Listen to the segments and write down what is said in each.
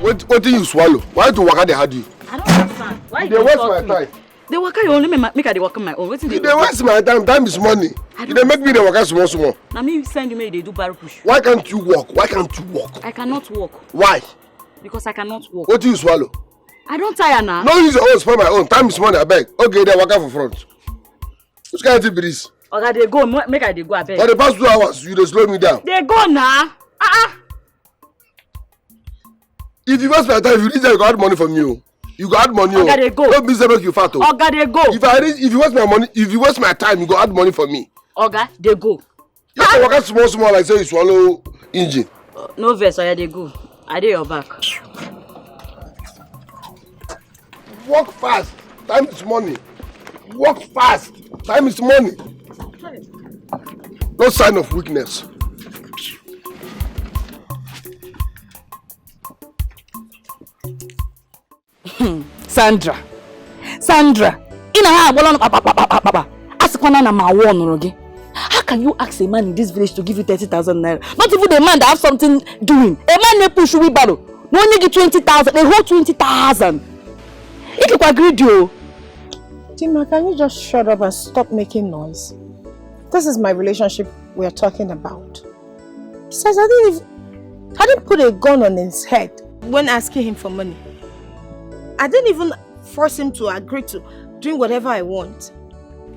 What do you swallow? Why do waka they had you? I don't understand. Why they waste my time. They waka you only make I waka my own. They waste my time. Time is money. They make me the waka small. Now me send you they do barrel push. Why can't you walk? Why can't you walk? I cannot walk. Why? Because I cannot walk. What do you swallow? I don't tire now. No use your own, spoil my own. Time is money, I beg. Okay, they waka for front. Which kind of breeze? Okay, they go. Make I they go, I beg. For the past 2 hours, you just slow me down. They go now. If you waste my time, if you reach there, you got money from you. You got money. Okay, they go. Don't be make you fat. Okay, they go. If you waste my money, if you waste my time, you go add money for me. Okay, they go. You have to walk small like say you swallow engine. No verse, okay, they go. I did your back. Walk fast. Time is money. Walk fast. Time is money. No sign of weakness. Sandra. How can you ask a man in this village to give you 30,000 naira? Not even a man that have something doing. A man they push we battle. No one give 20,000. They hold 20,000. It look agreed you. Tima, can you just shut up and stop making noise? This is my relationship we are talking about. Besides, I didn't put a gun on his head when asking him for money. I didn't even force him to agree to doing whatever I want.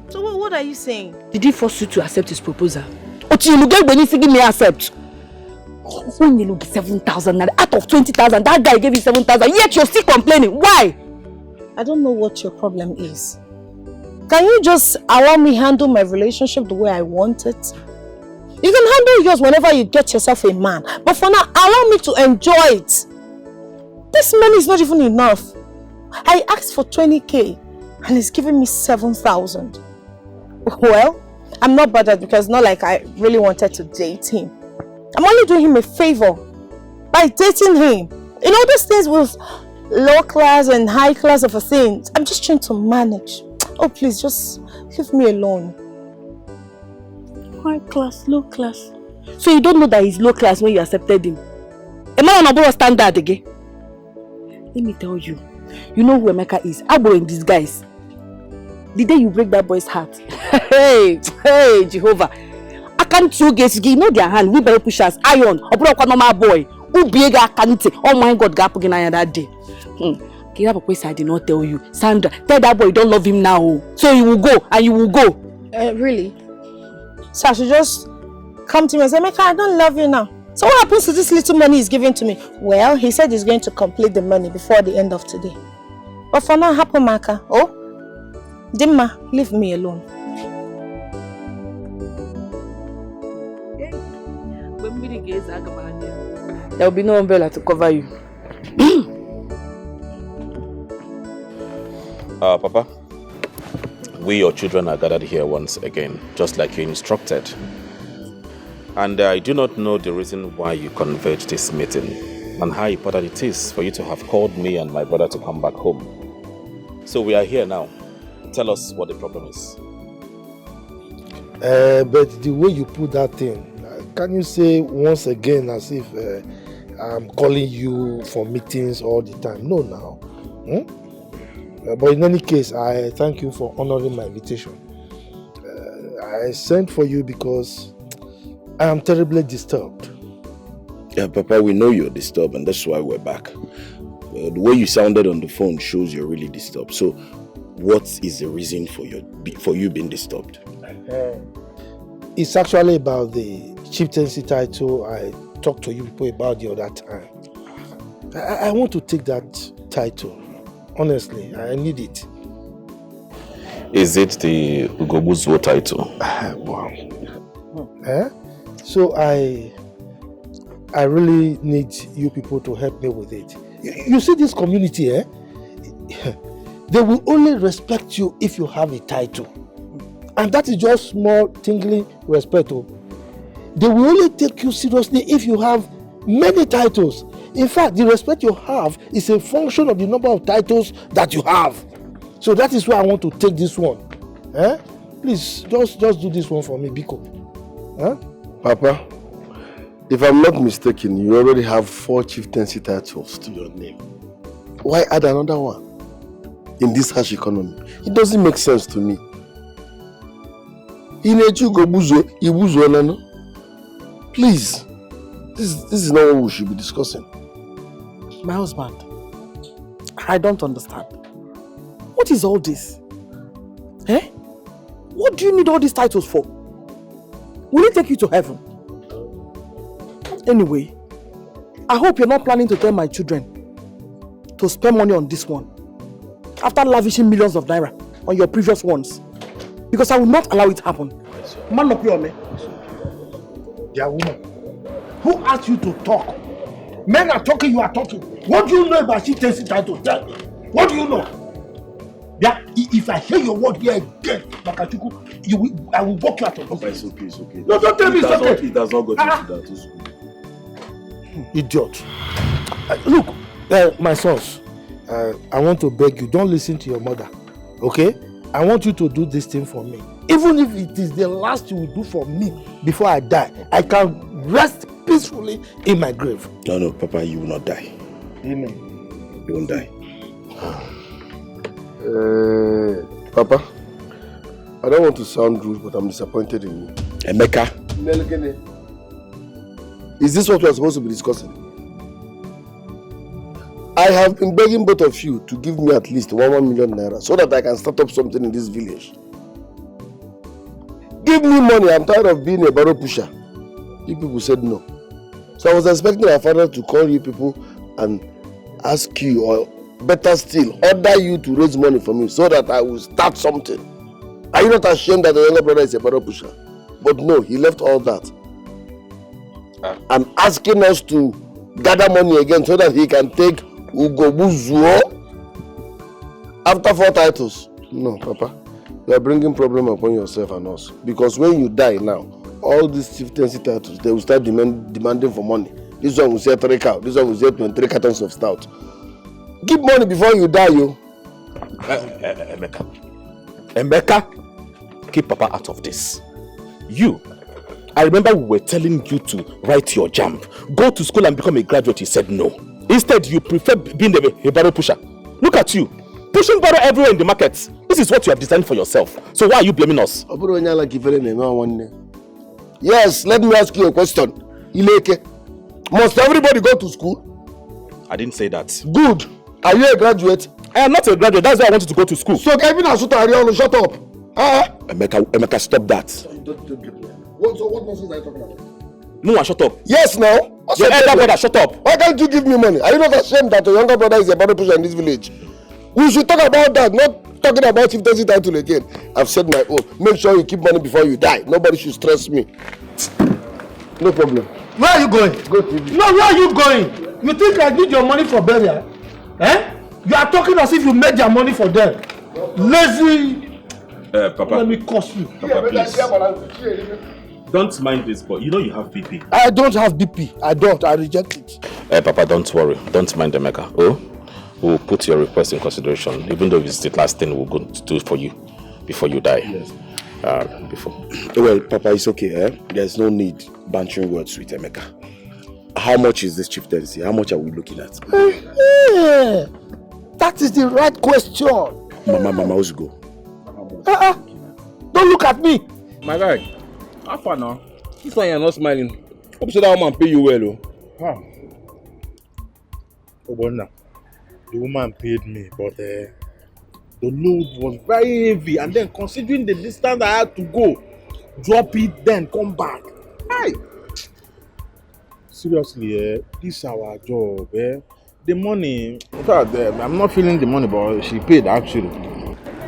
So what are you saying? Did he force you to accept his proposal? Or you look when he me accept? When you look 7,000 out of 20,000, that guy gave you 7,000. Yet you're still complaining. Why? I don't know what your problem is. Can you just allow me handle my relationship the way I want it? You can handle yours whenever you get yourself a man. But for now, allow me to enjoy it. This money is not even enough. I asked for 20k and he's giving me 7,000. Well, I'm not bothered because it's not like I really wanted to date him. I'm only doing him a favor by dating him. You know, these things with low class and high class of a thing, I'm just trying to manage. Oh, please, just leave me alone. High class, low class. So you don't know that he's low class when you accepted him? A man on a standard again. Let me tell you, you know who Emeka is? Abo in disguise. The day you break that boy's heart, hey, Jehovah. I can't you guys give no their hand. We better push us iron. Or normal boy. Who big can't? Oh my God, gap again that day. I did not tell you. Sandra, tell that boy you don't love him now. So you will go and you will go. Really? So I should just come to me and say, Emeka, I don't love you now. So what happens to this little money he's giving to me? Well, he said he's going to complete the money before the end of today. But for now, happen, Maka. Oh? Dimma, leave me alone. There will be no umbrella to cover you. Papa, we, your children, are gathered here once again, just like you instructed. And I do not know the reason why you convened this meeting and how important it is for you to have called me and my brother to come back home. So we are here now. Tell us what the problem is. But the way you put that thing, can you say once again as if I'm calling you for meetings all the time? No, now. But in any case, I thank you for honoring my invitation. I sent for you because I am terribly disturbed. Yeah, Papa, we know you're disturbed and that's why we're back. The way you sounded on the phone shows you're really disturbed. So, what is the reason for you being disturbed? It's actually about the chieftaincy title I talked to you people about the other time. I want to take that title. Honestly, I need it. Is it the Ugobuzuo title? Wow. So I really need you people to help me with it. You see this community, they will only respect you if you have a title. And that is just small tingling respect. They will only take you seriously if you have many titles. In fact, the respect you have is a function of the number of titles that you have. So that is why I want to take this one. Please, just do this one for me, Biko. Papa, If I'm not mistaken, you already have 4 chieftaincy titles to your name. Why add another one? In this harsh economy, it doesn't make sense to me. Please, this is not what we should be discussing. My husband, I don't understand. What is all this? Eh? What do you need all these titles for? Will it take you to heaven? Anyway, I hope you're not planning to tell my children to spend money on this one after lavishing millions of naira on your previous ones. Because I will not allow it to happen. Man up your me. Dear woman, who asked you to talk? Men are talking, you are talking. What do you know about chieftaincy title? Tell me. What do you know? Yeah, if I hear your word here again, Makachuku, I will walk you out of office. It's okay, it's okay. No, don't tell me it's okay. It does not go into that. It's good. Idiot. Look, my sons, I want to beg you, don't listen to your mother, okay? I want you to do this thing for me. Even if it is the last you will do for me before I die, I can rest peacefully in my grave. No, Papa, you will not die. Amen. You won't die. Papa, I don't want to sound rude, but I'm disappointed in you. Emeka. Is this what we are supposed to be discussing? I have been begging both of you to give me at least 1 million naira so that I can start up something in this village. Give me money, I'm tired of being a barrow pusher. You people said no. So I was expecting my father to call you people and ask you, or better still, order you to raise money for me so that I will start something. Are you not ashamed that the younger brother is a barrow pusher? But no, he left all that. And asking us to gather money again so that he can take Ugobuzuo after 4 titles. No, Papa, you are bringing problem upon yourself and us. Because when you die now, all these chieftaincy titles, they will start demanding for money. This one will say 3 cows, this one will say 23 cartons of stout. Give money before you die, you. Emeka, keep Papa out of this. You, I remember we were telling you to write your JAMB, go to school and become a graduate. You said no. Instead, you prefer being a barrow pusher. Look at you, pushing barrow everywhere in the markets. This is what you have designed for yourself. So why are you blaming us? Yes, let me ask you a question. Ileke, must everybody go to school? I didn't say that. Good. Are you a graduate? I am not a graduate. That's why I wanted to go to school. So Kevin Asuta Ariano, shut up. Emeka, stop that. What nonsense are you talking about? No, shut up. Yes, now. Your elder brother, shut up. Why can't you give me money? Are you not ashamed that your younger brother is a barrow pusher in this village? We should talk about that, not talking about chieftaincy title again. I've said my own. Make sure you keep money before you die. Nobody should stress me. No problem. Where are you going? Go TV. No, where are you going? You think I need your money for burial? Eh? You are talking as if you made their money for them. Lazy. Papa. Let me curse you. Papa, please. Don't mind this, but you know you have BP. I don't have BP. I don't. I reject it. Papa, don't worry. Don't mind Emeka. Oh, we'll put your request in consideration, even though it's the last thing we're going to do for you before you die. Yes. Before. Well, Papa, it's okay. There's no need bantering words with Emeka. How much is this chieftaincy? How much are we looking at? That is the right question. Mama, let's go. Don't look at me. My guy, how far now? This one you're not smiling. Hope so that woman pay you well, oh. Oh, but now, the woman paid me, but the load was very heavy, and then considering the distance I had to go, drop it, then come back. Hey! Seriously, this is our job, The money, in fact, I'm not feeling the money, but she paid actually.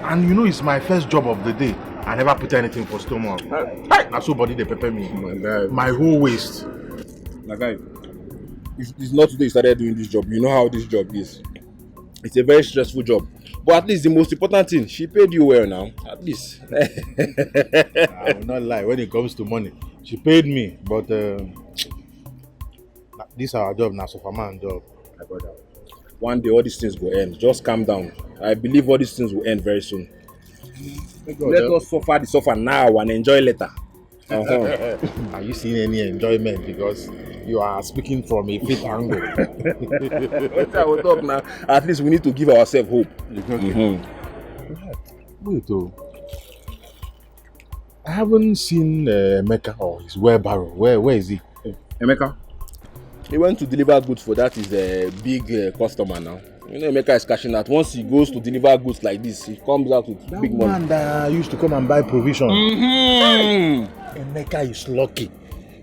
And you know, it's my first job of the day. I never put anything for stomach. Hey! Now somebody they pepper me. My guy. My whole waist. My guy, it's not today you started doing this job. You know how this job is. It's a very stressful job. But at least the most important thing, she paid you well now. At least. I will not lie. When it comes to money, she paid me. But this is our job now, Superman job. My brother, one day all these things will end. Just calm down. I believe all these things will end very soon. Let us suffer the suffer now and enjoy later. Are you seeing any enjoyment? Because you are speaking from a fit angle. What I will talk now. At least we need to give ourselves hope. Wait, oh. I haven't seen Emeka or his wheelbarrow. Where is he? Emeka? He went to deliver goods for that is a big customer now. You know, Emeka is cashing out. Once he goes to deliver goods like this, he comes out with That big money. man that used to come and buy provisions. Emeka is lucky.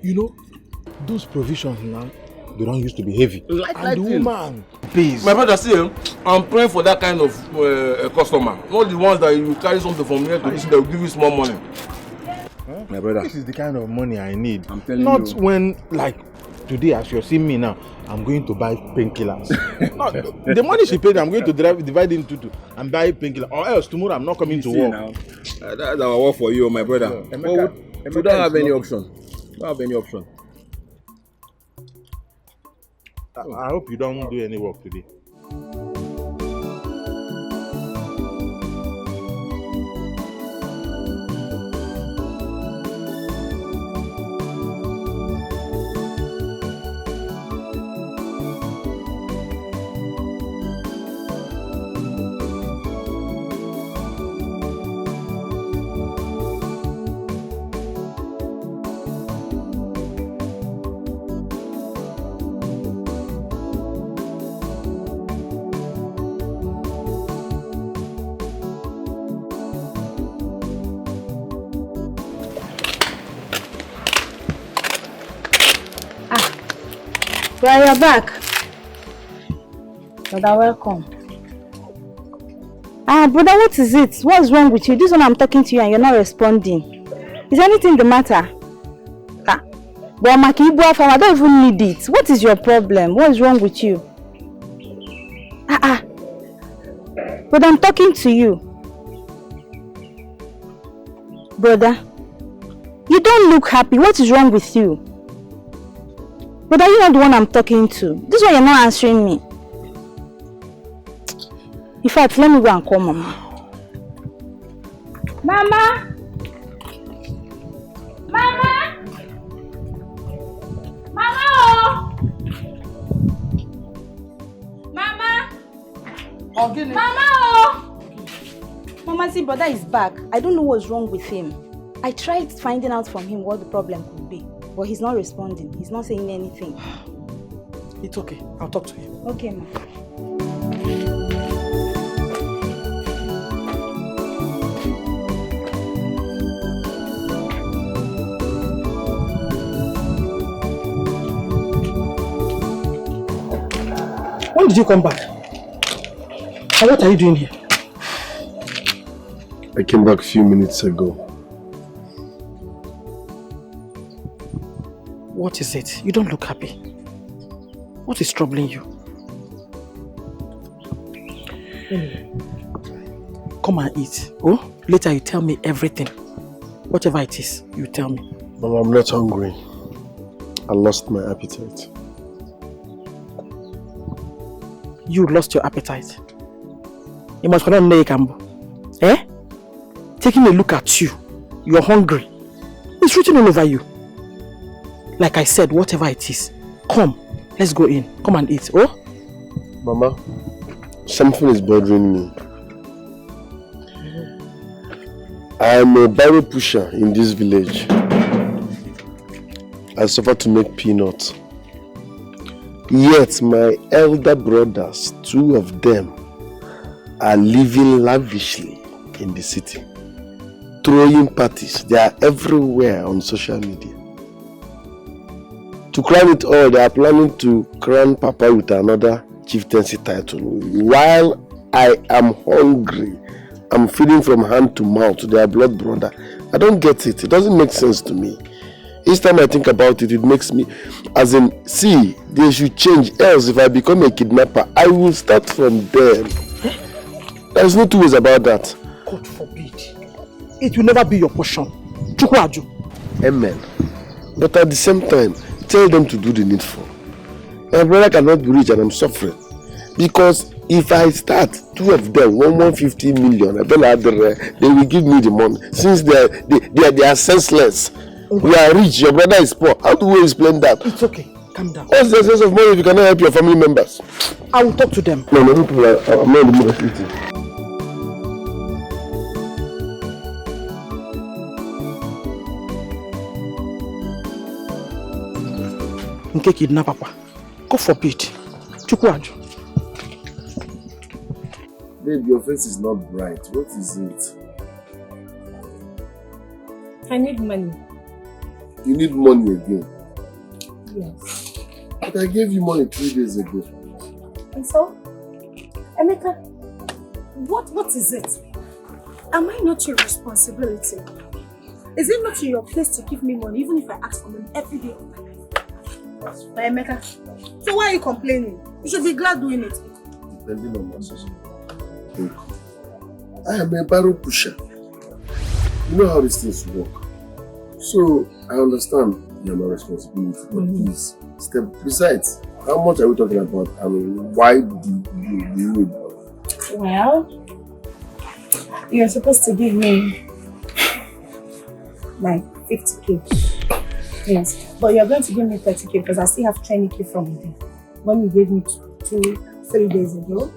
You know, those provisions now, they don't used to be heavy. And the woman pays. My brother, see, I'm praying for that kind of customer. Not the ones that you carry something from here to this, they will give you small money. Huh? My brother. This is the kind of money I need. I'm telling Not you. when, like, today, as you're seeing me now, I'm going to buy painkillers. No, the money she paid, I'm going to divide into two and buy painkillers. Or else tomorrow I'm not coming to work. Now, that's our work for you, my brother. Yeah. We don't have any option. Don't have any option. I hope you don't do any work today. Well, you're back. Brother, welcome. Brother, what is it? What's wrong with you? This one I'm talking to you and you're not responding. Is anything the matter? But Makibu Afam, I don't even need it. What is your problem? What is wrong with you? But I'm talking to you. Brother, you don't look happy. What is wrong with you? But are you not the one I'm talking to? This one you're not answering me. In fact, let me go and call Mama. Mama! Mama! Mama! Oh! Mama! Mama! Oh! Mama, see, brother is back. I don't know what's wrong with him. I tried finding out from him what the problem could be. But he's not responding. He's not saying anything. It's okay. I'll talk to him. Okay, ma. When did you come back? And what are you doing here? I came back a few minutes ago. What is it? You don't look happy. What is troubling you? Anyway, come and eat. Oh, later you tell me everything. Whatever it is, you tell me. Mama, I'm not hungry. I lost my appetite. You lost your appetite? You must not know Kambo. Eh? Taking a look at you, you're hungry. It's written all over you. Like I said, whatever it is, come, let's go in. Come and eat, oh? Mama, something is bothering me. I am a barrel pusher in this village. I suffer to make peanuts. Yet my elder brothers, 2 of them, are living lavishly in the city. Throwing parties, they are everywhere on social media. To crown it all, they are planning to crown Papa with another chieftaincy title. While I am hungry, I'm feeding from hand to mouth to their blood brother. I don't get it. It doesn't make sense to me. Each time I think about it, it makes me, as in, see, they should change. Else, if I become a kidnapper, I will start from them. There's no two ways about that. God forbid. It will never be your portion. Chukwaju. Amen. But at the same time, tell them to do the needful. My brother cannot be rich and I'm suffering. Because if I start 2 of them, 150 million, they will give me the money. Since they are senseless. We are rich, your brother is poor. How do we explain that? It's okay. Calm down. What's the essence of money if you cannot help your family members? I will talk to them. No, people I'm not in the mood of eating. Nke kidnap Papa. God forbid. Chukwaju. Babe, your face is not bright. What is it? I need money. You need money again? Yes. But I gave you money 3 days ago. And so? Emeka, what is it? Am I not your responsibility? Is it not your place to give me money even if I ask for money every day of my life? But Emeka, so why are you complaining? You should be glad doing it. Depending on my situation. I am a barrel pusher. You know how these things work. So I understand you're my responsibility, but please step. Besides, how much are we talking about? I mean, why do you need money? Well, you're supposed to give me like 50k. Yes, but you're going to give me 30k because I still have 20k from the money you gave me 3 days ago.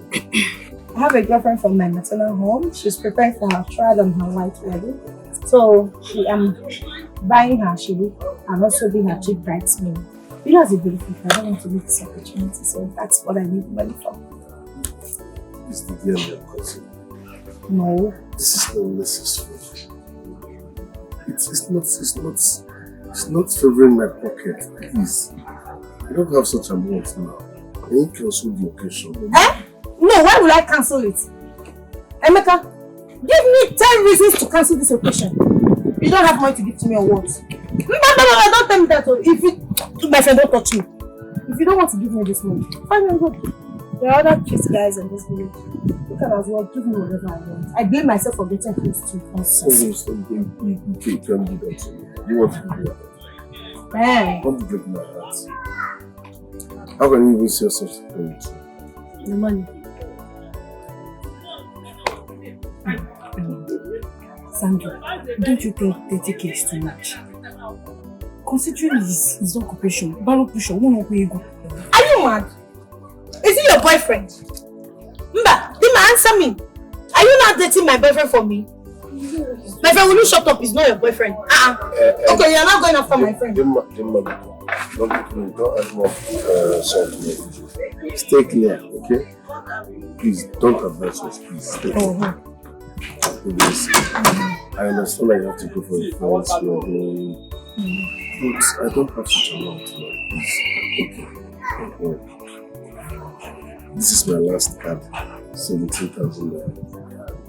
I have a girlfriend from my maternal home. She's preparing for her trial and her white wedding. So I'm buying her shoe and also being her cheap bridesmaid. You know, as a beautiful girl, I don't want to miss this opportunity, so that's what I need money for. Is the girl your cousin? No. This is not necessary. It's not favoring my pocket, please. I don't have such amounts now. I need to cancel the occasion. Eh? No, why would I cancel it? Emeka, give me 10 reasons to cancel this occasion. You don't have money to give to me or what? No, don't tell me that. If you, my friend, don't touch me. If you don't want to give me this money, fine and good. There are other kids guys in this village. You can as well give me whatever I want. I blame myself for getting close to you. You can't do that to me. You want to do that? Man. Don't break my heart. How can you even say such a thing? The money. Sandra, don't you think 30k is too much? Considering his occupation, barrel pusher, won't know where you go. Are you mad? Is he your boyfriend? Mba, Dima, answer me. Are you not dating my boyfriend for me? My friend, will you shut up? He's not your boyfriend. Okay, you're not going after my friend. Don't add more salt to me. Stay clear, okay? Please, don't advise us, please. Stay clear. I understand that you have to go for your friends, your home. But I don't have such a lot now, please. Okay. This is my last card. 17,000 naira.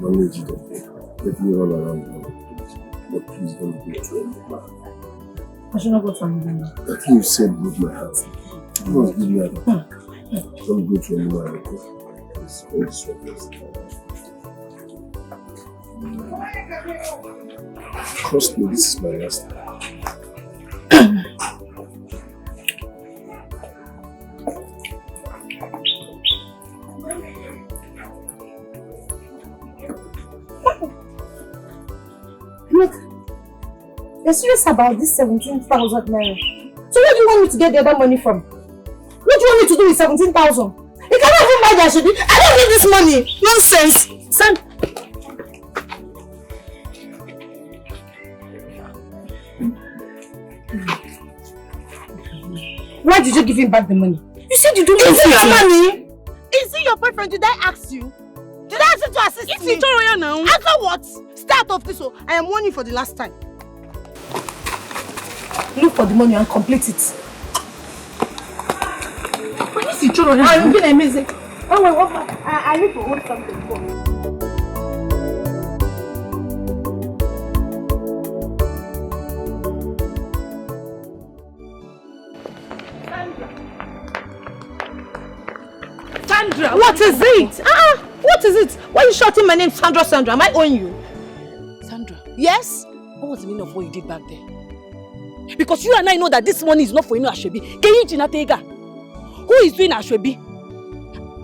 Manage it, okay? Let me run around the world. But please don't go to anyone. I should not go to anyone. I think you said broke my heart. You must give me a don't go to anyone, okay? It's all this one. Trust me, this is my last time. Look, you're serious about this 17,000 naira. So where do you want me to get the other money from? What do you want me to do with 17,000? You cannot even buy that shit. I don't need this money. Nonsense. Son. Why did you give him back the money? You said you don't need the money. Is he your boyfriend? Did I ask you? Did I ask you to assist me? It's Victoria now. Answer what? Start off this one. I am warning you for the last time. Look for the money and complete it. But this is Victoria. I'm being amazing. Oh wait, I need to hold something for you. Sandra, what is it? What is it? Why are you shouting my name, Sandra? Sandra, am I owing you? Sandra. Yes? What was the meaning of what you did back there? Because you and I know that this money is not for Ashwebi. Who is doing Ashwebi?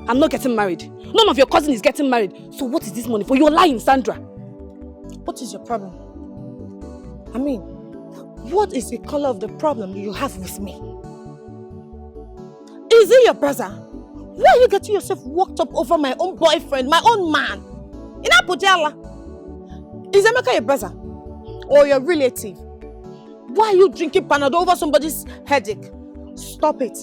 I'm not getting married. None of your cousin is getting married. So what is this money for? You're lying, Sandra. What is your problem? I mean, what is the color of the problem you have with me? Is he your brother? Why are you getting yourself worked up over my own boyfriend, my own man? In Apojala. Is Emeka your brother? Or your relative? Why are you drinking Panadol over somebody's headache? Stop it.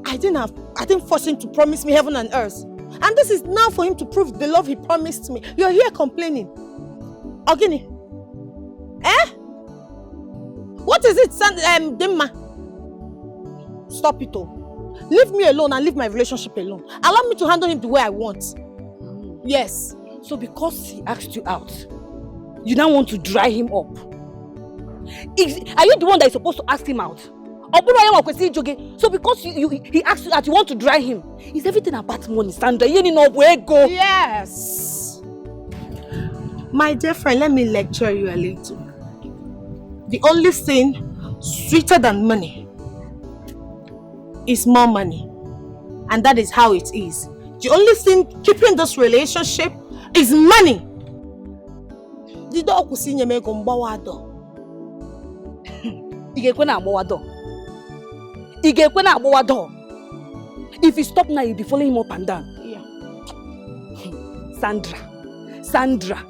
I didn't force him to promise me heaven and earth. And this is now for him to prove the love he promised me. You're here complaining. Ogini. Eh? What is it, Dimma? Stop it all. Leave me alone and leave my relationship alone. Allow me to handle him the way I want. Yes. So because he asked you out, you now want to dry him up? Are you the one that is supposed to ask him out? So because he asked you out, you want to dry him? Is everything about money, Sandra? Yes. My dear friend, let me lecture you a little. The only thing sweeter than money is more money. And that is how it is. The only thing keeping this relationship is money. If you stop now, you'll be following him up and down. Yeah. Sandra.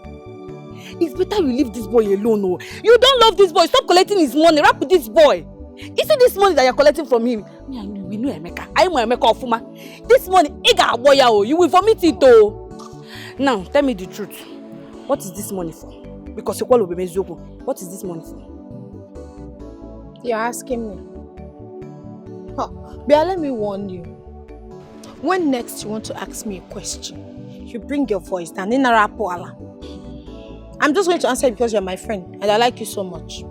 It's better you leave this boy alone. Oh. You don't love this boy. Stop collecting his money. Rap with this boy. Is it this money that you're collecting from him? We know Emeka. I know Emeka Ofuma. This money, you will vomit it. Oh. Now, tell me the truth. What is this money for? Because you call Obemeziogo. What is this money for? You're asking me. But let me warn you. When next you want to ask me a question, you bring your voice down. I'm just going to answer because you're my friend and I like you so much.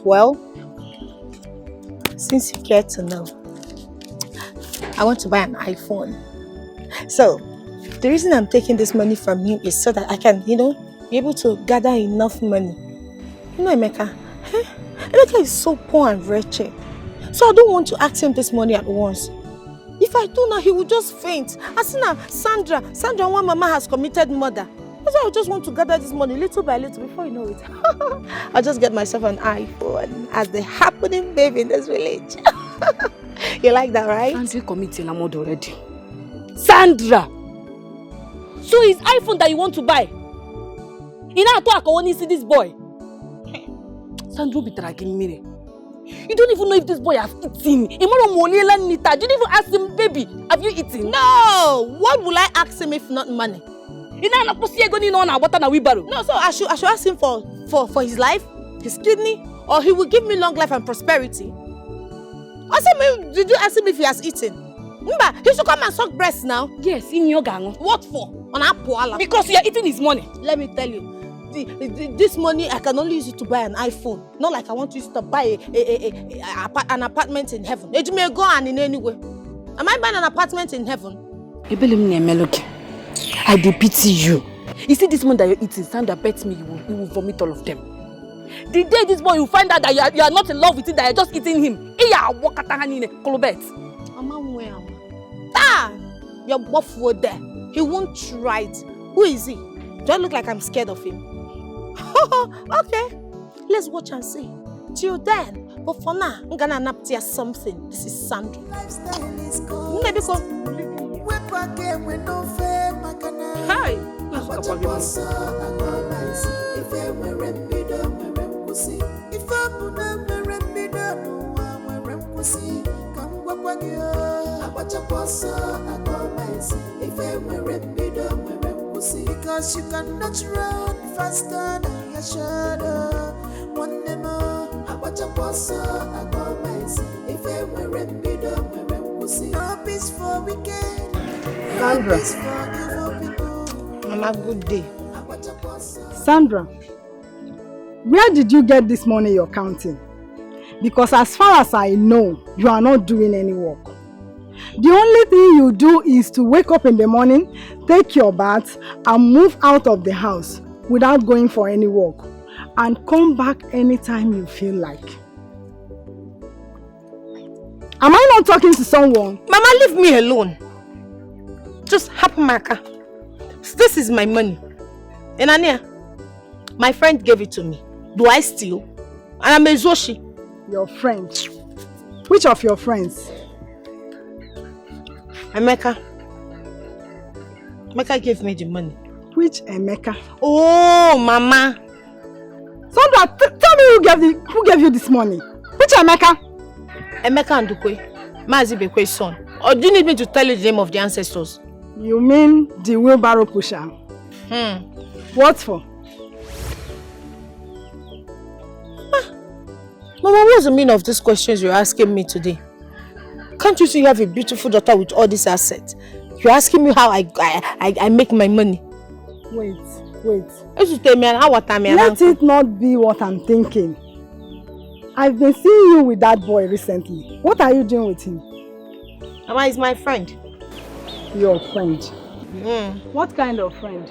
Well, since you care to know, I want to buy an iPhone. So, the reason I'm taking this money from him is so that I can, be able to gather enough money. You know, Emeka? Emeka is so poor and wretched. So I don't want to ask him this money at once. If I do now, he will just faint. As soon as Sandra, one mama has committed murder. That's why I just want to gather this money little by little before you know it. I'll just get myself an iPhone as the happening babe in this village. You like that, right? Sandra committed a murder already. Sandra! So it's iPhone that you want to buy? You only see this boy. Sandra be dragging me. You don't even know if this boy has eaten. You didn't even ask him, baby, have you eaten? No! What will I ask him if not money? No, so I should ask him for his life, his kidney, or he will give me long life and prosperity. Did you ask him if he has eaten? He should come and suck breast now. Yes, in your gang. What for? On Apoala. Because you are eating his money. Let me tell you, this money I can only use it to buy an iPhone. Not like I want to use it to buy an apartment in heaven. It may go on in any way. Am I buying an apartment in heaven? I do pity you. You see this money that you're eating, Sandra bet me you will vomit all of them. The day this boy will find out that you are not in love with him, that you're just eating him. Your buff were there. He won't try it. Who is he? Do I look like I'm scared of him? Okay, let's watch and see. Till then, but for now, I'm gonna nap tear something. This is Sandra. Maybe hi. Because you cannot run faster than your shadow. One more, I watch a boss, I go mice. If I were a middle, no peace for weekend. Sandra. Mama, good day. Sandra, where did you get this money you're counting? Because as far as I know, you are not doing any work. The only thing you do is to wake up in the morning, take your bath, and move out of the house without going for any work, and come back anytime you feel like. Am I not talking to someone? Mama, leave me alone. Just happen my car. This is my money. And Ania, my friend gave it to me. Do I steal? And I'm a Zoshi. Your friend. Which of your friends? Emeka. Emeka gave me the money. Which Emeka? Oh, Mama. Sandra, tell me who gave you this money? Which Emeka? Emeka and Dikeh, Mazi Bekwe's son. Or do you need me to tell you the name of the ancestors? You mean the wheelbarrow pusher? What for? Mama, what's the meaning of these questions you're asking me today? Can't you see you have a beautiful daughter with all these assets? You're asking me how I make my money. Wait. Let it not be what I'm thinking. I've been seeing you with that boy recently. What are you doing with him? Mama is my friend. Your friend? What kind of friend?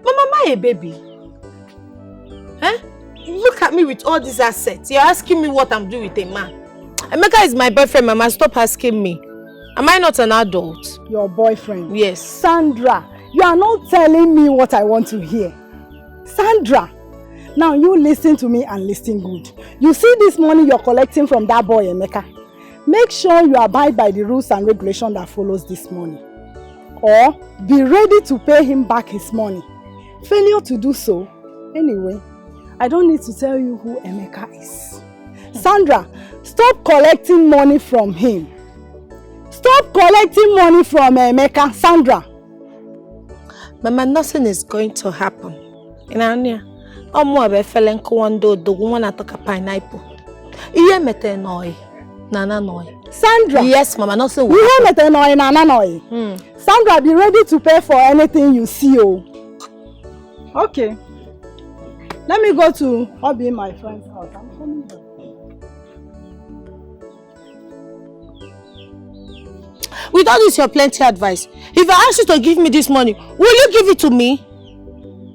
Mama, am I a baby? Huh? Look at me with all these assets. You're asking me what I'm doing with a man. Emeka is my boyfriend, Mama. Stop asking me. Am I not an adult? Your boyfriend? Yes. Sandra, you are not telling me what I want to hear. Sandra, now you listen to me and listen good. You see this money you're collecting from that boy, Emeka? Make sure you abide by the rules and regulations that follows this money. Or be ready to pay him back his money. Failure to do so, anyway, I don't need to tell you who Emeka is. Sandra, stop collecting money from him. Stop collecting money from Emeka, Sandra. Mama, nothing is going to happen. Inania, omo fele nkwando dogu na toka pineapple. Iye mete noi, nana noi. Sandra. Yes, Mama, nothing will happen. Iye mete noi, nana noi. Sandra, be ready to pay for anything you see. Oh. Okay. Let me go to Obi, my friend's house. I'm coming back. With all this, your plenty advice. If I ask you to give me this money, will you give it to me?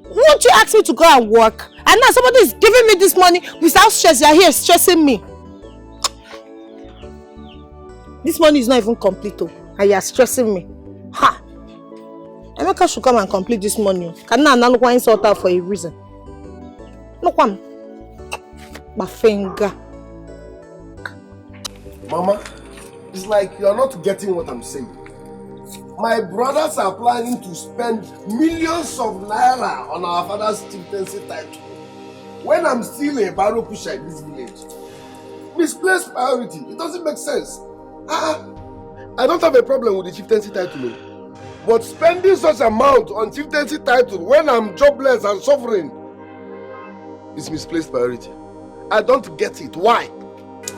Won't you ask me to go and work? And now somebody is giving me this money without stress. You are here stressing me. This money is not even complete, and you are stressing me. Ha! Emeka should come and complete this money. Can now look one sort out for a reason. Look one. My finger. Mama, it's like you are not getting what I'm saying. My brothers are planning to spend millions of naira on our father's chieftaincy title when I'm still a barrow pusher in this village. Misplaced priority. It doesn't make sense. I don't have a problem with the chieftaincy title, but spending such amount on chieftaincy title when I'm jobless and suffering is misplaced priority. I don't get it. Why?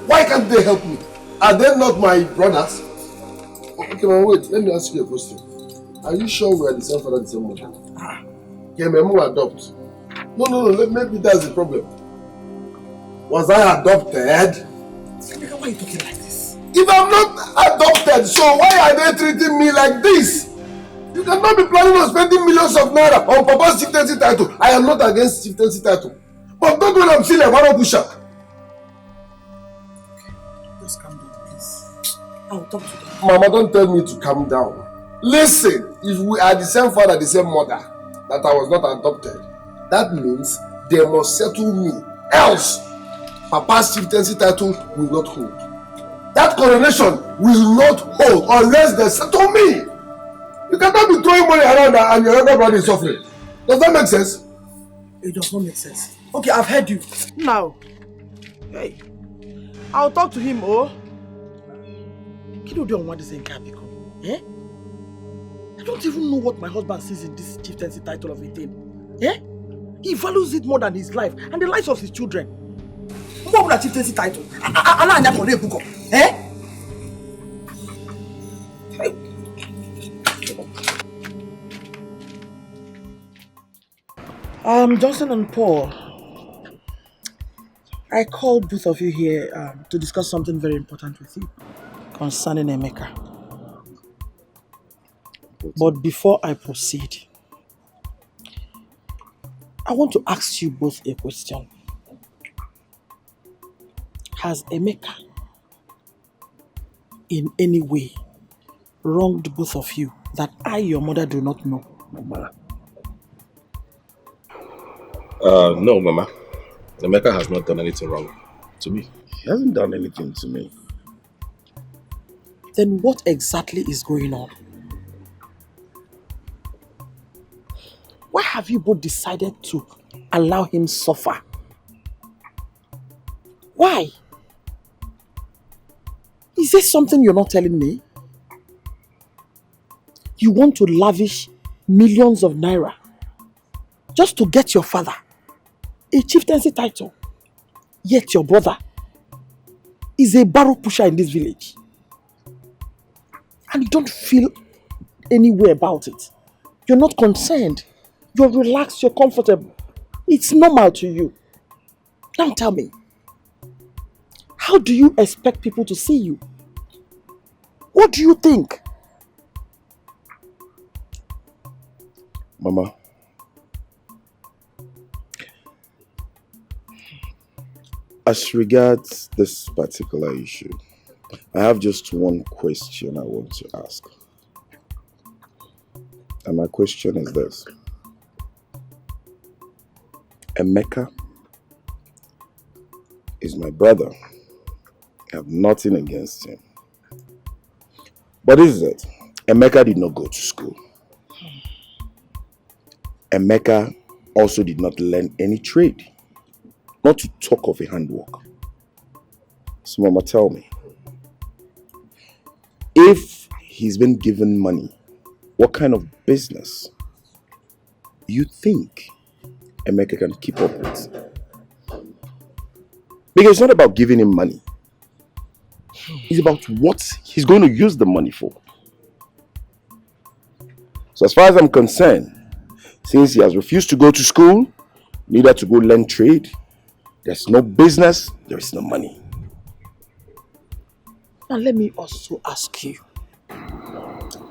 Why can't they help me? Are they not my brothers? Okay, man, wait. Let me ask you a question. Are you sure we are the same father, the same mother? Can Memu adopt? No. Maybe that's the problem. Was I adopted? Why are you talking like this? If I'm not adopted, so why are they treating me like this? You cannot be planning on spending millions of naira on Papa's chieftaincy title. I am not against chieftaincy title. But not when I'm still a barrow pusher. Just calm down, please. I will talk to them. Mama, don't tell me to calm down. Listen, if we are the same father, the same mother, that I was not adopted, that means they must settle me. Else, Papa's chieftaincy title will not hold. That coronation will not hold unless they settle me. You cannot be throwing money around and your younger brother is suffering. Does that make sense? It does not make sense. Okay, I've heard you. Now, hey, I'll talk to him, oh. Kid don't want this become. Eh? I don't even know what my husband sees in this chieftaincy title of a thing. Eh? He values it more than his life and the lives of his children. What would a chieftaincy title? Eh? Johnson and Paul, I called both of you here to discuss something very important with you concerning Emeka. But before I proceed, I want to ask you both a question. Has Emeka in any way wronged both of you that I, your mother, do not know? No, Mama. Emeka has not done anything wrong. to me. He hasn't done anything to me. Then what exactly is going on? Why have you both decided to allow him suffer? Why? Is there something you're not telling me? You want to lavish millions of naira just to get your father a chieftaincy title, yet your brother is a barrow pusher in this village. And you don't feel any way about it. You're not concerned. You're relaxed, you're comfortable. It's normal to you. Now tell me, how do you expect people to see you? What do you think? Mama, as regards this particular issue, I have just one question I want to ask. And my question is this. Emeka is my brother. I have nothing against him. But this is it. Emeka did not go to school. Emeka also did not learn any trade. Not to talk of a handwork. So Mama, tell me. If he's been given money, what kind of business you think Emeka can keep up with? Because it's not about giving him money. It's about what he's going to use the money for. So as far as I'm concerned, since he has refused to go to school, neither to go learn trade, there's no business, there is no money. Now let me also ask you,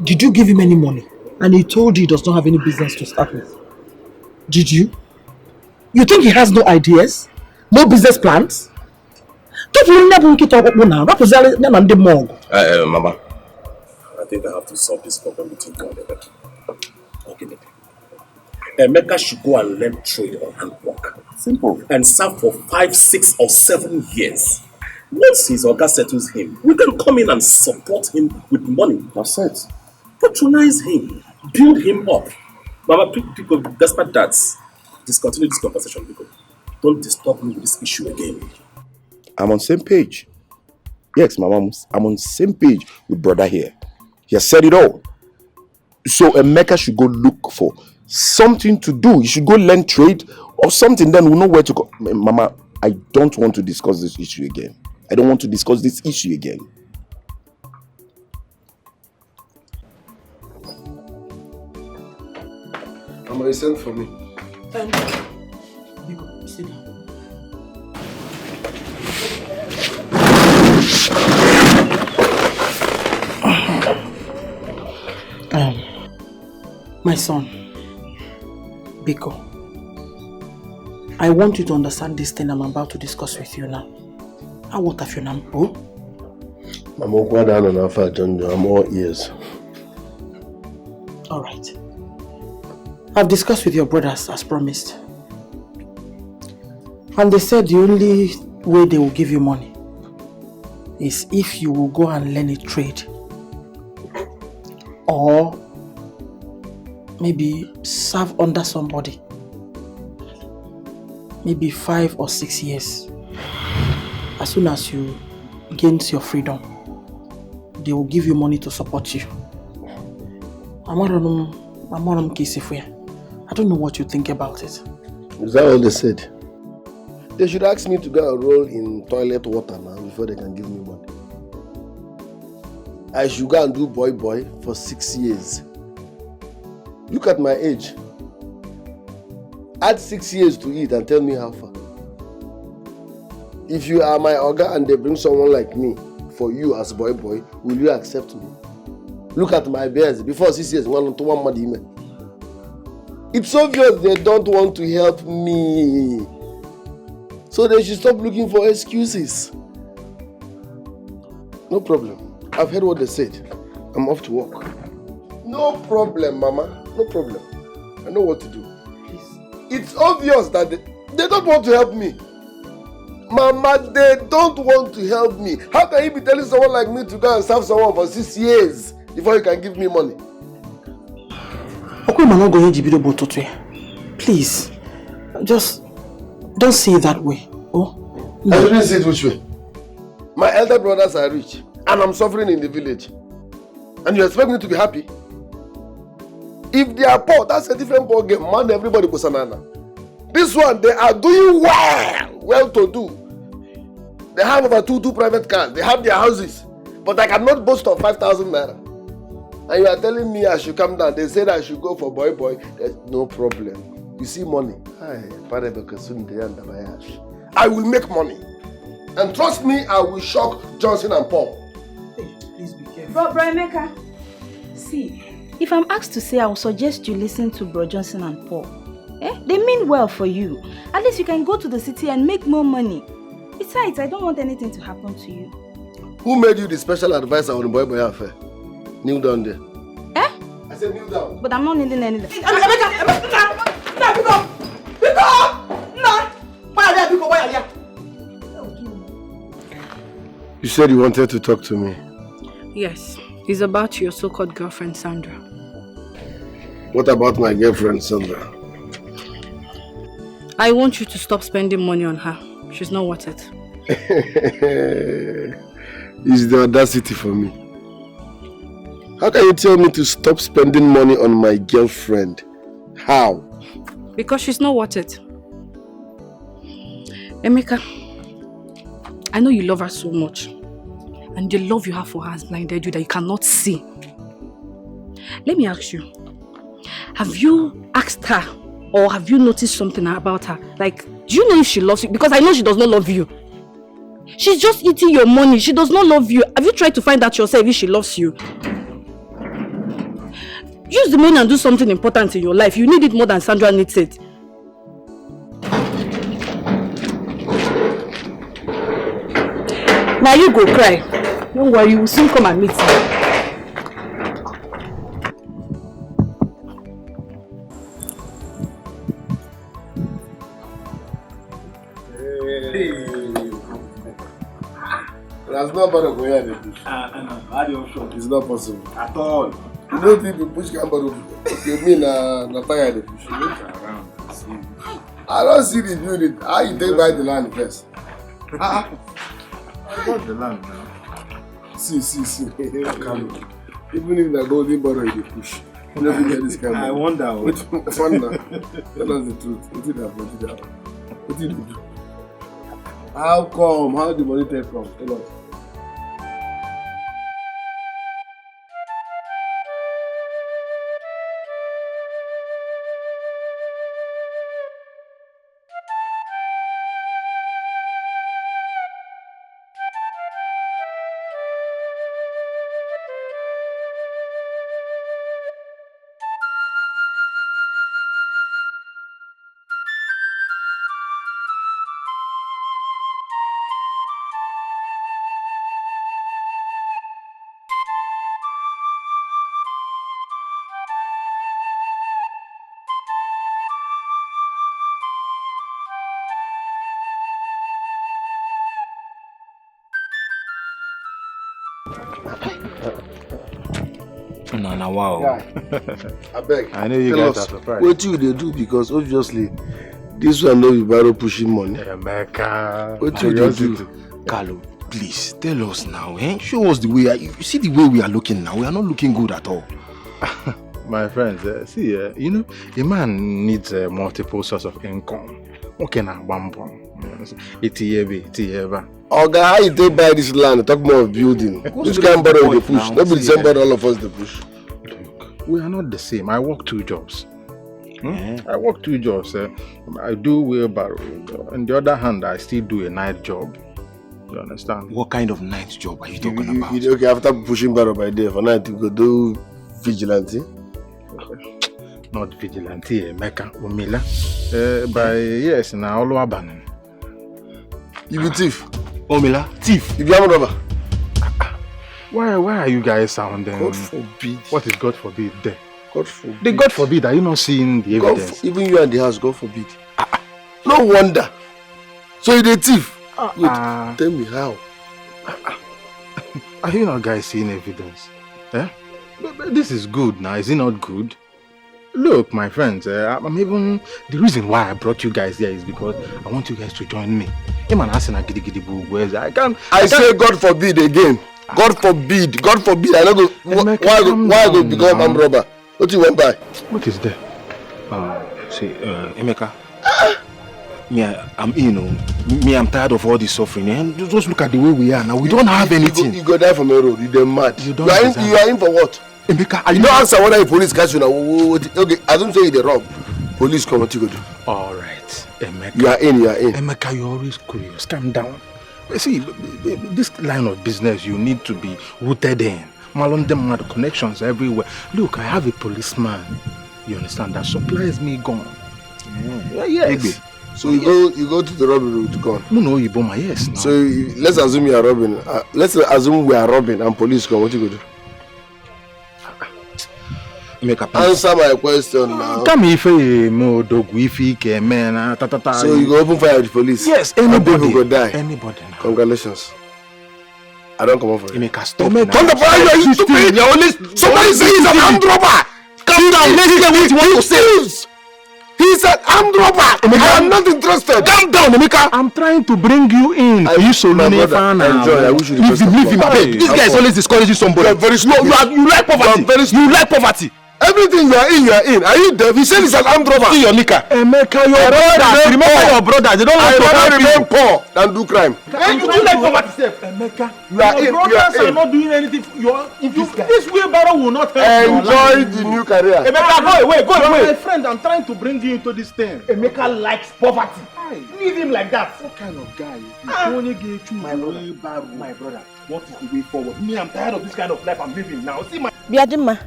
did you give him any money? And he told you he does not have any business to start with. Did you? You think he has no ideas? No business plans? Mama, I think I have to solve this problem between God and Emeka. Okay. Emeka should go and learn trade or handwork. Simple. And serve for 5, 6 or 7 years. Once his Oga settles him, we can come in and support him with money. That's it. Patronize him. Build him up. Mama, people, despite that, discontinue this conversation, because don't disturb me with this issue again. I'm on the same page. Yes, Mama, I'm on the same page with brother here. He has said it all. So Emeka should go look for something to do. He should go learn trade or something, then we'll know where to go. Mama, I don't want to discuss this issue again. I don't want to discuss this issue again. Mama, you sent for me. Biko, sit down. My son, Biko, I want you to understand this thing I'm about to discuss with you now. I want to feel now. Oh? I'm all ears. Alright. I've discussed with your brothers as promised. And they said the only way they will give you money is if you will go and learn a trade. Or maybe serve under somebody. Maybe 5 or 6 years. As soon as you gain your freedom, they will give you money to support you. I don't know what you think about it. Is that all they said? They should ask me to go and roll in toilet water now before they can give me money. I should go and do boy for 6 years. Look at my age. Add 6 years to it and tell me how far. If you are my Oga and they bring someone like me for you as boy, will you accept me? Look at my bears. Before 6 years, it's obvious they don't want to help me. So they should stop looking for excuses. No problem. I've heard what they said. I'm off to work. No problem, Mama. No problem. I know what to do. It's obvious that they don't want to help me. Mama, they don't want to help me. How can you be telling someone like me to go and serve someone for 6 years before you can give me money? Please, just don't say it that way. Oh, no. I didn't say it which way. My elder brothers are rich and I'm suffering in the village. And you expect me to be happy? If they are poor, that's a different ball game. Man, everybody goes banana. This one, they are doing well to do. They have over two private cars. They have their houses. But I cannot boast of 5,000 naira. And you are telling me I should come down. They said I should go for boy. There's no problem. You see money. I will make money. And trust me, I will shock Johnson and Paul. Hey, please be careful. Bro Emeka, see, if I'm asked to say, I will suggest you listen to Bro Johnson and Paul. They mean well for you. At least you can go to the city and make more money. Besides, I don't want anything to happen to you. Who made you the special advisor on the boy affair? Kneel down there. I said kneel down. But I'm not kneeling anything. You said you wanted to talk to me. Yes, it's about your so-called girlfriend, Sandra. What about my girlfriend, Sandra? I want you to stop spending money on her. She's not worth it. It's the audacity for me. How can you tell me to stop spending money on my girlfriend? How? Because she's not worth it. Emeka, I know you love her so much. And the love you have for her has blinded you that you cannot see. Let me ask you. Have you asked her or have you noticed something about her? Like, do you know if she loves you? Because I know she does not love you. She's just eating your money. She does not love you. Have you tried to find out yourself if she loves you? Use the money and do something important in your life. You need it more than Sandra needs it. Now you go cry. Don't worry, you will soon come and meet me. That's not bottle for you. It's not possible. At all. You don't think you push can bottle. You mean Nataya the push. I don't see the building. How you take by the land first? I got the land now. See. Even if the golden bottle you push. You don't get this kind of. I wonder. Tell us the truth. What did you do? How come? How did the money take from? Tell us. No, wow. I beg. I know you guys are surprised. What you they do? Because obviously, this one no be borrow pushing money. America. What you they do? Carlo, please tell us now. Show us the way. You see the way we are looking now. We are not looking good at all. My friends, see, you know, a man needs multiple sources of income. Okay, now, bamboo. Oga, how you take buy this land? Talk more of building. Which can borrow the push? Not be the same borrow all of us the push. Look, we are not the same. I work 2 jobs. I work 2 jobs. I do wheelbarrow. On the other hand, I still do a night job. You understand? What kind of night job are you talking about? Okay, after pushing barrow by day for night, you go do vigilante. Not vigilante, Mecca, Umila. By yes, now all abandoning. You be thief. Omila, thief. You be a robber. Why are you guys sounding? God forbid. What is God forbid there? God forbid. The God forbid, are you not seeing the evidence? Even you and the house, God forbid. No wonder. So you the thief. Wait, tell me how. Are you not guys seeing evidence? Eh? But this is good now, is it not good? Look, my friends, I'm even... The reason why I brought you guys here is because I want you guys to join me. I say God forbid again. God forbid. God forbid. I don't go... Why I go become armed robber? What do you want by? What is there? Emeka. I'm tired of all this suffering. And just look at the way we are now. We don't have anything. You go die from a road. You're mad. You are in for what? Emeka, you don't answer whether the police catch you now. Okay, I don't say they rob. Police come, what you go do? All right, Emeka. You are in. Emeka, you're always curious. Calm down. See, this line of business you need to be rooted in. Malondem had connections everywhere. Look, I have a policeman. You understand? That supplies me gun. Yes. So you go to the robbery with gun? No, you bomb my yes. No. So let's assume you are robbing. Let's assume we are robbing and police come. What you go do? Answer my question now. So you go open fire with the police? Yes, anybody. People go die. Anybody now. Congratulations. I don't come over for you. Stop. You stupid. You're only somebody says he's an armed robber. Calm down. Let's hear what you want to say. He's an armed robber. I am not interested. Calm down, Emeka. I'm trying to bring you in. Are you so lonely? Enjoy. I wish you leave him. This guy is always discouraging somebody. You're very slow. You like poverty. You like poverty. Everything you are in. Are you deaf? He said he's an armed robber. See your nika. Emeka, your brother. Remember your brother. They don't want to help you. Remain poor than do crime. You like poverty, Emeka. Your brothers are not doing anything. This wheelbarrow will not help you. Enjoy the new career. Emeka, go away. My friend, I'm trying to bring you into this thing. Emeka likes poverty. Leave him like that. What kind of guy is this? Only gave you my brother. What is the way forward? Me, I'm tired of this kind of life I'm living now. See my... Biadima,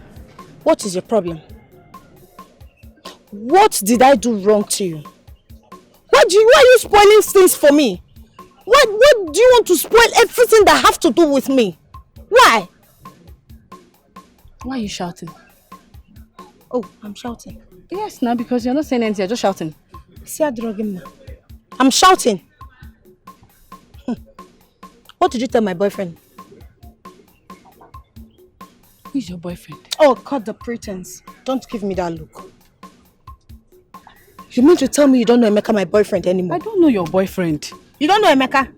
what is your problem? What did I do wrong to you? Why are you spoiling things for me? What do you want to spoil everything that have to do with me? Why? Why are you shouting? Oh, I'm shouting. Yes, now because you're not saying anything, you're just shouting. I'm shouting. What did you tell my boyfriend? Who's your boyfriend? Oh, cut the pretense. Don't give me that look. You mean to tell me you don't know Emeka, my boyfriend, anymore? I don't know your boyfriend. You don't know Emeka?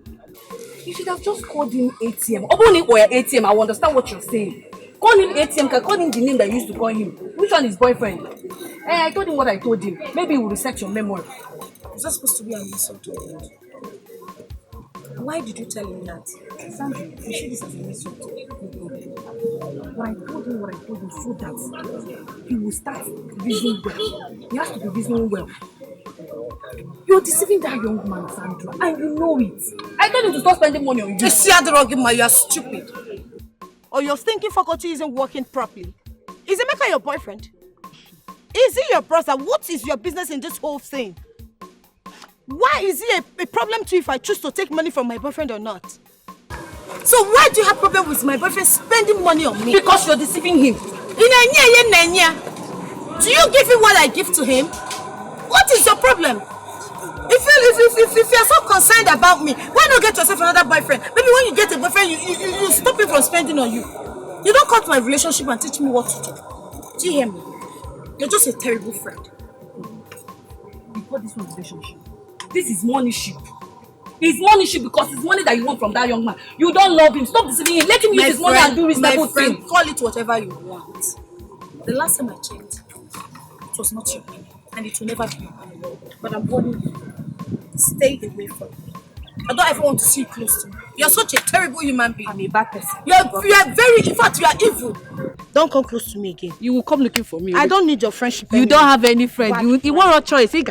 You should have just called him ATM. Open him or ATM, I will understand what you're saying. Call him ATM, call him the name that you used to call him. Which one is boyfriend? I told him what I told him. Maybe he will reset your memory. Is that supposed to be an insult to him? Why did you tell him that? Sandra, you should this as an insult. But I told him so that he will start reasoning well. He has to be reasoning well. You're deceiving that young man, Sandra, and you know it. I told him to stop spending money on you. You are stupid. Or your thinking faculty isn't working properly. Is Emeka your boyfriend? Is he your brother? What is your business in this whole thing? Why is it a problem to you if I choose to take money from my boyfriend or not? So why do you have problem with my boyfriend spending money on me? Because you're deceiving him. Do you give him what I give to him? What is your problem? If you're so concerned about me, why not get yourself another boyfriend? Maybe when you get a boyfriend, you stop him from spending on you. You don't cut my relationship and teach me what to do. Do you hear me? You're just a terrible friend. You call this one relationship? This is money ship. It's money ship because it's money that you want from that young man. You don't love him. Stop deceiving him. Let him use his money and do reasonable things. My friend, call it whatever you want. The last time I checked, it was not your money. And it will never be. But I'm warning you. Stay away from me. I don't ever want to see you close to me. You're such a terrible human being. I'm a bad person. You are very, in fact, you are evil. Don't come close to me again. You will come looking for me. I don't need your friendship anymore. You don't have any friend. You want a choice. You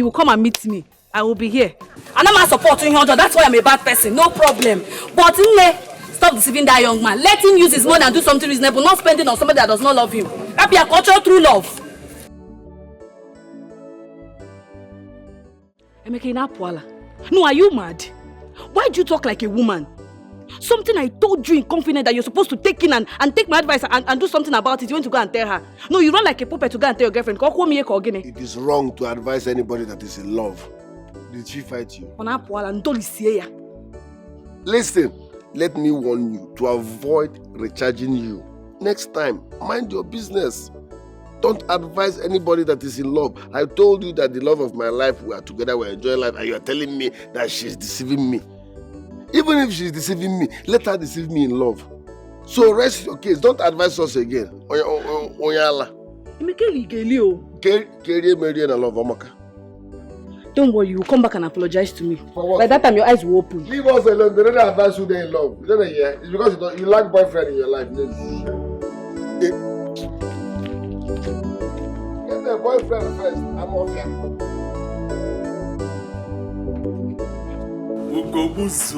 will come and meet me. I will be here. And I'm not supporting him. That's why I'm a bad person. No problem. But stop deceiving that young man. Let him use his money and do something reasonable. Not spending on somebody that does not love him. That be a cultural true love. Emeka, no, are you mad? Why do you talk like a woman? Something I told you in confidence that you're supposed to take in and take my advice and do something about it. You want to go and tell her. No, you run like a puppet to go and tell your girlfriend. It is wrong to advise anybody that is in love. Did she fight you? Listen, let me warn you to avoid recharging you. Next time, mind your business. Don't advise anybody that is in love. I told you that the love of my life, we are together, we are enjoying life, and you are telling me that she's deceiving me. Even if she's deceiving me, let her deceive me in love. So rest your case. Don't advise us again. Onyala. Don't worry, you will come back and apologize to me. By that time, your eyes will open. Leave us alone. They don't advise you they're in love. You don't hear? It's because you lack boyfriend in your life. Get the boyfriend first. I'm off here.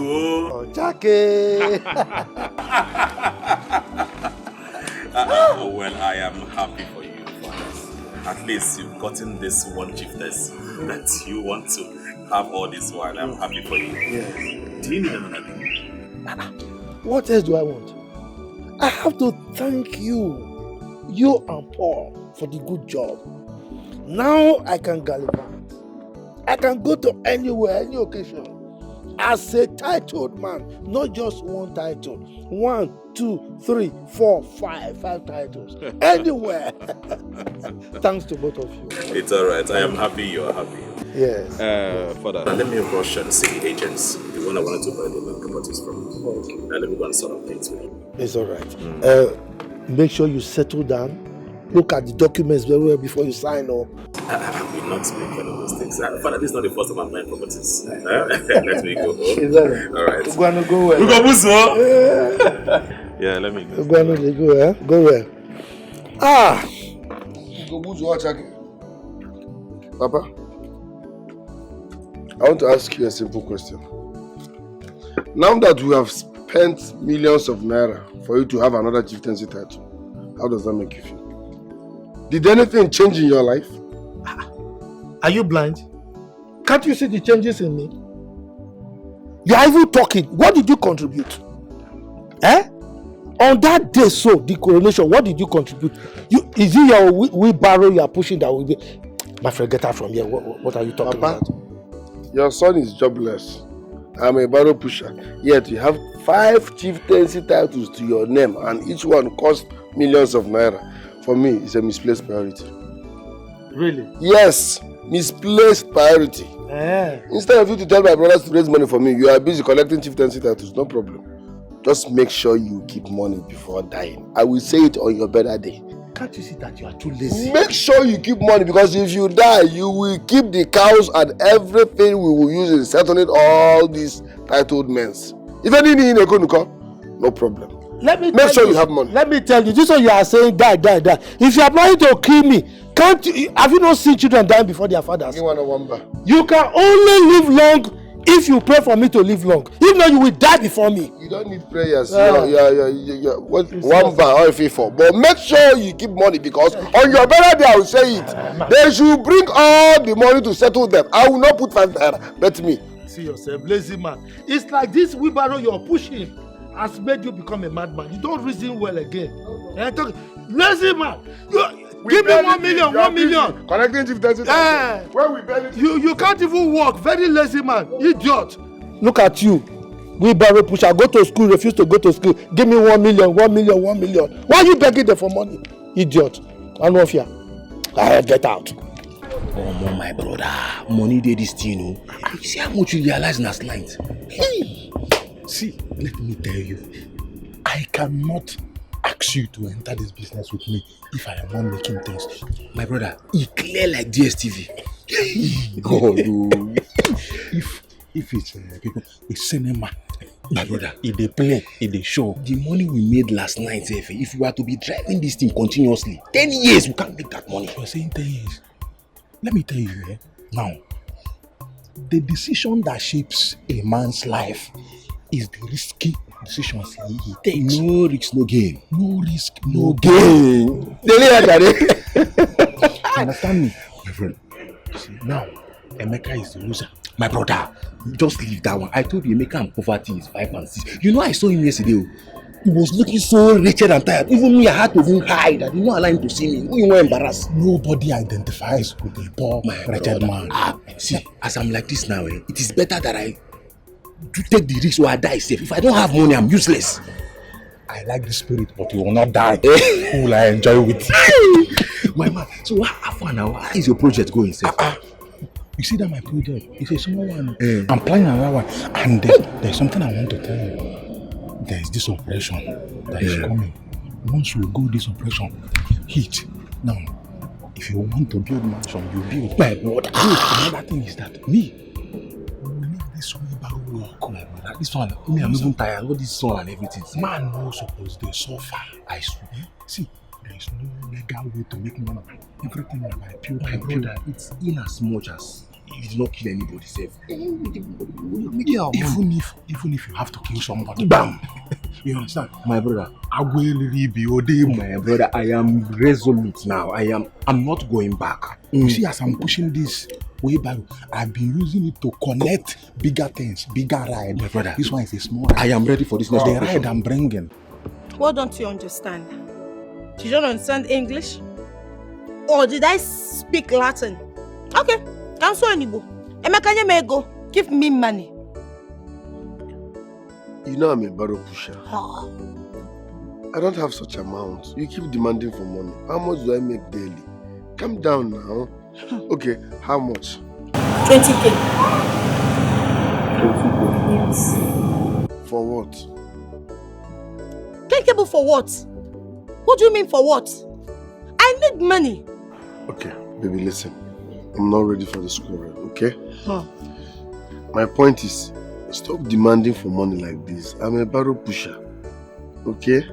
Oh, Jackie. Well, I am happy for you. At least you've gotten this one chiefess that you want to have all this while. I'm happy for you. Yes. Do you need another thing? What else do I want? I have to thank you and Paul, for the good job. Now I can gallivant. I can go to anywhere, any occasion. As a titled man, not just one title. 1, 2, 3, 4, 5 titles. Anywhere. Thanks to both of you. It's alright. I am happy you are happy. Yes. Father, let me rush and see the agents. The one I wanted to buy the land properties from. And let me go and sort of things with him. It's alright. Make sure you settle down. Look at the documents very well before you sign off. I will not make any mistakes. Father, this is not the first time I'm buying properties. Let me go. Is that right? Alright. We're going to go well. We go, Buso! Yeah, let me go. We're going to go, eh? Go well. Go Buso, Papa, I want to ask you a simple question. Now that we have spent millions of naira for you to have another chieftaincy title, how does that make you feel? Did anything change in your life? Are you blind? Can't you see the changes in me? You are even talking. What did you contribute? On that day, so the coronation, what did you contribute? Is it your wheelbarrow you are pushing that will be? My friend, get out from here. What are you talking about? Your son is jobless. I'm a barrow pusher. Yet you have 5 chieftaincy titles to your name, and each one costs millions of naira. For me, it's a misplaced priority. Really? Yes, misplaced priority. Instead of you to tell my brothers to raise money for me, you are busy collecting chieftaincy titles. No problem. Just make sure you keep money before dying. I will say it on your better day. Can't you see that you are too lazy? Make sure you keep money, because if you die, you will keep the cows and everything we will use in settling all these titled men. If anything in a no problem. Make sure you have money. Let me tell you, this is what you are saying, die. If you are planning to kill me, have you not seen children dying before their fathers? You can only live long if you pray for me to live long. If not, you will die before me. You don't need prayers. One bar or for. But make sure you keep money, because on your better day, I will say it. They should bring all the money to settle them. I will not put 5 naira. Bet me. See yourself, lazy man. It's like this wheelbarrow you're pushing has made you become a madman. You don't reason well again. Lazy man. Give me 1 million, 1 million. Connecting chieftaincy. Where we barely. You can't even walk. Very lazy man. Idiot. Look at you. Wheelbarrow pusher. Go to school, refuse to go to school. Give me 1 million, 1 million, 1 million. Why are you begging them for money? Idiot. I know fear. Get out. Oh, my brother. Money did this thing, you know. You see how much you realize last night? Hey. See, let me tell you. I cannot ask you to enter this business with me if I am not making things. My brother, he clear like DSTV. God, if it's people, a cinema, my brother, if they play, if they show, the money we made last night, if we were to be driving this thing continuously, 10 years, we can't make that money. You're saying 10 years. Let me tell you, now, the decision that shapes a man's life is the risky decisions he takes. No risk, no gain. No risk, no gain. Understand me, my friend? See, now, Emeka is the loser. My brother, just leave that one. I told you, Emeka and poverty is 5 and 6. You know, I saw him yesterday. He was looking so wretched and tired. Even me, I had to even hide. I did not allow him to see me. You were embarrassed. Nobody identifies with a poor, wretched man. See, as I'm like this now, it is better that I to take the risk or I die safe. If I don't have money, I'm useless. I like the spirit, but you will not die. Who will I enjoy with? My man, so how is your project going, sir? You see that my project is a small one. I'm planning another one. And there's something I want to tell you. There's this operation that is coming. Once we go this operation, hit. Now, if you want to build mansion, you build. My brother. Another thing is that we will make this one about work. My brother. This one, I'm even tired. All this sun and everything. Man, no suppose they suffer. I swear. See, there is no legal way to make money. Everything is by pure. My brother, it's in as much as you did not kill anybody, safe. Even if you have to kill somebody, bam! You understand? My brother, I will really be ordained. My brother, I am resolute now. I'm not going back. You see, as I'm pushing this way back, I've been using it to connect bigger things, bigger ride. My brother, this one is a small ride. I am ready for this next the ride I'm bringing. What don't you understand? You don't understand English? Or did I speak Latin? Okay. I'm so Igbo. Emeka may go. Give me money. You know I'm a barrow pusher. I don't have such amount. You keep demanding for money. How much do I make daily? Calm down now. Okay, how much? 20K. 20K. Yes. For what? 10K for what? What do you mean for what? I need money. Okay, baby, listen. I'm not ready for the quarrel, okay? My point is, stop demanding for money like this. I'm a barrow pusher, okay?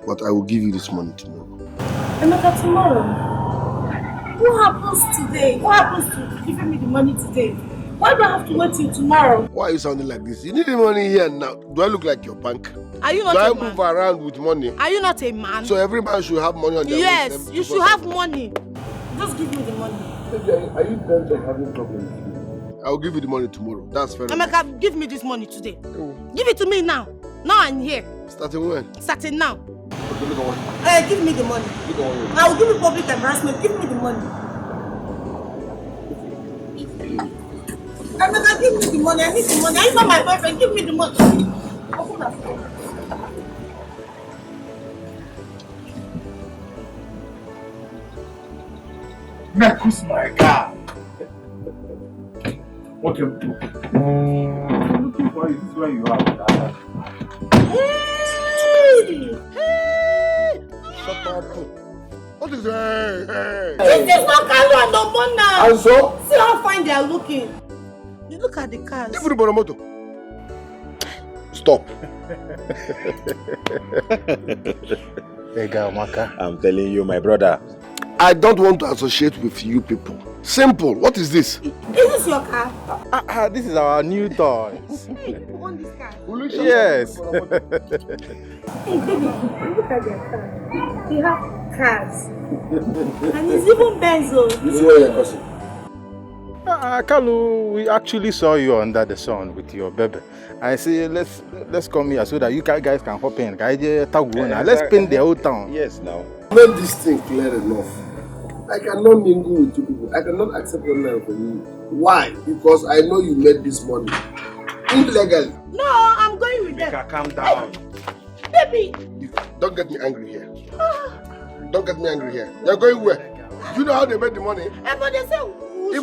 But I will give you this money tomorrow. Emeka, tomorrow? What happens today? What happens to giving me the money today? Why do I have to wait till tomorrow? Why are you sounding like this? You need the money here and now. Do I look like your bank? Are you not a man? Do I move around with money? Are you not a man? So every man should have money on their own. Yes, you should have money. Just give me the money. Are you bent on having problems? I'll give you the money tomorrow. That's fair enough. Emeka, give me this money today. Give it to me now. Now I'm here. Starting when? Starting now. Okay, look at what. Give me the money. Look at what. I will give you public embarrassment. Give me the money. Emeka, give me the money. I need the money. Are you not my boyfriend? Give me the money. Open that door. Marcus, my God. What you do? Looking for you. This is where you are. Hey! Shut up. What is hey? This is not Carlo and Obona. And so? See how fine they are looking. You look at the cars. Give me the motor. Stop. Hey, Maka. I'm telling you, my brother. I don't want to associate with you people. Simple. What is this? Is this your car? This is our new toy. Hey, who own this car? Yes. Hey, baby, look at their car. They have cars. And it's even Benzo. This is where you're cussing. Kalu, we actually saw you under the sun with your baby. I say, let's come here so that you guys can hop in. Let's paint the whole town. Yes, now. Make this thing clear enough. I cannot mingle with two people. I cannot accept one from you. Why? Because I know you made this money illegally. No, I'm going with them. Calm down. Baby. Don't get me angry here. Don't get me angry here. You're going where? Do you know how they made the money? But they say, do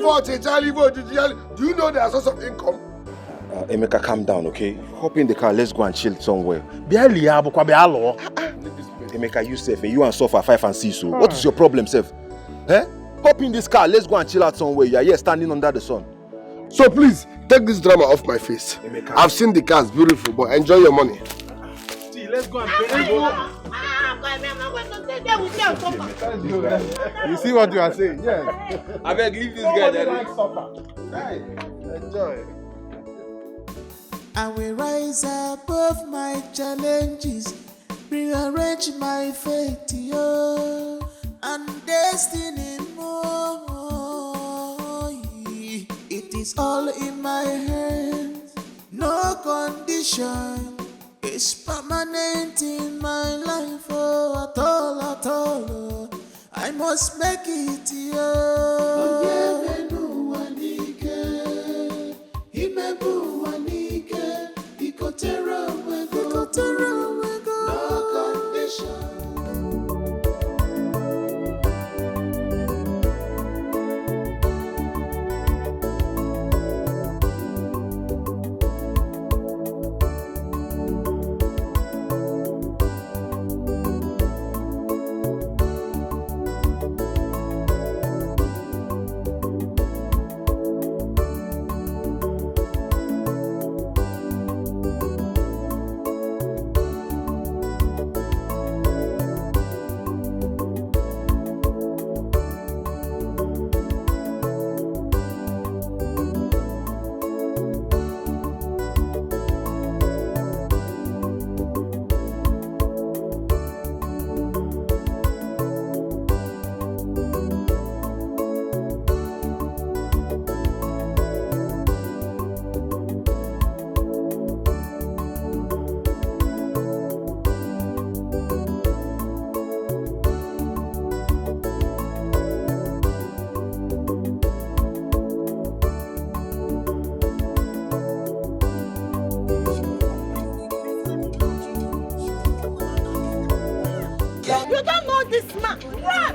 you know their source of income? Emeka, calm down, okay? Hop in the car, let's go and chill somewhere. Emeka, you safe, you and Sofa 5 and 6. So what is your problem, Seth? Eh? Hop in this car, let's go and chill out somewhere. You are here standing under the sun. So please, take this drama off my face. Emeka. I've seen the cars, beautiful, but enjoy your money. See, let's go and You see what you are saying? Yes. I beg, leave this guy there. Enjoy. I will rise above my challenges, rearrange my fate, yo, and destiny more. It is all in my hands, no condition is permanent in my life, oh, at all, I must make it, yo. You don't know this man. Run!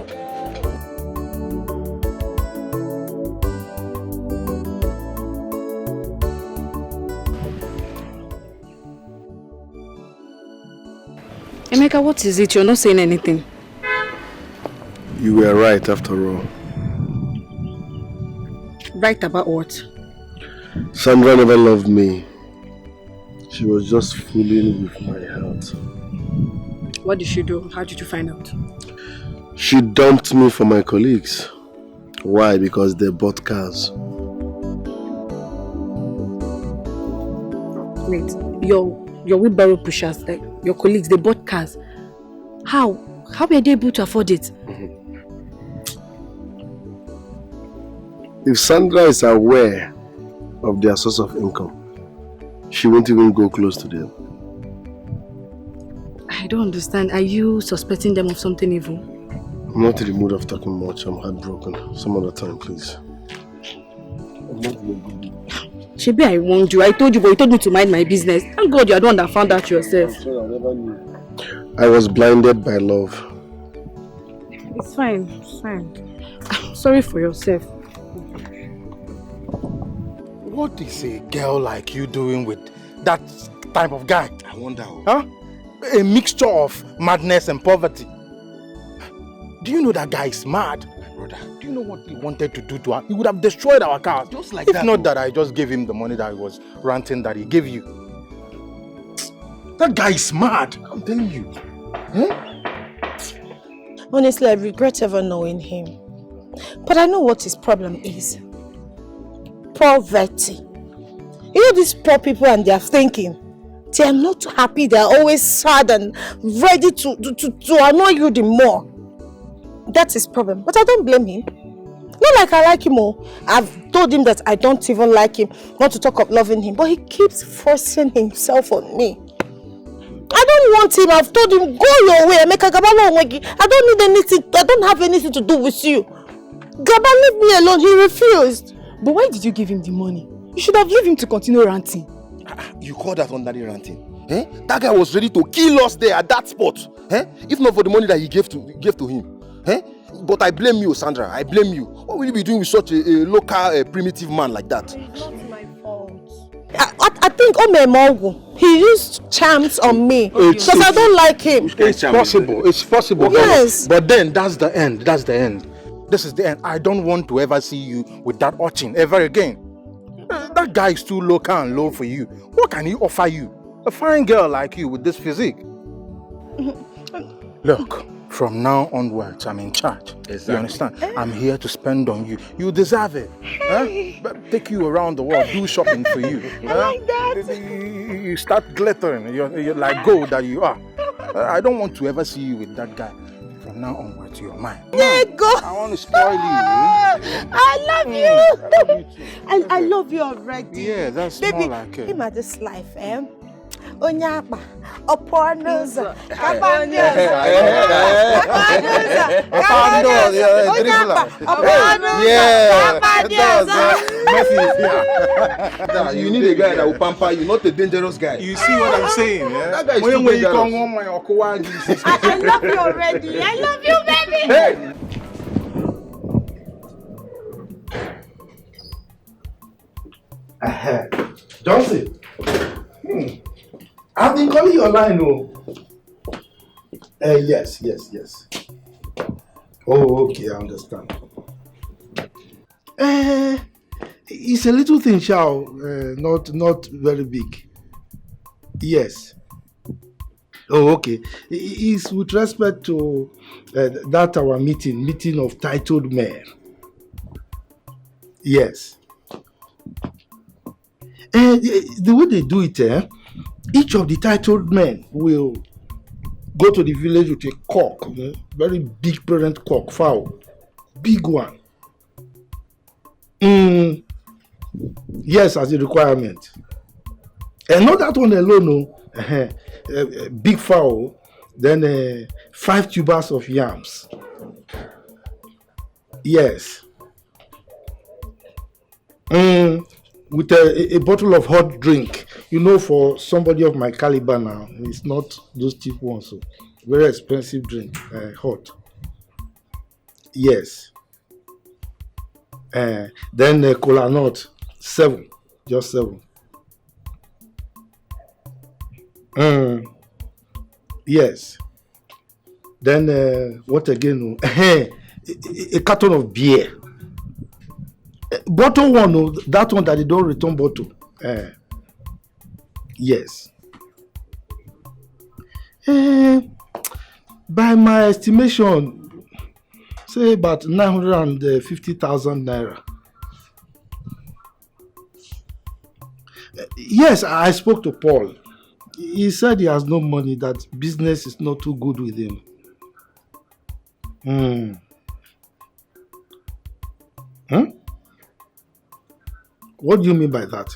Emeka, what is it? You're not saying anything. You were right after all. Right about what? Sandra never loved me. She was just fooling with my heart. What did she do? How did you find out? She dumped me for my colleagues. Why? Because they bought cars. Wait, your wheelbarrow pushers, like your colleagues, they bought cars. How? How were they able to afford it? If Sandra is aware of their source of income, she won't even go close to them. I don't understand. Are you suspecting them of something evil? I'm not in the mood of talking much. I'm heartbroken. Some other time, please. Shebi, I warned you. I told you, but you told me to mind my business. Thank God you're the one that found out yourself. I'm sorry, I never knew. I was blinded by love. It's fine. It's fine. I'm sorry for yourself. What is a girl like you doing with that type of guy? I wonder. Huh? A mixture of madness and poverty. Do you know that guy is mad? My brother. Do you know what he wanted to do to her? He would have destroyed our cars. Just like if that. If not that I just gave him the money that he was ranting that he gave you. That guy is mad. I'm telling you. Honestly, I regret ever knowing him. But I know what his problem is. Poverty. You know these poor people and they are thinking. They are not happy. They are always sad and ready to annoy you the more. That's his problem. But I don't blame him. Not like I like him. Oh. I've told him that I don't even like him. Not to talk of loving him. But he keeps forcing himself on me. I don't want him. I've told him, go your way. I don't need anything. I don't have anything to do with you. Gaba, leave me alone. He refused. But why did you give him the money? You should have left him to continue ranting. You call that ordinary ranting? Eh? That guy was ready to kill us there at that spot. Eh? If not for the money that he gave to him. Eh? But I blame you, Sandra. I blame you. What will you be doing with such a local primitive man like that? It's not my fault. I think Omemongu, he used charms on me because I don't like him. It's possible. It's possible. Yes. But then that's the end. That's the end. This is the end. I don't want to ever see you with that urchin ever again. That guy is too local and low for you. What can he offer you? A fine girl like you with this physique. Look, from now onwards, I'm in charge. Exactly. You understand? I'm here to spend on you. You deserve it. Hey. Huh? Take you around the world, do shopping for you. I like that. You start glittering. You're like gold that you are. I don't want to ever see you with that guy. From now onwards, you're mine. There you go. I want to spoil you. I love you. I love you too. And I love you already. Yeah, that's Baby, more like it. him at this life, Onyapa, Oponoza, You need a guy that will pamper you, not a dangerous guy. You see what I'm saying? Yeah? That guy is too dangerous. I love you already. I love you, baby. Hey. Johnson, I've been calling your line, yes. Oh, okay, I understand. It's a little thing, Shao, not very big. Yes. Oh, okay. It's with respect to that our meeting of titled men. Yes. The way they do it, each of the titled men will go to the village with a cock, very big parent cock, fowl, big one. Yes, as a requirement. And not that one alone, big fowl, then 5 tubers of yams. Yes. With a bottle of hot drink, for somebody of my caliber now. It's not those cheap ones. So. Very expensive drink. Hot. Yes. Then cola nut. 7. Just 7. Yes. Then what again? A carton of beer. Bottle one, that one that they don't return bottle. Yes. By my estimation, say about 950,000 naira. Yes, I spoke to Paul. He said he has no money, that business is not too good with him. What do you mean by that?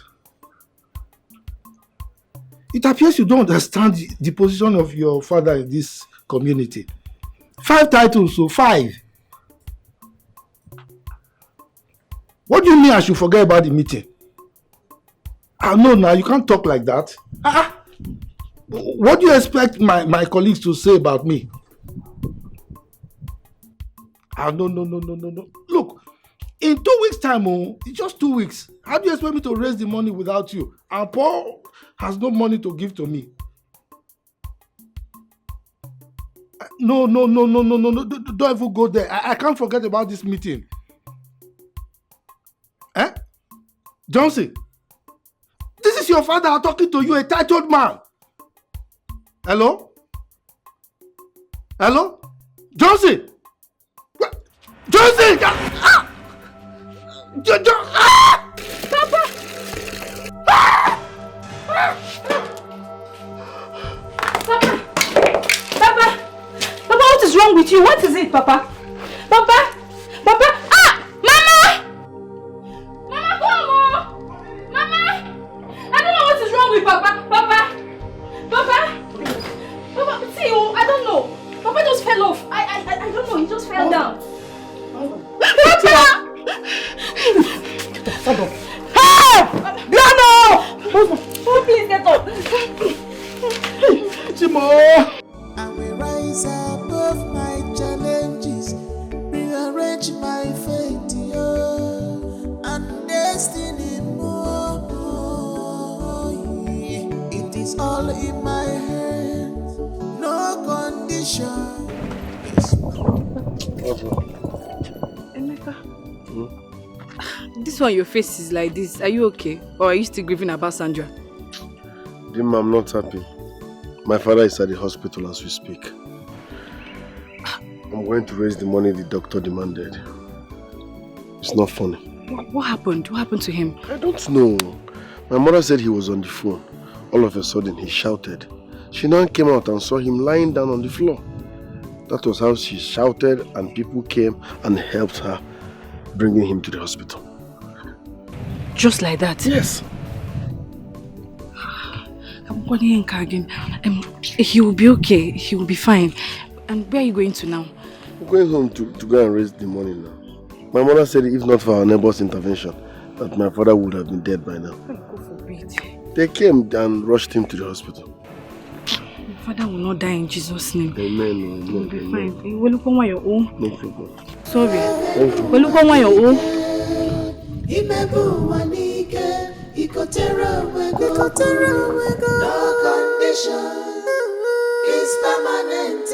It appears you don't understand the position of your father in this community. 5 titles, so 5. What do you mean I should forget about the meeting? No, now you can't talk like that. What do you expect my colleagues to say about me? No. Look, in 2 weeks' time, it's just 2 weeks. How do you expect me to raise the money without you? And Paul has no money to give to me. No. Don't even go there. I can't forget about this meeting. Johnson, this is your father talking to you, a titled man. Hello? Johnson! Johnson! Papa! Papa, what is wrong with you? What is it, Papa? Papa! Mama! Mama, come on! Mama! I don't know what is wrong with Papa. Papa, see, I don't know. Papa just fell off. I don't know, he just fell down. Papa! Help! Piano! Please get up. Chimo! I will rise above my challenges, rearrange my fate, and destiny more. It is all in my hands, no condition is Emeka, this one your face is like this. Are you okay? Or are you still grieving about Sandra? Dima, I'm not happy. My father is at the hospital as we speak. I'm going to raise the money the doctor demanded. It's not funny. What happened? What happened to him? I don't know. My mother said he was on the phone. All of a sudden, he shouted. She now came out and saw him lying down on the floor. That was how she shouted, and people came and helped her, bringing him to the hospital. Just like that? Yes. He will be okay. He will be fine. And where are you going to now? We're going home to go and raise the money now. My mother said if not for our neighbor's intervention, that my father would have been dead by now. God forbid. They came and rushed him to the hospital. My father will not die in Jesus' name. Amen. He will be fine. You will look on your own. No problem. Sorry. We'll look on your own. No condition is permanent.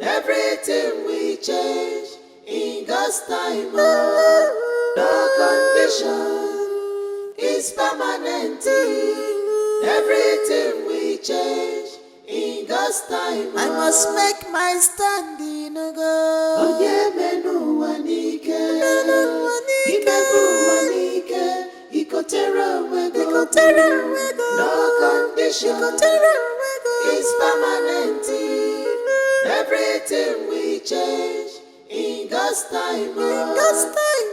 Everything we change in God's time. No condition is permanent. Everything we change in God's time. I must make my stand in a God. Oh yeah, menu wanike. No condition is permanent. Everything we change in God's time.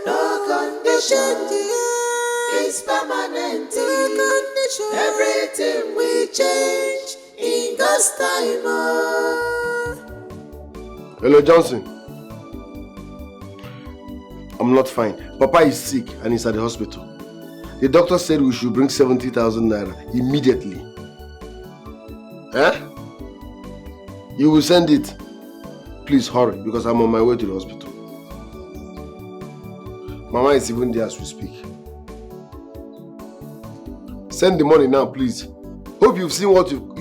No condition is permanent. Everything we change in God's time. Hello, Johnson. I'm not fine. Papa is sick and he's at the hospital. The doctor said we should bring 70,000 naira immediately. You will send it. Please hurry, because I'm on my way to the hospital. Mama is even there as we speak. Send the money now, please. Hope you've seen what hope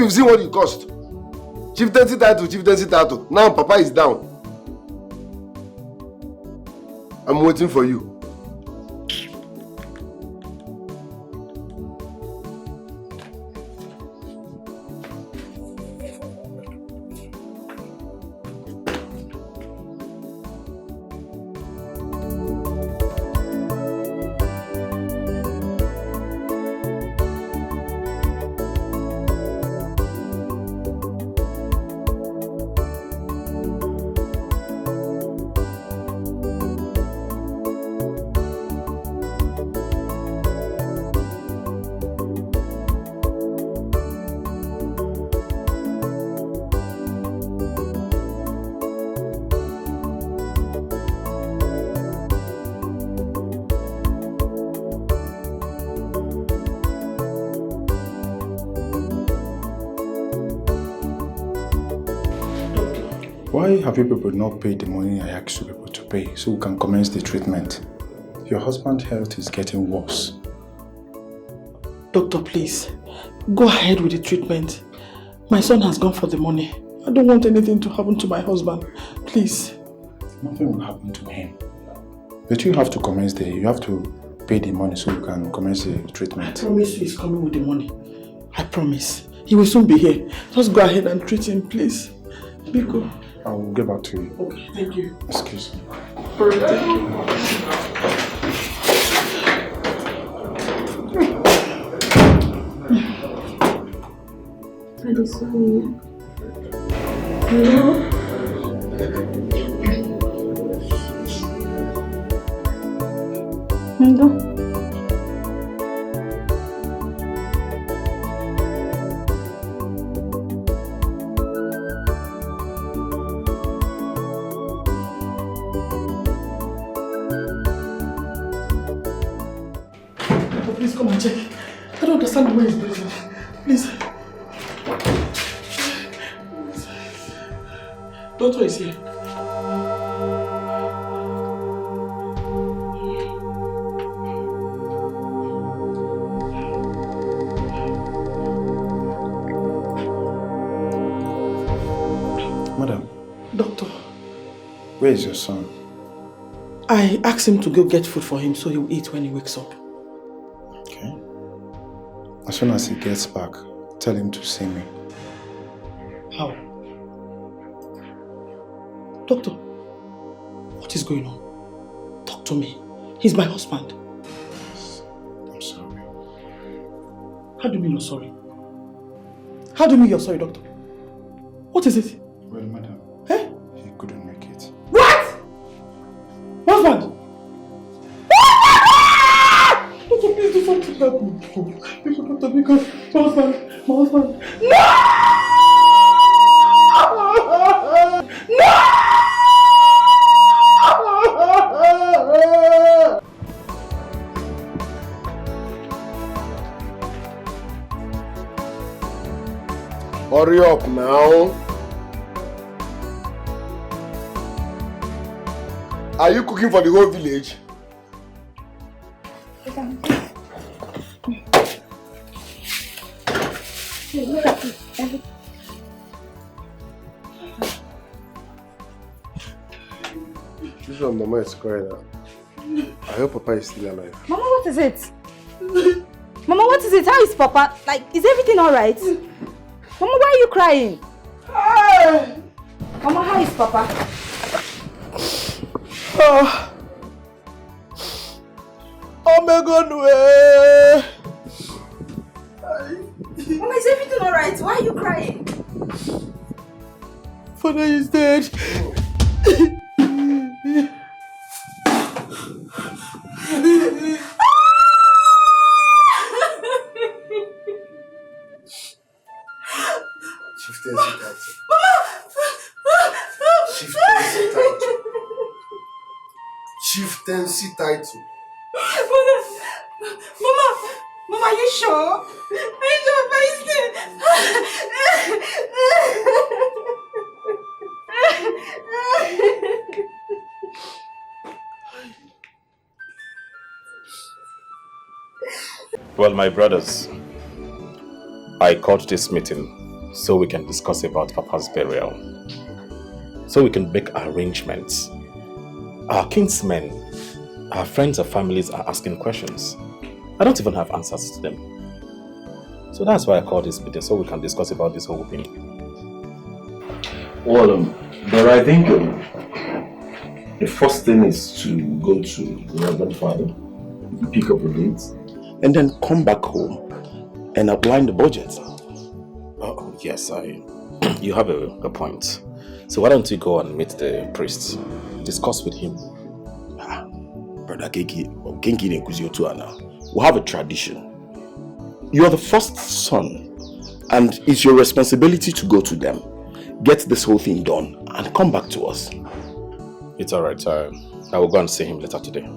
you've seen what you cost. Chieftaincy title. Now Papa is down. I'm waiting for you. Why have you people not paid the money I asked you people to pay so we can commence the treatment? Your husband's health is getting worse. Doctor, please, go ahead with the treatment. My son has gone for the money. I don't want anything to happen to my husband. Please. Nothing will happen to him. But you have to you have to pay the money so you can commence the treatment. I promise you he's coming with the money. I promise. He will soon be here. Just go ahead and treat him, please. Biko. I will get back to you. Okay, thank you. Excuse me. Alright, thank you. I just saw you. Hello? Hello? Please come and check. I don't understand the way he's breathing. Please. Doctor is here. Madam. Doctor. Where is your son? I asked him to go get food for him so he will eat when he wakes up. Okay. As soon as he gets back, tell him to see me. How? Doctor, what is going on? Talk to me. He's my husband. I'm sorry. How do you mean you're sorry? How do you mean you're sorry, doctor? What is it? Well, madam, he couldn't make it. What? Husband? Doctor, please do something. Help me. Doctor, because my husband. No! No! Hurry up now. Are you cooking for the whole village? This one, Mama is crying now. I hope Papa is still alive. Mama, what is it? Mama, what is it? How is Papa? Like, is everything alright? Mama, why are you crying? Mama, how is Papa? Oh my God, Mama, is everything alright? Why are you crying? Father is dead. Chieftaincy title. Mama, are you sure? Are you sure Papa is dead? Well, my brothers, I called this meeting so we can discuss about Papa's burial. So we can make arrangements. Our kinsmen, our friends and families are asking questions. I don't even have answers to them. So that's why I called this meeting, so we can discuss about this whole thing. Well, but I think the first thing is to go to the Reverend Father, pick up a date, and then come back home and outline the budget. Oh, yes, you have a point. So why don't you go and meet the priest, discuss with him? Brother Kenki now. We have a tradition. You are the first son, and it's your responsibility to go to them, get this whole thing done, and come back to us. It's alright. I will go and see him later today.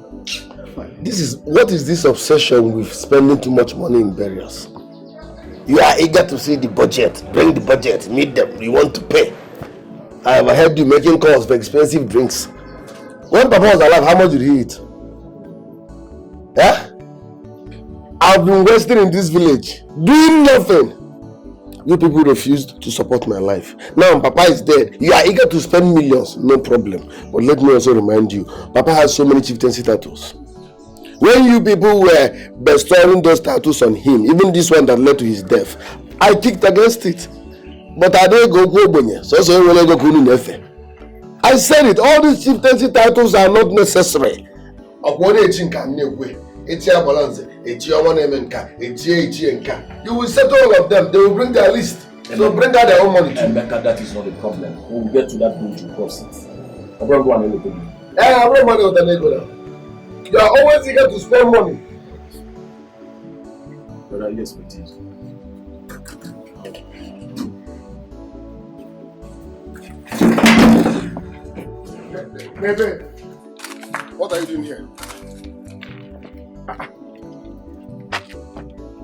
What is this obsession with spending too much money in burials? You are eager to see the budget, bring the budget, meet them, you want to pay. I have heard you making calls for expensive drinks. When Papa was alive, how much did he eat? Yeah? I've been wasting in this village, doing nothing. You people refused to support my life. Now Papa is dead. You are eager to spend millions, no problem. But let me also remind you, Papa has so many chieftaincy titles. When you people were bestowing those titles on him, even this one that led to his death, I kicked against it. But I didn't go bonye. I said it, all these chieftaincy titles are not necessary. You will settle all of them, they will bring their list. They will bring out their own money too. That is not a problem. When we get to that bridge, we'll cross it. You are always eager to spend money. Brother, yes, we did. Bebe, what are you doing here?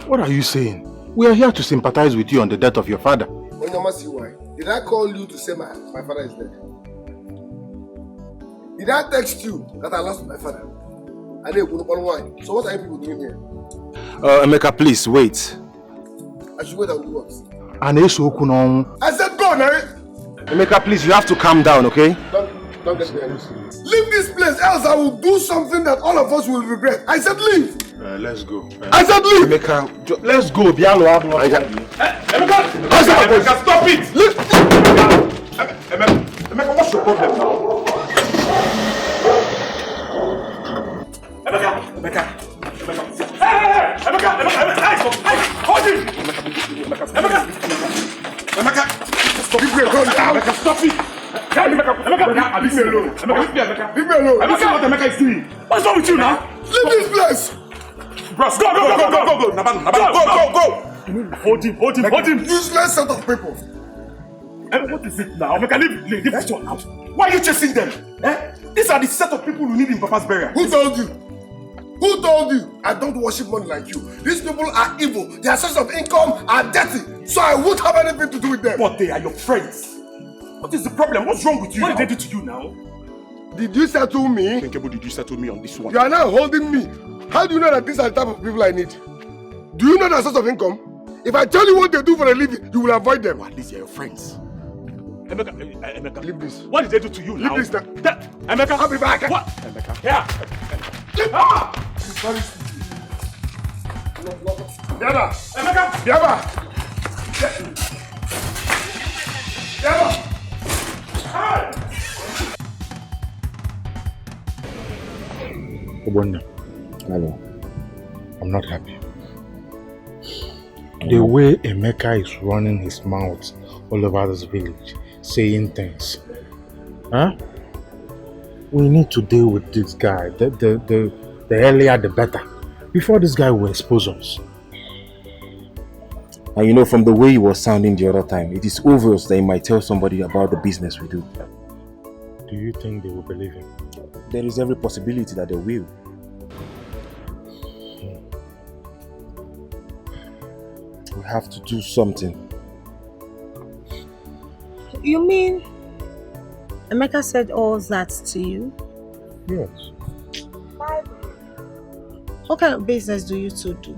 What are you saying? We are here to sympathize with you on the death of your father. Why? Did I call you to say my father is dead? Did I text you that I lost my father? So what are you people doing here? Emeka, please wait. I should wait and do what? I said go, Nari! Emeka, please, you have to calm down, okay? Don't get me angry. Leave this place, else I will do something that all of us will regret. I said leave! Let's go. I said leave! Emeka, let's go. Emeka, stop it! Leave! Emeka, what's your problem now? Emeka! Hold him! Emeka! Stop it! Leave me alone! Emeka, what Emeka is doing? What's wrong with you now? Leave this place! Bros, go! Naban, hold him! Useless set of people! What is it now? Emeka, leave this one out. Why are you chasing them? These are the set of people we need in Papa's burial. Who told you? Who told you? I don't worship money like you. These people are evil. Their source of income are dirty. So I won't have anything to do with them. But they are your friends. What is the problem? What's wrong with you? What did they do to you now? Did you settle me? Kenkebo, did you settle me on this one? You are now holding me. How do you know that these are the type of people I need? Do you know their source of income? If I tell you what they do for a living, you will avoid them. Well, at least they are your friends. Emeka, leave this. What did they do to you now? Leave this now. Emeka, I'll be back. What? Emeka, here. Very stupid. Biaba! Emeka! Biaba! Obonna, hello. I'm not happy. The way Emeka is running his mouth all over this village, saying things. We need to deal with this guy. The earlier the better. Before this guy will expose us. And you know, from the way he was sounding the other time, it is obvious that he might tell somebody about the business we do. Do you think they will believe him? There is every possibility that they will. Well, have to do something. You mean Emeka said all that to you? Yes. What kind of business do you two do?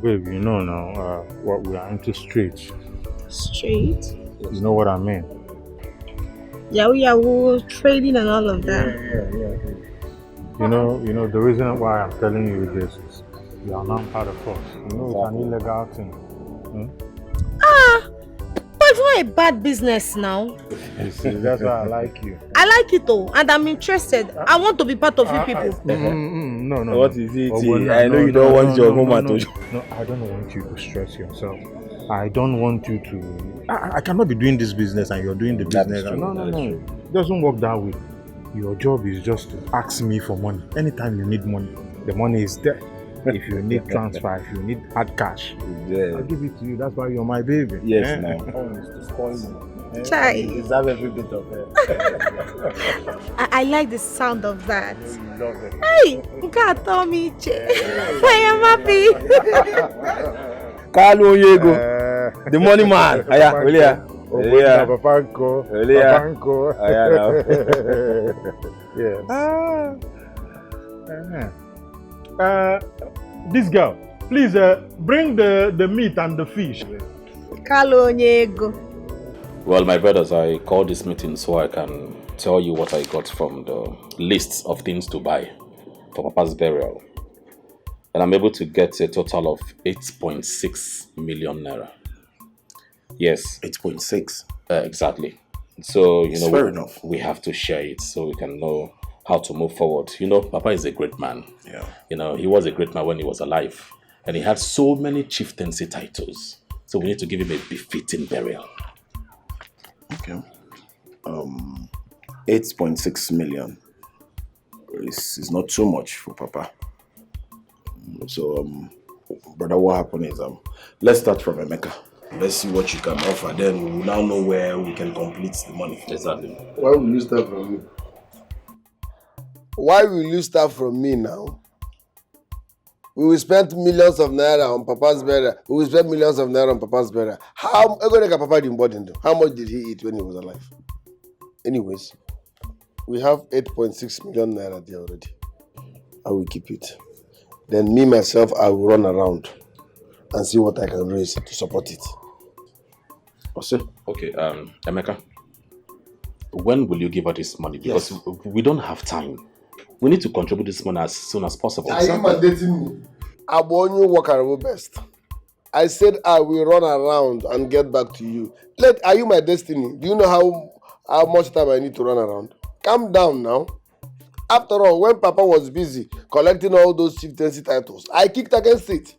Babe, you know now what we are into street. Street? You know what I mean? Yahoo, trading and all of that. Yeah. You know the reason why I'm telling you this is you are not part of us. You know it's an illegal thing. But it's not a bad business now. You see, that's why I like you. I like it though, and I'm interested. I want to be part of you people. No. What is it? I know you don't want your woman to. No, I don't want you to stress yourself. I don't want you to. I cannot be doing this business and you're doing the business. No. It doesn't work that way. Your job is just to ask me for money. Anytime you need money, the money is there. If you need transfer, if you need hard cash, I'll give it to you. That's why you're my baby. Yes, now. Chai. You deserve every bit of it. I like the sound of that. You love it. Hey, God told me, I am happy. Carlo Yego, the money man. Aya, Olia. Papanko. Yes. This girl, please bring the meat and the fish. Carlo Onyego. Well, my brothers, I called this meeting so I can tell you what I got from the lists of things to buy for Papa's burial. And I'm able to get a total of 8.6 million naira. Yes. 8.6. Exactly. So, fair enough. We have to share it so we can know how to move forward. Papa is a great man. Yeah. He was a great man when he was alive. And he had so many chieftaincy titles. So we need to give him a befitting burial. Okay. 8.6 million is not too much for Papa. So, brother, what happened is, let's start from Emeka. Let's see what you can offer. Then we will now know where we can complete the money. Exactly. Why will you start from me? Why will you start from me now? We will spend millions of naira on Papa's burial. We will spend millions of naira on Papa's burial. How Papa didn't bother him? How much did he eat when he was alive? Anyways, we have 8.6 million naira there already. I will keep it. Then me, myself, I will run around and see what I can raise to support it. Okay, Emeka, when will you give her this money? Because we don't have time. We need to contribute this money as soon as possible. Are you mandating me? I want you work our best. I said I will run around and get back to you. Are you my destiny? Do you know how much time I need to run around? Calm down now. After all, when Papa was busy collecting all those chieftaincy titles, I kicked against it.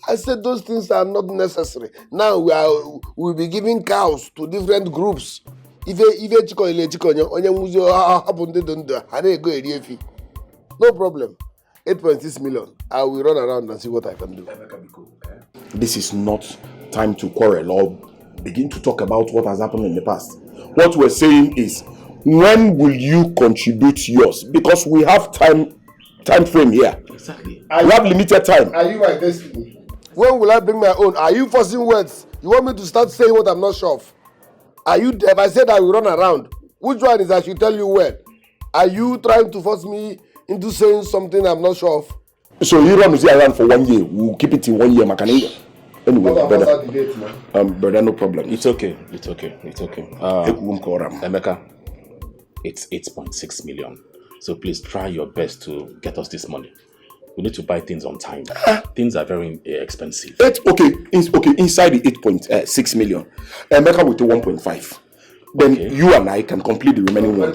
I said those things are not necessary. Now we'll be giving cows to different groups. No problem. 8.6 million. I will run around and see what I can do. This is not time to quarrel or begin to talk about what has happened in the past. What we're saying is, when will you contribute yours? Because we have time frame here. Exactly. We have limited time. Are you my destiny? When will I bring my own? Are you forcing words? You want me to start saying what I'm not sure of? If I said I will run around, which one is I should tell you when? Are you trying to force me into saying something I'm not sure of? So you run around for 1 year. We'll keep it in 1 year, Makaninga. Anyway, brother, no problem. It's okay. Emeka, it's 8.6 million. So please try your best to get us this money. We need to buy things on time. Things are very expensive. Inside the 8.6 million, Emeka with the 1.5. Then you and I can complete the remaining one.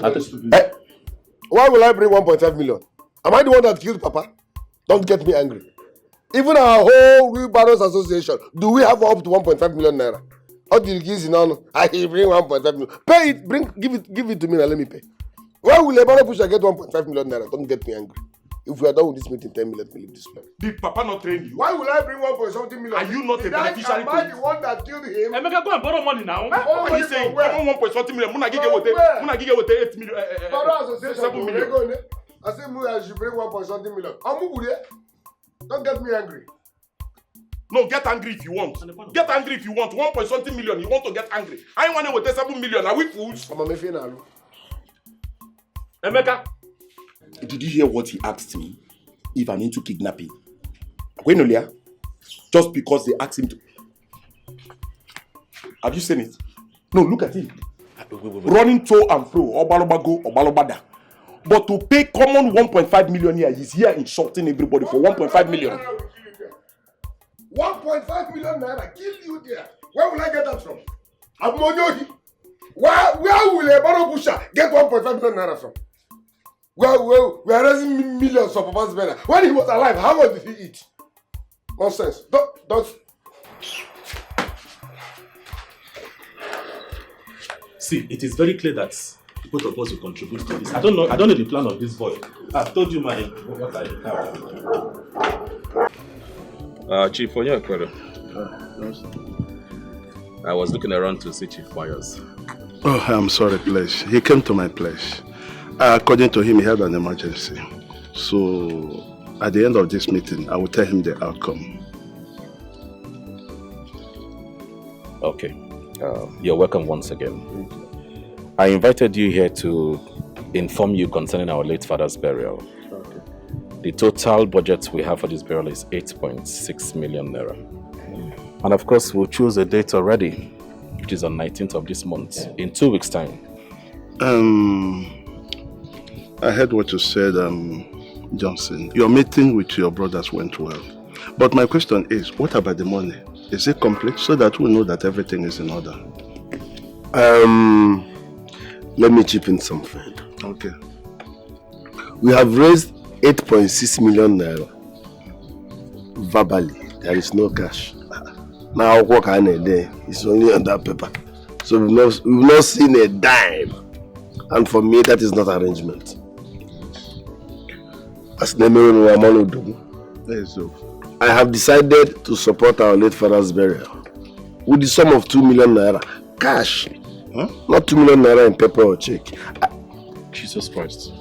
Why will I bring 1.5 million? Am I the one that killed Papa? Don't get me angry. Even our whole Wheelbarrows Association, do we have up to 1.5 million naira? How do you give it now? I bring 1.5 million. Pay it, give it to me and let me pay. Why will a barrow pusher get 1.5 million naira? Don't get me angry. If we are done with this meeting, tell me, let me leave this place. Did Papa not train you? Why will I bring 1.something million? Are you not a beneficiary? Am I the one that killed him? Emeka, go and borrow money now. What are you saying? Where? 1.something million. Muna gige with 8 million. Barrow Association. 7 million. I said I should bring 1.something million. Don't get me angry. No, get angry if you want. Get angry if you want. 1.something million, you want to get angry. I ain't want to 7 million. Are we fools? Emeka, did you hear what he asked me? If I'm into kidnapping. Gwenolia, just because they asked him to. Have you seen it? No, look at him. Wait. Running to and fro, Obalobago, Obalobada. But to pay common 1.5 million here, he's here insulting everybody for 1.5 million. 1.5 million naira, kill you there. Where will I get that from? Abmonyohi. Where will a Baro Busha get 1.5 million naira from? Well, we are raising millions of Papa's better. When he was alive, how much did he eat? Nonsense. Don't. See, it is very clear that both of us will contribute to this. I don't know the plan of this boy. I've told you what I have. Chief, for your query. I was looking around to see Chief Fires. Oh, I'm sorry, please. He came to my place. According to him, he had an emergency. So, at the end of this meeting, I will tell him the outcome. Okay. You're welcome once again. I invited you here to inform you concerning our late father's burial. Okay. The total budget we have for this burial is 8.6 million naira. And of course, we'll choose a date already, which is on 19th of this month, in 2 weeks' time. I heard what you said, Johnson. Your meeting with your brothers went well. But my question is, what about the money? Is it complete so that we know that everything is in order? Let me chip in something. Okay. We have raised 8.6 million naira. Verbally, there is no cash. Now, what can I do? It's only on that paper. So we've not seen a dime. And for me, that is not arrangement. As I have decided to support our late father's burial with the sum of 2 million naira cash. Huh? Not 2 million naira in paper or check. Jesus Christ.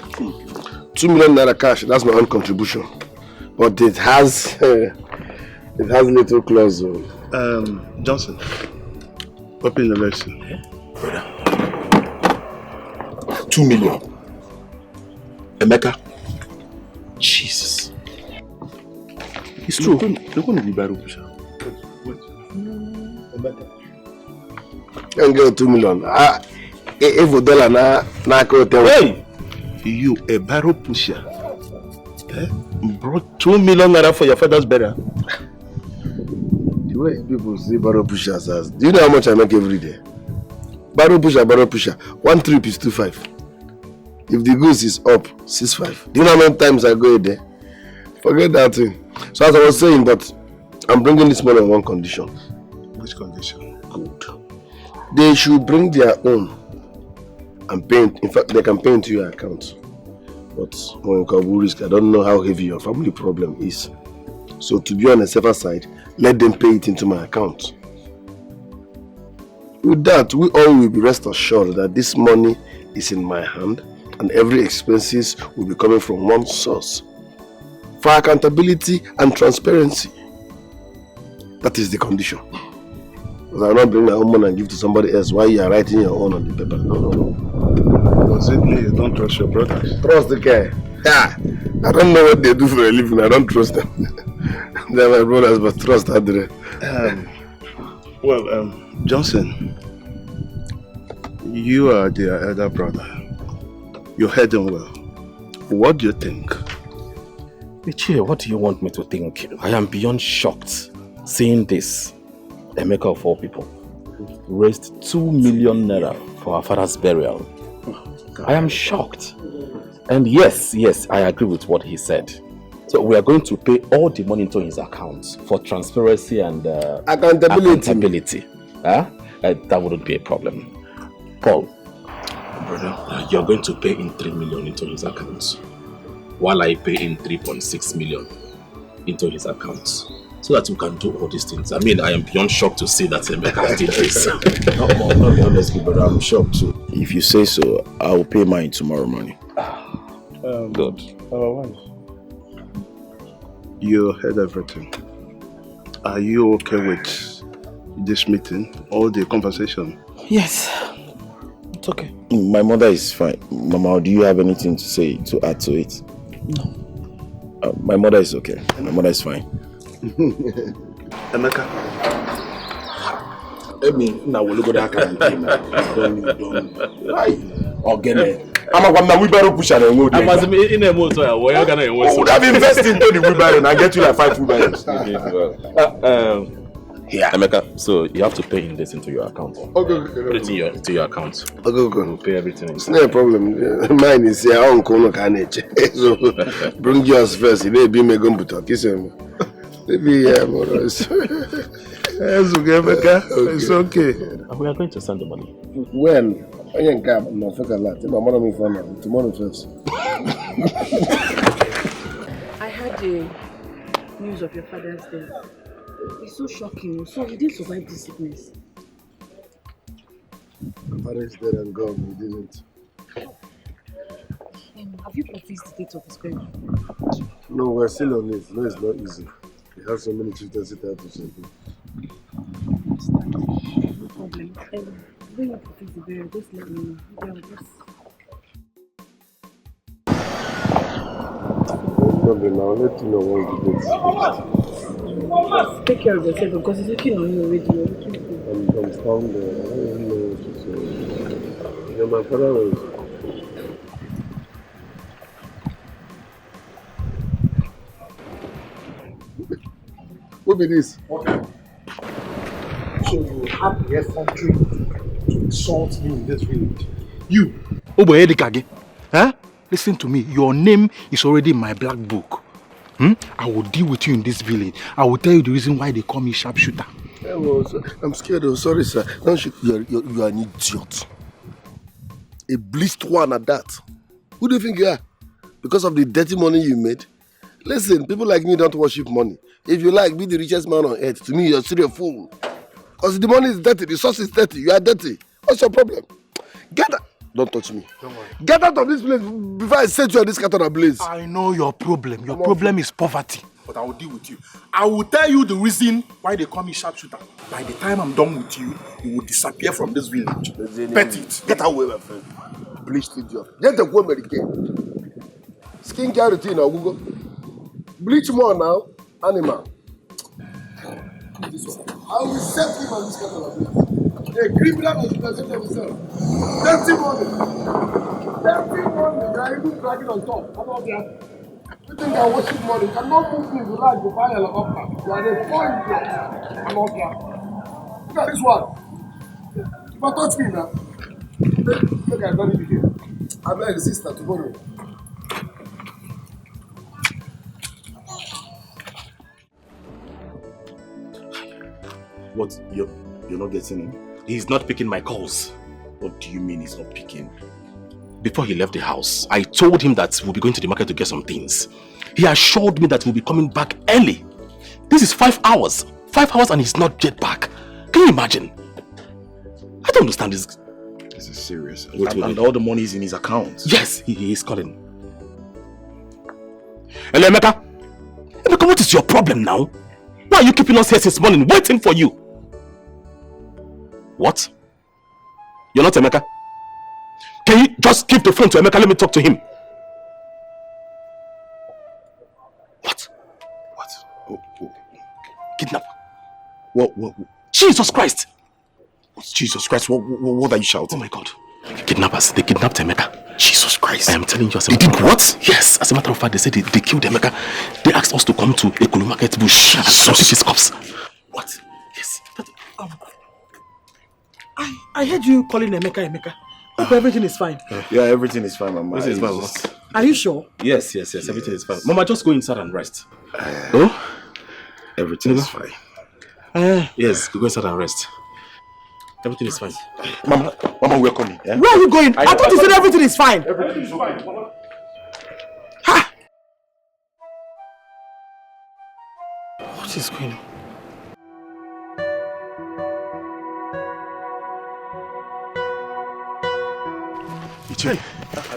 2 million naira cash, that's my own contribution. But it has little clause. Johnson, open the lesson. 2 million. Emeka. Jesus. It's true. You're going to be bad. Can't get 2 million. If you dollar na hey, you a barrel pusher. Brought 2 million naira for your father's burial. The way people see barrel pushers as, do you know how much I make every day? Barrel pusher. 1 trip is 2.5. If the goose is up, 6.5. Do you know how many times I go a day? Forget that thing. So as I was saying, but I'm bringing this money on one condition. Which condition? Good. They should bring their own and pay. In fact, they can pay into your account. But when you come risk, I don't know how heavy your family problem is. So to be on the safer side, let them pay it into my account. With that, we all will be rest assured that this money is in my hand and every expenses will be coming from one source. For accountability and transparency. That is the condition. Because I will not bring my own money and give to somebody else while you are writing your own on the paper. No. Does it mean you don't trust your brothers? Trust the guy. Yeah. I don't know what they do for a living. I don't trust them. They are my brothers, but trust Adre. Johnson, you are their elder brother. You heard them well. What do you think? Ichie, what do you want me to think? I am beyond shocked seeing this. Emeka of all people raised 2 million naira for our father's burial. I am shocked. And yes, I agree with what he said. So we are going to pay all the money into his account for transparency and accountability. That wouldn't be a problem. Paul, brother, you're going to pay in 3 million into his account, while I pay in 3.6 million into his account, so that we can do all these things. I mean, I am beyond shocked to see that Emeka did this. No, be honestly, but I'm shocked too. If you say so, I will pay mine tomorrow morning. Good. You heard everything. Are you okay with this meeting? All the conversation? Yes. It's okay. My mother is fine. Mama, do you have anything to say, to add to it? No. My mother is okay. My mother is fine. Emeka. I mean, now we'll go back and don't. Organic. I'm a wheelbarrow pusher. I must be in a motor. We are going to invest into the wheelbarrow and get you like 5 wheelbarrows. Yeah, Emeka. So you have to pay in this into your account. Okay. Put it into your account. Okay. We'll pay everything. It's not a problem. Mine is here. I don't So bring yours first. It may be me going to talk. Maybe it's okay, Emeka. It's okay. We are going to send the money. When? I ain't got no fucking lot. My mother me for tomorrow first. I heard the news of your father's death. It's so shocking. So he didn't survive this sickness. My father is dead and gone. He didn't. Have you confused the date of his burial? No, we're still on it. No, it's not easy. We have so many chieftains titles. No problem. When you confuse the burial, just let me know. Maybe I'll let you know once the date is. Take care of yourself because he's looking on you already. I'm found there. I don't even know what to say. You know, my father was. What be this? Okay. So you have the effrontery to insult me in this village. You, Oboye Dikeh, huh? Listen to me. Your name is already in my black book. I will deal with you in this village. I will tell you the reason why they call me sharpshooter. I'm scared. Oh, sorry, sir. Don't shoot. You are an idiot. A bleached one at that. Who do you think you are? Because of the dirty money you made? Listen, people like me don't worship money. If you like, be the richest man on earth. To me, you're still a fool. Because the money is dirty, the source is dirty. You are dirty. What's your problem? Get out. Don't touch me. Don't worry. Get out of this place before I set you on this carton ablaze. I know your problem. Your problem is poverty. But I will deal with you. I will tell you the reason why they call me sharpshooter. By the time I'm done with you, you will disappear from this village. Bet it. Get away, my friend. Bleached idiot. Get the woman again. Skincare routine, Google. Bleach more now. Animal. This one. I will set him on this carton ablaze. A criminal was present himself. Dirty money. Dirty money. You are even dragging on top. Come on there. You think I worship money? You cannot move me to like to buy a helicopter. You are a poor idiot. Come on there. Look at this one. If I touch me now, look at money again. I'm like the sister tomorrow. What? You're not getting him? He's not picking my calls. What do you mean he's not picking? Before he left the house, I told him that we'll be going to the market to get some things. He assured me that we'll be coming back early. This is 5 hours. 5 hours and he's not yet back. Can you imagine? I don't understand this. This is serious. Wait. And all the money is in his account. Yes, he is calling. Hello, Emeka. Emeka, what is your problem now? Why are you keeping us here since morning, waiting for you? What? You're not Emeka? Can you just give the phone to Emeka? Let me talk to him. What? Kidnapper? What? Jesus Christ! Jesus Christ, what are you shouting? Oh my God. Kidnappers, they kidnapped Emeka. Jesus Christ. I am telling you. They did what? Yes, as a matter of fact, they said they killed Emeka. They asked us to come to Ekulu Market Bush and come see these cops. What? Yes. I heard you calling Emeka. Hope everything is fine. Yeah, everything is fine, Mama. Everything is fine. Are you sure? Yes, everything is fine. Mama, just go inside and rest. Everything is fine. Yes, go inside and rest. Everything is fine. Mama, we're coming. Yeah? Where are you going? I thought you said everything is fine. Everything is fine, Mama. Ha! What is going on?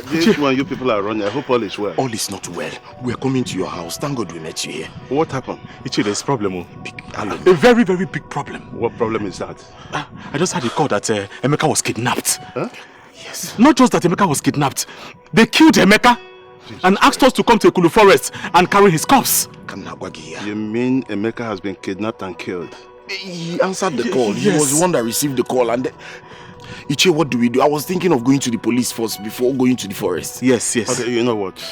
This one you people are running. I hope all is well. All is not well. We're coming to your house. Thank God we met you here. What happened? Ichi, there's a problem. A very, very big problem. What problem is that? I just had a call that Emeka was kidnapped. Huh? Yes. Not just that Emeka was kidnapped. They killed Emeka and asked us to come to Ekulu Forest and carry his corpse. You mean Emeka has been kidnapped and killed? He answered the call. Yes. He was the one that received the call. And Iche, what do we do? I was thinking of going to the police first before going to the forest. Yes. Okay, you know what?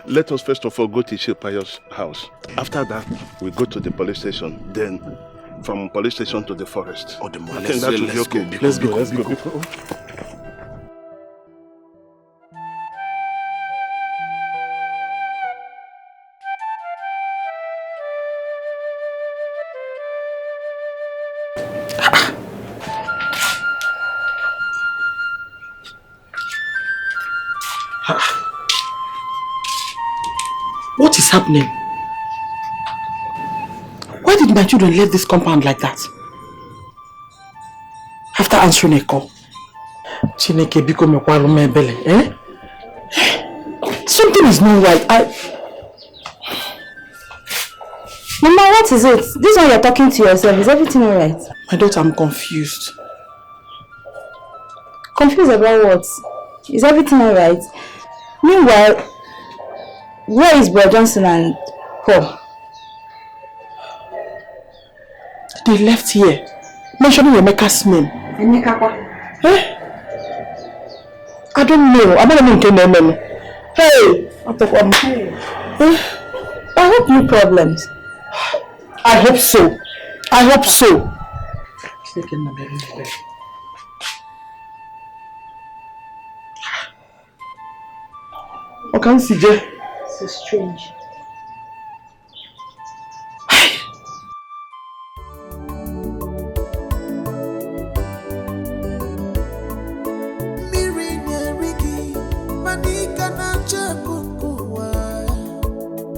Let us first of all go to Iche house. After that, we go to the police station. Then, from police station to the forest. Oh, the man. I think that will be okay. Let's go. What is happening? Why did my children leave this compound like that? After answering a call. Chineke biko mekwaru m ebele, eh? Something is not right. Mama, what is it? This one you're talking to yourself. Is everything alright? My daughter, I'm confused. Confused about what? Is everything alright? Meanwhile, where is Bro Johnson and Paul? They left here, mentioning Emeka's name. Emeka? Eh? I don't know. I'm not even telling them. Hey! I hope no problems. I hope so. I hope so. Okay, CJ. So strange.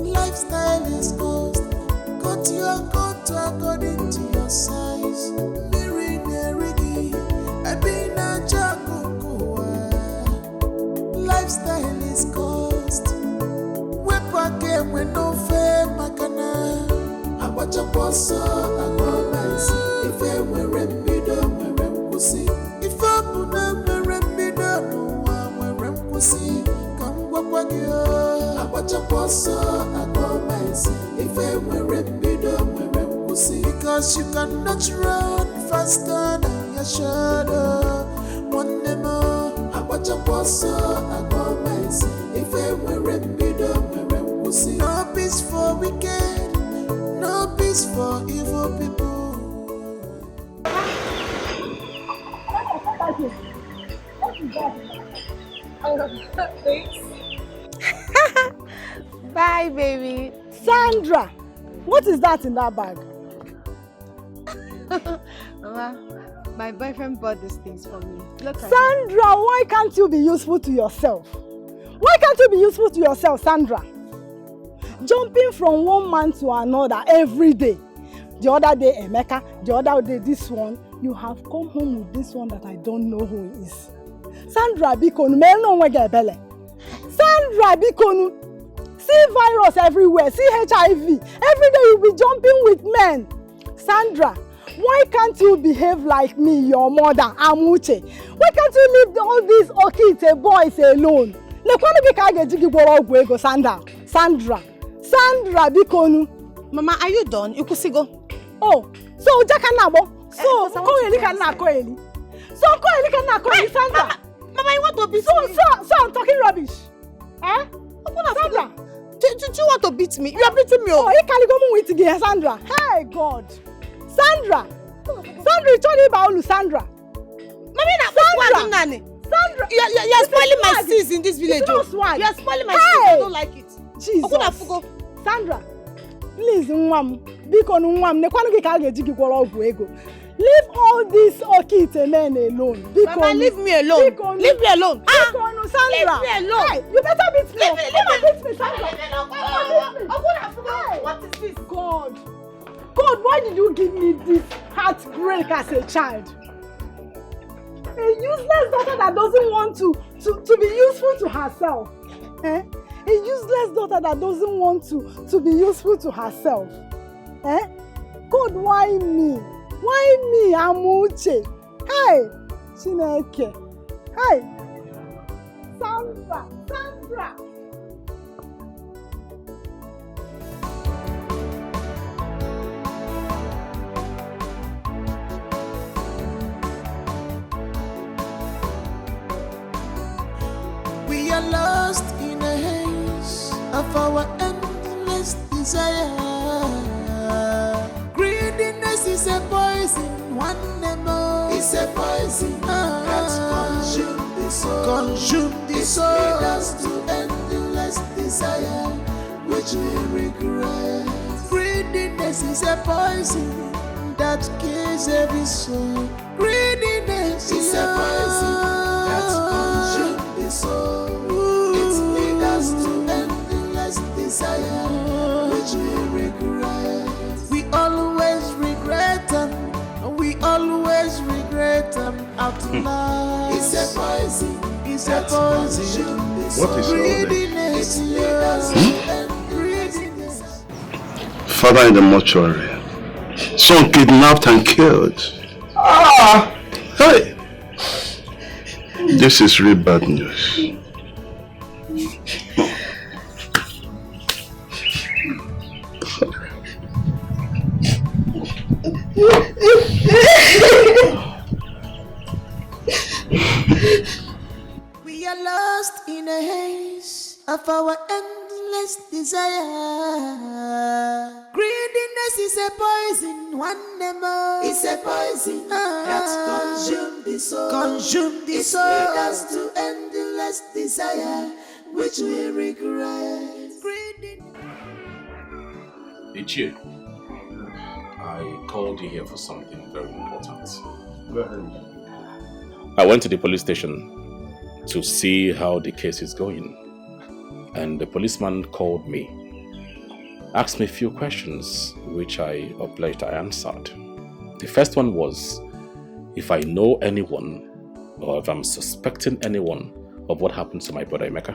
Lifestyle is cost. Cut your coat according to your size. Lifestyle is cost. When no fair makana, I watch a boss, I go nice. If I were a middle, where I'm pussy. If I put them a middle, no one where I'm pussy. Come walk you. I watch a boss, I go nice. If I were a middle, where I'm pussy. Because you cannot run faster than your shadow. One day more, I watch a boss, I go nice. If I were a middle, no peace for wicked, no peace for evil people. Bye, baby. Sandra, what is that in that bag? Mama, my boyfriend bought these things for me. Look at Sandra, why can't you be useful to yourself? Why can't you be useful to yourself, Sandra? Jumping from one man to another every day. The other day, Emeka. The other day, this one. You have come home with this one that I don't know who he is. Sandra Bikonu, Sandra Bikonu, see virus everywhere, see HIV. Every day you be jumping with men. Sandra, why can't you behave like me, your mother, Amuche? Why can't you leave all these Okite boys alone? Sandra Bikonu. Mama, are you done? You could go. Oh, so Jakanabo. So Koeli cannot Koeli. So Koeli cannot Koeli, Sandra. Mama, you want to beat me? So I'm talking rubbish. Eh? Sandra. Do you want to beat me? You are beating me. Oh, you can't go with again, Sandra. Hey God. Sandra. Sandra, you told me about Sandra. Mommy, Sandra. Sandra, you're spoiling my sins in this village. You're spoiling my sins. I don't like it. Jesus. Sandra, please, leave all these Okite men alone. Mama, leave me alone. Leave me alone. Sandra. Leave me alone. Hey, you better beat me. Come on, beat me, Sandra. What is this? God, why did you give me this heartbreak as a child? A useless daughter that doesn't want to be useful to herself. Eh? A useless daughter that doesn't want to be useful to herself. Eh? God, why me? Why me, Amuche? Hey, Chineke. Hey, Sandra. We are lost in a haze of our endless desire. Greediness is a poison, one more is a poison that consumes the soul. Consume the soul. It leads us to endless desire, which we regret. Greediness is a poison that kills every soul. Greediness is a poison that consumes the soul. It leads us to endless desire, which we regret. We always regret them. We always regret them. Out loud. It's a poison. It's a poison. What is all Greediness leads us to endless. Father in the mortuary. Son kidnapped and killed. Hey! This is really bad news. We are lost in a haze of our endless desire. Greediness is a poison, one more is a poison that consumes the soul. Consume the soul. It leads us to endless desire, which we regret. Ichie, I called you here for something very important. Go ahead. I went to the police station to see how the case is going. And the policeman called me, asked me a few questions, which I obliged I answered. The first one was if I know anyone or if I'm suspecting anyone of what happened to my brother Emeka.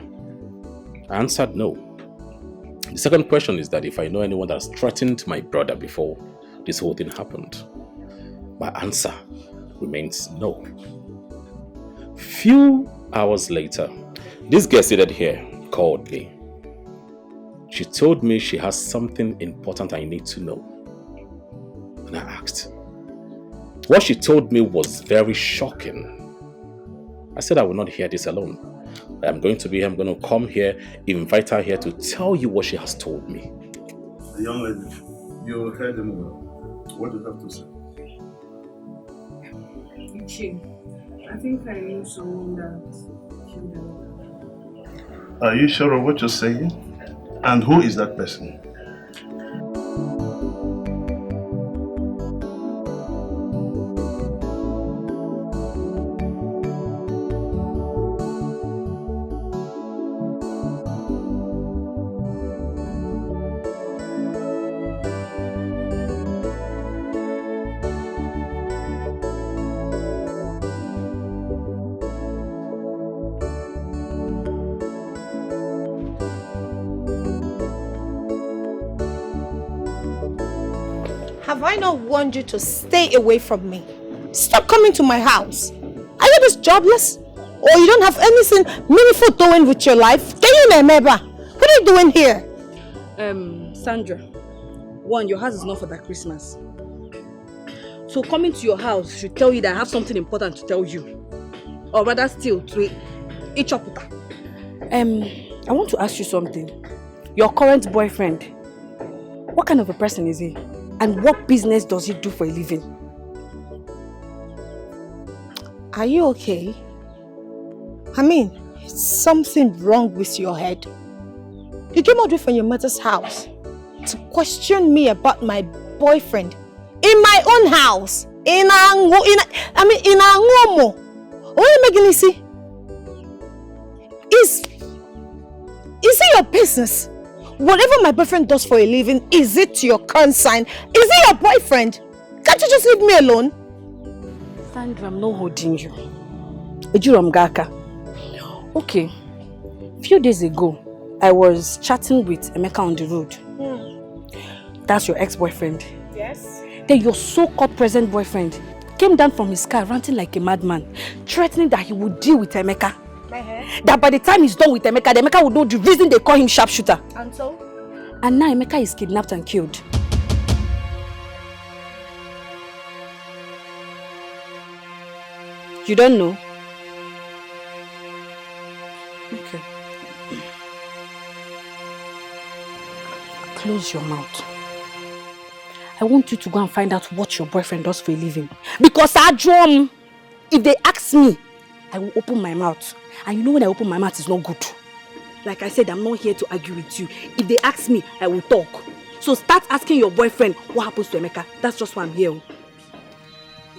I answered no. The second question is that if I know anyone that's threatened my brother before this whole thing happened. My answer remains no. Few hours later, this girl seated here called me. She told me she has something important I need to know. And I asked. What she told me was very shocking. I said I will not hear this alone. I'm going to come here, invite her here to tell you what she has told me. The young lady, you heard him well. What do you have to say? I think I know someone that killed them. Are you sure of what you're saying? And who is that person? Have I not warned you to stay away from me? Stop coming to my house. Are you just jobless? Or you don't have anything meaningful doing with your life? What are you doing here? Sandra, one, your house is not for that Christmas. So coming to your house should tell you that I have something important to tell you. Or rather still, to each up. I want to ask you something. Your current boyfriend, what kind of a person is he? And what business does he do for a living? Are you okay? I mean, is something wrong with your head? You came all the way from your mother's house to question me about my boyfriend in my own house. In Angomo. What are you making me see? Is it your business? Whatever my boyfriend does for a living, is it your concern? Is it your boyfriend? Can't you just leave me alone? Sandra, I'm not holding you. Ejuromgaka. Okay. A few days ago, I was chatting with Emeka on the road. That's your ex-boyfriend. Yes. Then your so-called present boyfriend came down from his car ranting like a madman, threatening that he would deal with Emeka. That by the time he's done with Emeka, the Emeka would know the reason they call him sharpshooter. And so? And now Emeka is kidnapped and killed. You don't know? Okay. Close your mouth. I want you to go and find out what your boyfriend does for a living. Because if they ask me, I will open my mouth. And you know when I open my mouth, it's not good. Like I said, I'm not here to argue with you. If they ask me, I will talk. So start asking your boyfriend what happens to Emeka. That's just why I'm here.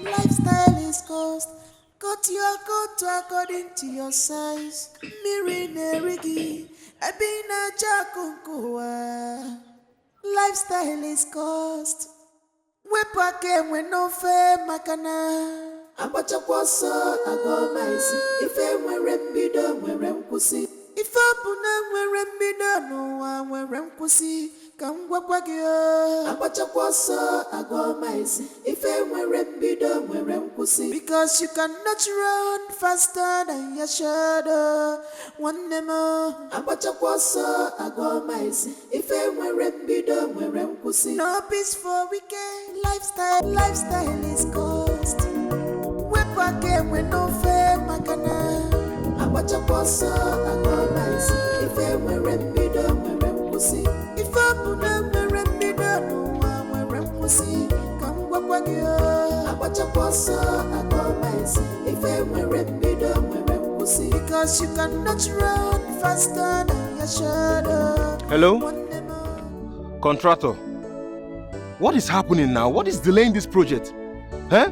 Lifestyle is cost. Cut your coat according to your size. Mirinerigi, Abina Jakunkoa. Lifestyle is cost. We pack we no fair makana. Abacha kwaso agomaisi. Ife rembido remkusi. Ife abuna rembido no remkusi. Kangwa kwagyo. Abacha kwaso agomaisi. Ife rembido remkusi. Because you cannot run faster than your shadow. One nemo. Abacha kwaso agomaisi. Ife rembido remkusi. No peace for weekend. Lifestyle is cost. We pack we no fair makana. Abacha kwaso agomaisi. Ife rembido remkusi. If abuna rembido no remkusi. Kangwa kwagyo. Abacha kwaso agomaisi. Ife rembido remkusi. Because you cannot run faster than your shadow. Hello? Contractor. What is happening now? What is delaying this project? Huh?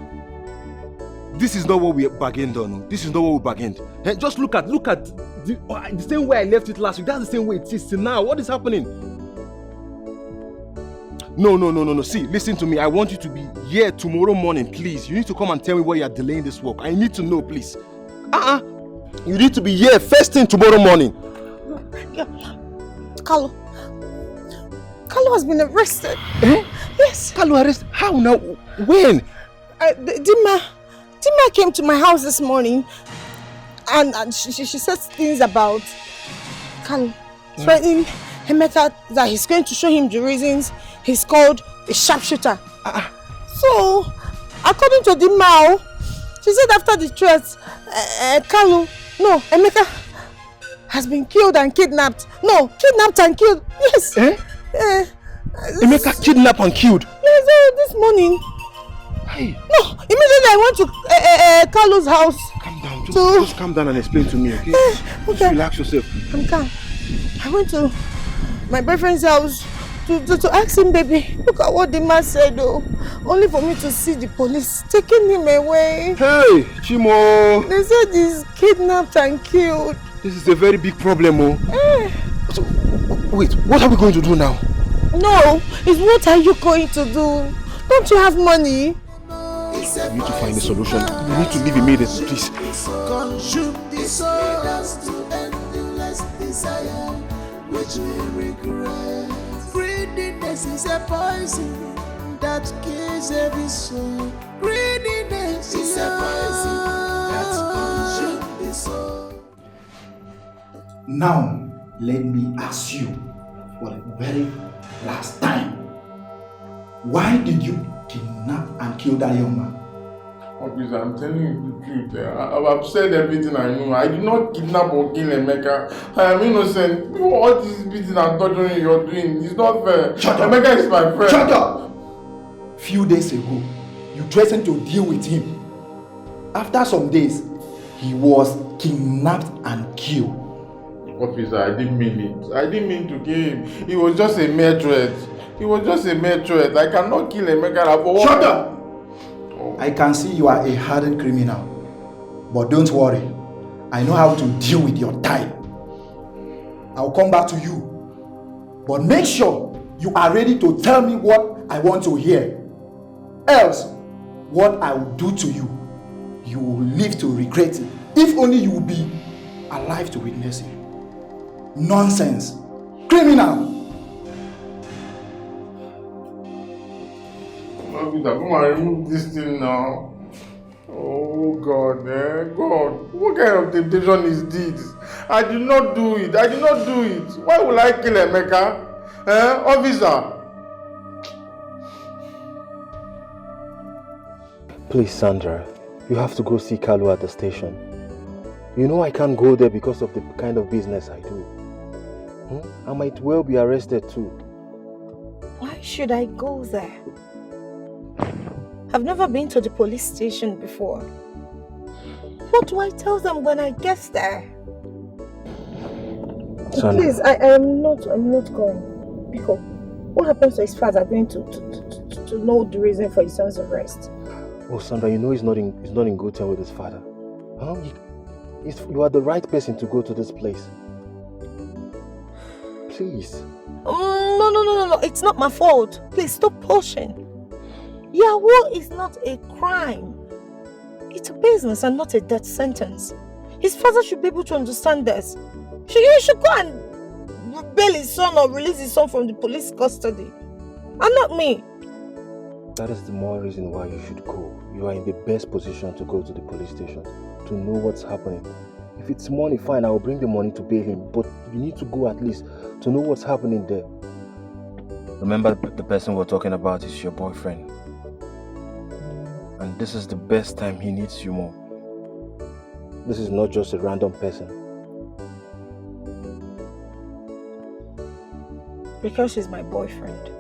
This is not what we bargained on. This is not what we bargained. Hey, just look at the same way I left it last week. That's the same way it is till now. What is happening? No. See, listen to me. I want you to be here tomorrow morning, please. You need to come and tell me why you are delaying this work. I need to know, please. You need to be here first thing tomorrow morning. Yeah. Carlo has been arrested. Eh? Yes. Carlo arrested? How now? When? Dima came to my house this morning and she said things about Carlo threatening Emeka that he's going to show him the reasons he's called a sharpshooter. So, according to Dima, she said after the threats, Emeka has been killed and kidnapped. No, kidnapped and killed. Yes. Emeka kidnapped and killed? Yes, this morning. Hey. No, immediately I went to Carlo's house. Calm down. Just calm down and explain to me, okay? Just relax yourself. I'm calm. I went to my boyfriend's house to ask him, baby, look at what the man said, though. Only for me to see the police taking him away. Hey, Chimo. They said he's kidnapped and killed. This is a very big problem, So, wait, what are we going to do now? No, it's what are you going to do? Don't you have money? We need to find a solution. We need to leave immediately, please. Consume the souls to endless desire, which we regret. Greediness is a poison that kills every soul. Greediness is a poison that consumes the soul. Now, let me ask you for the very last time. Why did you kidnap and kill that young man? Officer, I'm telling you the truth. I've said everything I know. I did not kidnap or kill Emeka. I am innocent. All this beating and torturing you're doing is not fair. Shut up. Emeka is my friend. Shut up! Few days ago, you threatened to deal with him. After some days, he was kidnapped and killed. Officer, I didn't mean it. I didn't mean to kill him. It was just a mere threat. I cannot kill Emeka. Shut up! I can see you are a hardened criminal. But don't worry. I know how to deal with your type. I'll come back to you. But make sure you are ready to tell me what I want to hear. Else, what I will do to you, you will live to regret it. If only you will be alive to witness it. Nonsense. Criminal. computer. Come and remove this thing now. Oh God, God. What kind of temptation is this? I did not do it. I did not do it. Why would I kill Emeka? Officer. Please, Sandra, you have to go see Kalu at the station. You know I can't go there because of the kind of business I do. I might well be arrested too. Why should I go there? I've never been to the police station before. What do I tell them when I get there? Sandra. Please, I'm not going. Because what happens to his father going to know the reason for his son's arrest? Oh, Sandra, you know he's not in good terms with his father. You are the right person to go to this place. Please. No, it's not my fault. Please stop pushing. Yahoo is not a crime. It's a business and not a death sentence. His father should be able to understand this. He should go and bail his son or release his son from the police custody. And not me. That is the more reason why you should go. You are in the best position to go to the police station to know what's happening. If it's money, fine, I will bring the money to bail him. But you need to go at least to know what's happening there. Remember, the person we're talking about is your boyfriend. And this is the best time he needs you more. This is not just a random person. Because he's my boyfriend.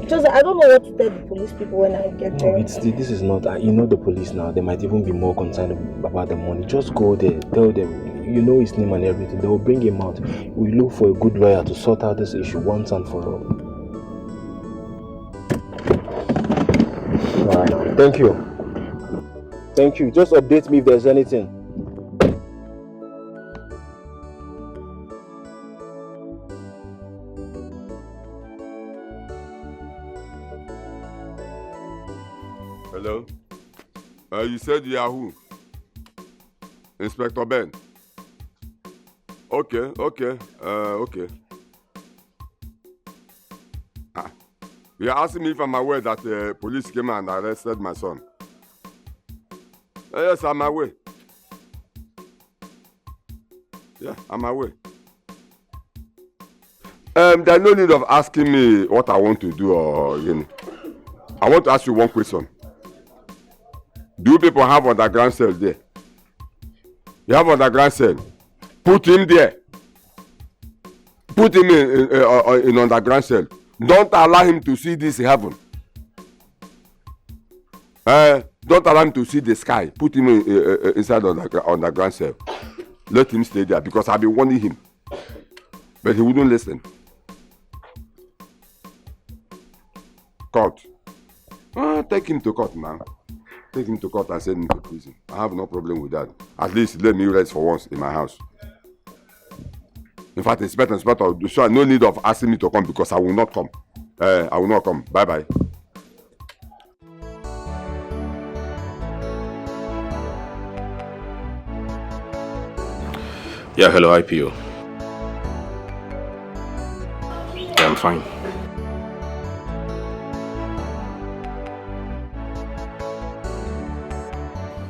Just I don't know what to tell the police people when I get there. No, this is not, you know the police now, they might even be more concerned about the money. Just go there, tell them, you know his name and everything. They will bring him out. We look for a good lawyer to sort out this issue once and for all. Alright, thank you. Thank you. Just update me if there's anything. Hello? You said Yahoo. Inspector Ben. Okay. Okay. You're asking me if I'm aware that the police came and arrested my son. Yes, I'm aware. Yeah, I'm aware. There's no need of asking me what I want to do or, I want to ask you one question. Do you people have underground cell there? You have underground cell. Put him there. Put him in underground cell. Don't allow him to see this heaven. Don't allow him to see the sky. Put him inside underground cell. Let him stay there because I've been warning him. But he wouldn't listen. Court. Take him to court now. Take him to court and send him to prison. I have no problem with that. At least let me rest for once in my house. In fact, Inspector, so no need of asking me to come because I will not come. I will not come. Bye-bye. Yeah, hello, IPO. Yeah, I'm fine.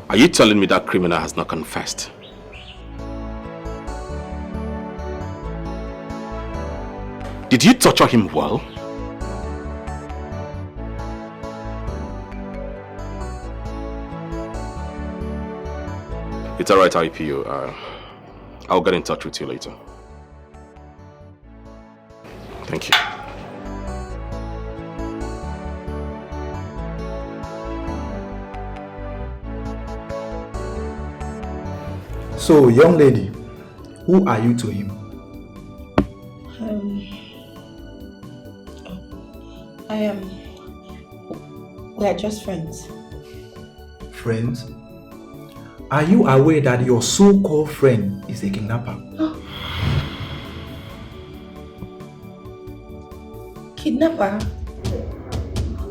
Are you telling me that criminal has not confessed? Did you torture him well? It's alright, IPO. I'll get in touch with you later. Thank you. So, young lady, who are you to him? We are just friends. Friends? Are you aware that your so-called friend is a kidnapper? Kidnapper?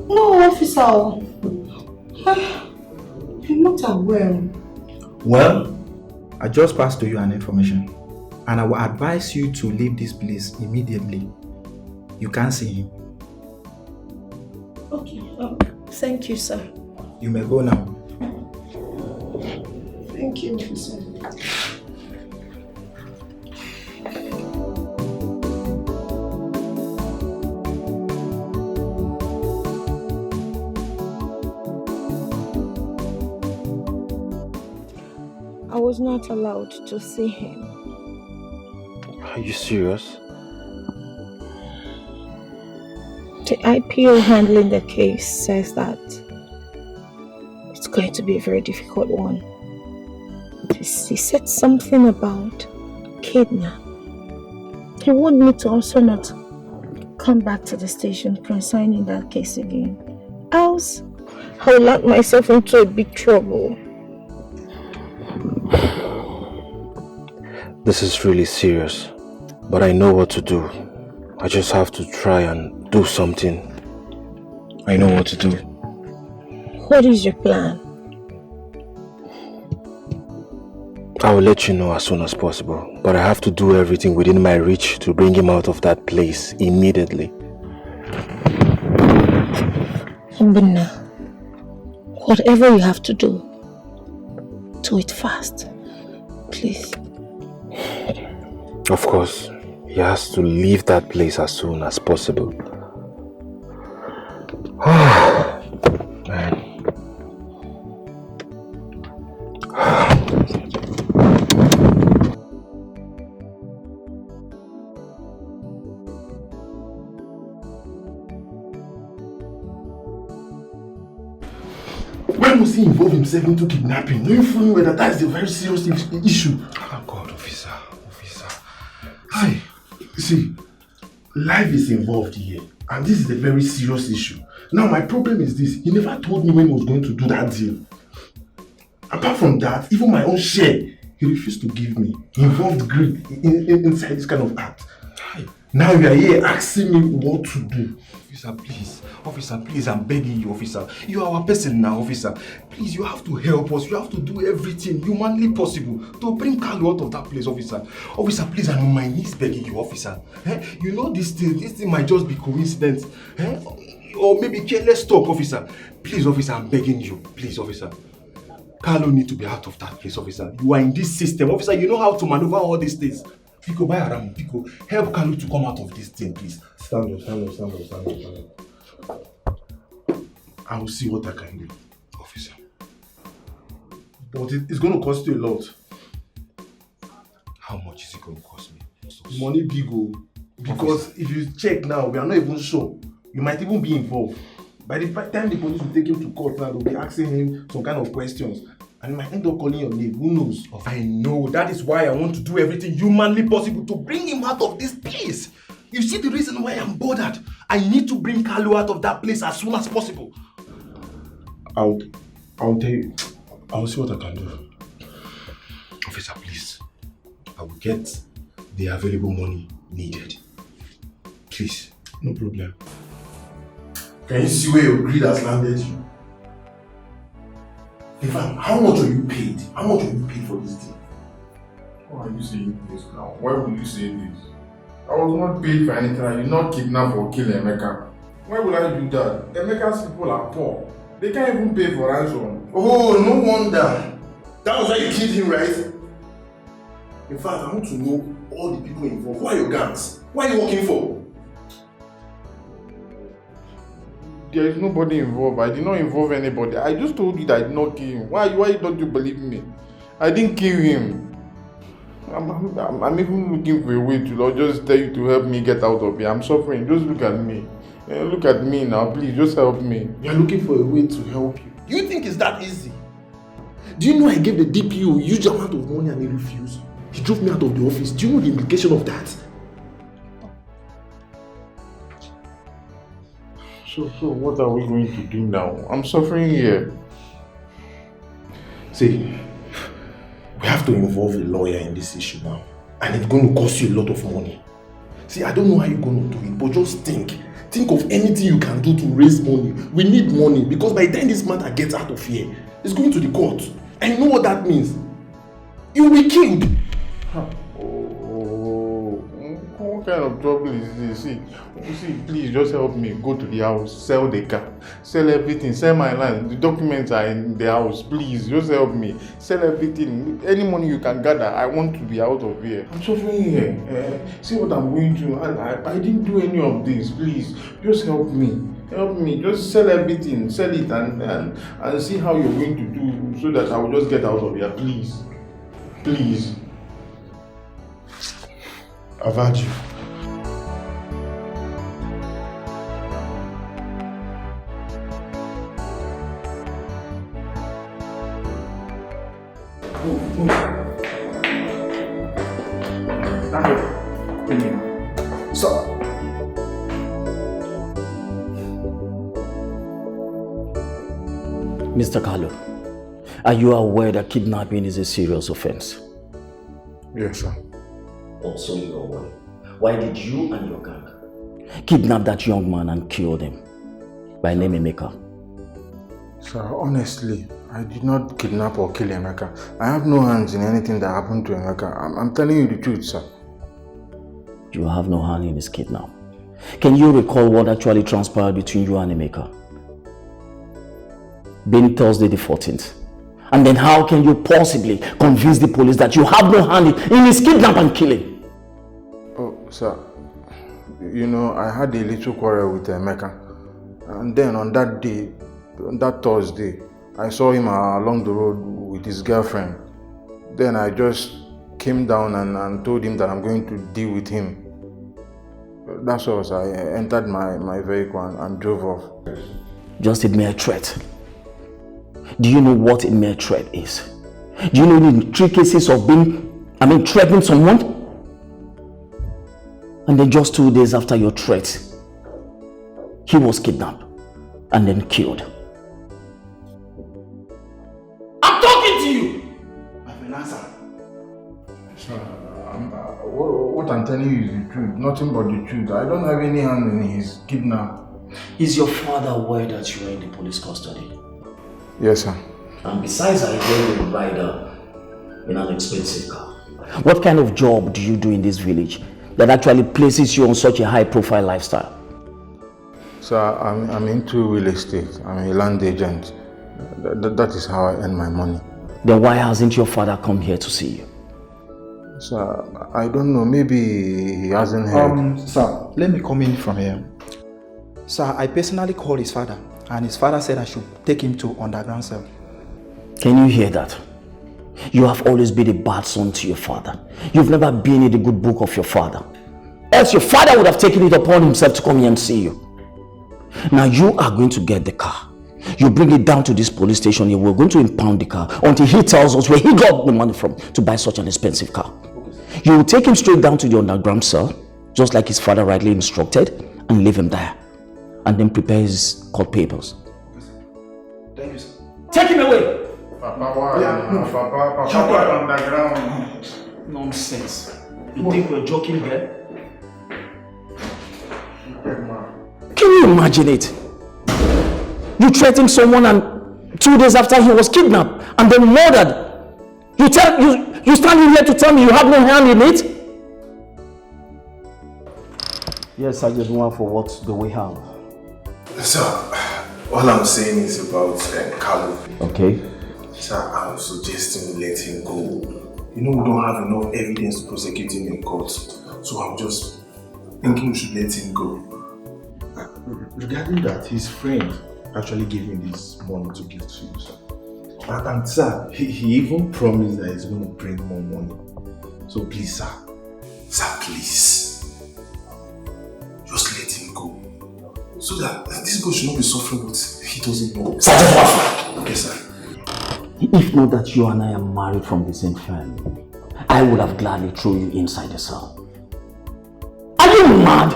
No, officer. I'm not aware. Well, I just passed to you an information, and I will advise you to leave this place immediately. You can't see him. Okay. Thank you, sir. You may go now. Thank you, sir. I was not allowed to see him. Are you serious? The IPO handling the case says that it's going to be a very difficult one. He said something about kidnap. He wanted me to also not come back to the station concerning that case again. Else, I'll lock myself into a big trouble. This is really serious, but I know what to do. I just have to try and do something. I know what to do. What is your plan? I will let you know as soon as possible, but I have to do everything within my reach to bring him out of that place immediately. Mbina, whatever you have to do it fast. Please. Of course, he has to leave that place as soon as possible. Man. Why must he involve himself into kidnapping? Knowing fully well that is a very serious issue. Oh God, officer. Hi. See, life is involved here, and this is a very serious issue. Now, my problem is this: he never told me when he was going to do that deal. Apart from that, even my own share, he refused to give me. He involved greed inside this kind of act. Hi. Now you are here asking me what to do. Officer, please, I'm begging you, officer. You are our person now, officer. Please, you have to help us. You have to do everything humanly possible to bring Carlo out of that place, officer. Officer, please, I'm on my knees begging you, officer. You know this thing might just be coincidence. Or maybe careless talk, officer. Please, officer, I'm begging you. Please, officer. Carlo needs to be out of that place, officer. You are in this system, officer. You know how to maneuver all these things. Pico, buy around. Pico, help Carlo to come out of this thing, please. Stand up. I will see what I can do, officer. But it's going to cost you a lot. How much is it going to cost me? Money big, because if you check now, we are not even sure. You might even be involved. By the time the police will take him to court now, they'll be asking him some kind of questions. And he might end up calling your name. Who knows? I know. That is why I want to do everything humanly possible to bring him out of this place. You see the reason why I'm bothered. I need to bring Carlo out of that place as soon as possible. I'll tell you. I'll see what I can do. Officer, please. I will get the available money needed. Please. No problem. Can you see where your greed has landed you? In fact, how much are you paid? How much are you paid for this deal? Why are you saying this now? Why would you say this? I was not paid for anything. I did not kidnap or kill Emeka. Why would I do that? Emeka's people are poor. They can't even pay for ransom. Oh, no wonder. That was why you killed him, right? In fact, I want to know all the people involved. Who are your gangs? What are you working for? There is nobody involved. I did not involve anybody. I just told you that I did not kill him. Why don't you believe me? I didn't kill him. I'm even looking for a way to just tell you to help me get out of here. I'm suffering. Just look at me. Look at me now. Please, just help me. You're looking for a way to help you. Do you think it's that easy? Do you know I gave the DPO a huge amount of money and he refused? He drove me out of the office. Do you know the implication of that? So what are we going to do now? I'm suffering here. See, we have to involve a lawyer in this issue now. And it's going to cost you a lot of money. See, I don't know how you're going to do it, but just think. Think of anything you can do to raise money. We need money because by the time this matter gets out of here, it's going to the court. And you know what that means? You'll be killed. Oh, What kind of trouble is this? See, please just help me. Go to the house, sell the car, sell everything, sell my land. The documents are in the house. Please, just help me. Sell everything. Any money you can gather, I want to be out of here. I'm suffering here. See what I'm going through. I didn't do any of this. Please, just help me. Help me. Just sell everything. Sell it and see how you're going to do so that I will just get out of here. Please. Please. I've had you. Stop. Mr. Carlo, are you aware that kidnapping is a serious offense? Yes, sir. Also, you're aware. Why did you and your gang kidnap that young man and kill him by name Emeka? Sir, honestly, I did not kidnap or kill Emeka. I have no hands in anything that happened to Emeka. I'm telling you the truth, sir. You have no hand in his kidnap. Can you recall what actually transpired between you and Emeka? Being Thursday the 14th. And then how can you possibly convince the police that you have no hand in his kidnap and killing? Oh, sir. You know, I had a little quarrel with Emeka. And then on that day, on that Thursday, I saw him along the road with his girlfriend. Then I just came down and told him that I'm going to deal with him. That's all, sir. I entered my vehicle and drove off. Just a mere threat. Do you know what a mere threat is? Do you know the intricacies of threatening someone? And then just 2 days after your threat, he was kidnapped and then killed. I'm talking to you! I have an answer. Sir, what I'm telling you is the truth, nothing but the truth. I don't have any hand in his kidnap. Is your father aware that you are in the police custody? Yes, sir. And besides, I hear you ride in an expensive car. What kind of job do you do in this village that actually places you on such a high-profile lifestyle? Sir, I'm into real estate. I'm a land agent. That is how I earn my money. Then why hasn't your father come here to see you? Sir, I don't know. Maybe he hasn't heard. Sir, let me come in from here. Sir, I personally called his father, and his father said I should take him to underground cell. Can you hear that? You have always been a bad son to your father. You've never been in the good book of your father. Else your father would have taken it upon himself to come here and see you. Now you are going to get the car. You bring it down to this police station here. We're going to impound the car until he tells us where he got the money from to buy such an expensive car. You will take him straight down to the underground cell, just like his father rightly instructed, and leave him there. And then prepare his court papers. Thank you, sir. Take him away! Papa, why? Papa, underground. Nonsense. You think we're joking here? Can you imagine it? You threatened someone and 2 days after he was kidnapped and then murdered. You standing here to tell me you have no hand in it? Yes, I just want for what do we have? Sir, all I'm saying is about Carlo. Okay. Sir, I'm suggesting we let him go. You know, we don't have enough evidence to prosecute him in court. So I'm just thinking we should let him go. Regarding that, his friend actually gave me this money to give to you, sir. And sir, he even promised that he's going to bring more money. So please, sir. Sir, please. Just let him go. So that this boy should not be suffering what he doesn't know. Sir, okay, sir. If not that you and I are married from the same family, I would have gladly thrown you inside the cell. Are you mad?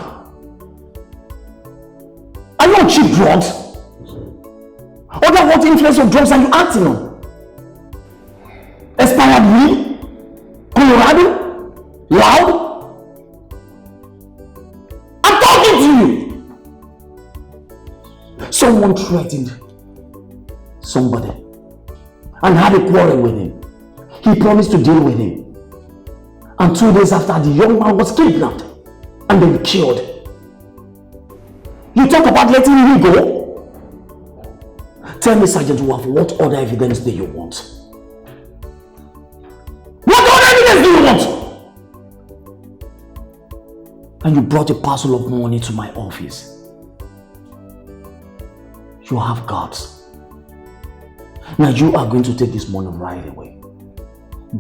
Are you on cheap drugs? Or what influence of drugs are you acting on? Expired weed? Colorado? Loud? I'm talking to you! Someone threatened somebody and had a quarrel with him. He promised to deal with him. And 2 days after, the young man was kidnapped and then killed. You talk about letting him go? Tell me, Sergeant Wolf, what other evidence do you want? What other evidence do you want? And you brought a parcel of money to my office. You have guts. Now you are going to take this money right away.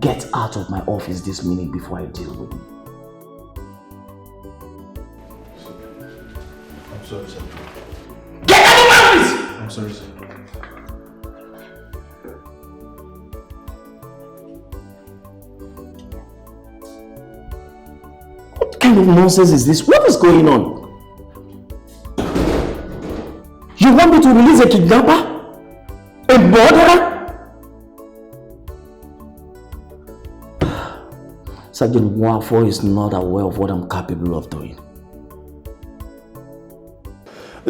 Get out of my office this minute before I deal with you. I'm sorry, sir. Get out of my office! I'm sorry, sir. What kind of nonsense is this? What is going on? You want me to release a kidnapper? A murderer? Sergeant Wafo is not aware of what I'm capable of doing.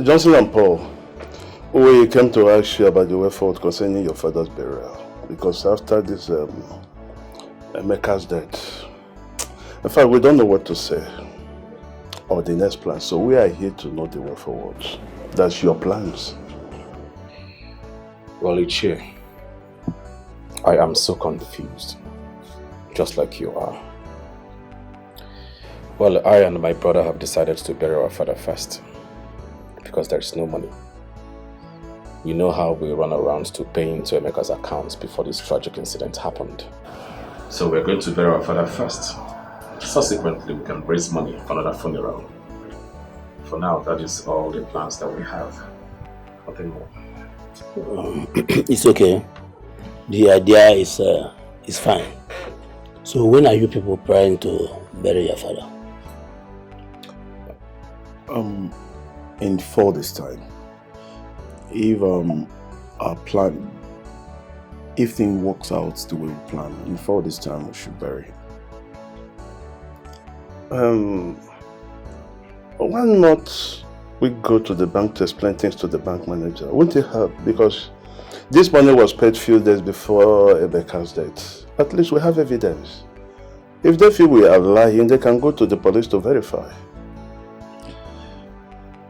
Johnson and Paul, we came to ask you about the way forward concerning your father's burial. Because after this Emeka's death, in fact, we don't know what to say or the next plan. So we are here to know the way forward. That's your plans. Well, Ichie, I am so confused, just like you are. Well, I and my brother have decided to bury our father first, because there is no money. You know how we run around to pay into Emeka's accounts before this tragic incident happened. So we're going to bury our father first. Subsequently, we can raise money for another funeral. For now, that is all the plans that we have. Nothing more. It's okay. The idea is fine. So when are you people planning to bury your father? In 4 days time. If our plan, if things works out the way we plan, in 4 days time we should bury him. Why not we go to the bank to explain things to the bank manager? Wouldn't it help? Because this money was paid few days before Emeka's death. At least we have evidence. If they feel we are lying, they can go to the police to verify.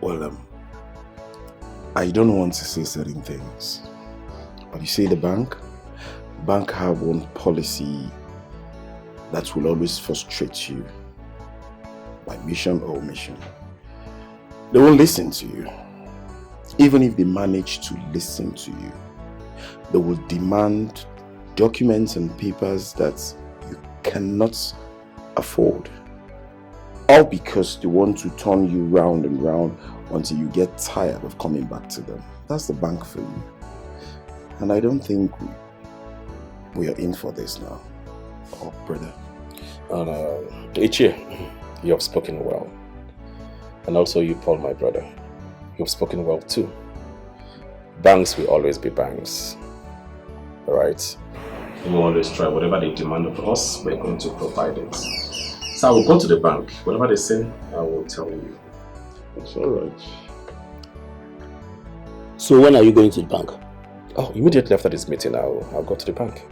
Well, I don't want to say certain things, but you see the bank have one policy that will always frustrate you by mission or omission. They won't listen to you. Even if they manage to listen to you, they will demand documents and papers that you cannot afford. All because they want to turn you round and round until you get tired of coming back to them. That's the bank for you. And I don't think we are in for this now. Oh, brother. Ichie, you have spoken well. And also you, Paul, my brother. You have spoken well too. Banks will always be banks. Alright? We will always try whatever they demand of us, we're going to provide it. So I will go to the bank. Whatever they say, I will tell you. It's alright. So when are you going to the bank? Oh, immediately after this meeting, I'll go to the bank.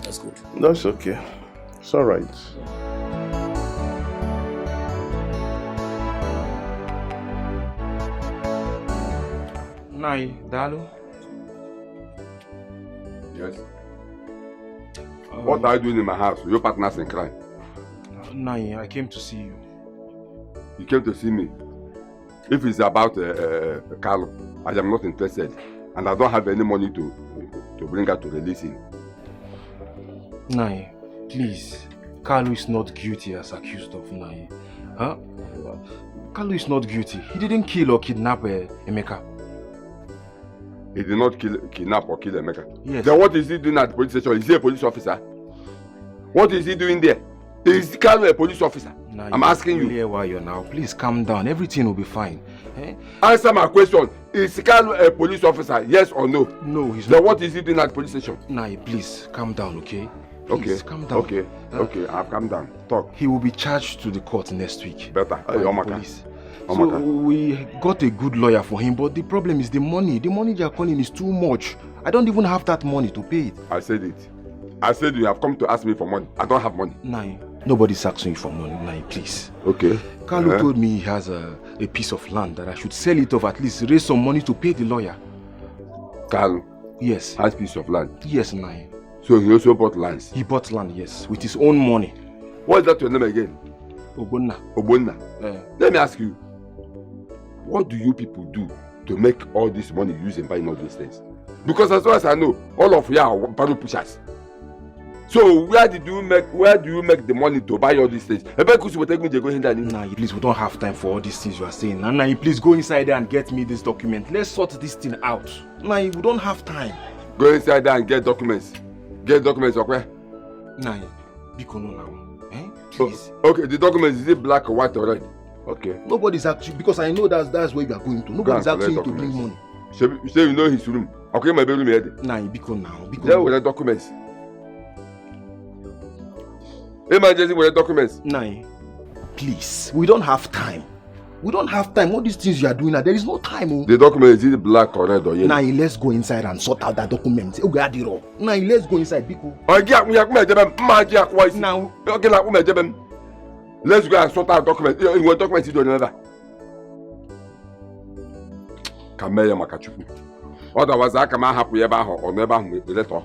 That's good. That's okay. It's alright. Nai, Dalu. Yes. What are you doing in my house? Your partners in crime. Nai, I came to see you. You came to see me. If it's about Carlo, I am not interested, and I don't have any money to bring her to release him. Nai, please. Carlo is not guilty as accused of, Nai. Huh? Carlo is not guilty. He didn't kill or kidnap Emeka. He did not kidnap or kill Emeka? Yes. Then what is he doing at the police station? Is he a police officer? What is he doing there? Is Carlo a police officer? Nah, I'm asking you. Really why you're now. Please calm down. Everything will be fine. Eh? Answer my question. Is Carlo a police officer? Yes or no? No, he's then not. What is he doing at the police station? Nah, please calm down, okay? Please, okay, calm down. Okay, okay, I've calmed down. Talk. He will be charged to the court next week. Better. By the police. So we got a good lawyer for him, but the problem is the money. The money they are calling is too much. I don't even have that money to pay it. I said it. I said you have come to ask me for money. I don't have money. Nah, Nobody's asking you for money, Nai, please. Okay. Carlo told me he has a piece of land that I should sell it off, at least raise some money to pay the lawyer. Carlo? Yes. Has piece of land? Yes, Nai. So he also bought lands? He bought land, yes, with his own money. What is that your name again? Ogbonna. Ogbonna. Let me ask you, what do you people do to make all this money used in buying all these things? Because as far as I know, all of you are barrel pushers. So where do you make the money to buy all these things? Nah, please, we don't have time for all these things you are saying. Nah, please go inside there and get me this document. Let's sort this thing out. Nah, we don't have time. Go inside there and get documents. Get documents, okay? Nah, Biko no now. Please. Okay, the documents, is it black or white or red? Okay. Nobody's actually, because I know that's where you are going to. Nobody's asking you to bring money. So you know his room. Okay, my bedroom here. Nah, Biko now. Biko. There with the documents. Emergency with the documents. Nah, please. We don't have time. We don't have time. All these things you are doing now, there is no time. Oh. The document, is it black or red or yellow? Nah, let's go inside and sort out that document. Nah, let's go inside, Biko. Now, let's go and sort out documents. What documents you do another? Kamaya Makachuku. Otherwise, I come happy about her or never with the letter.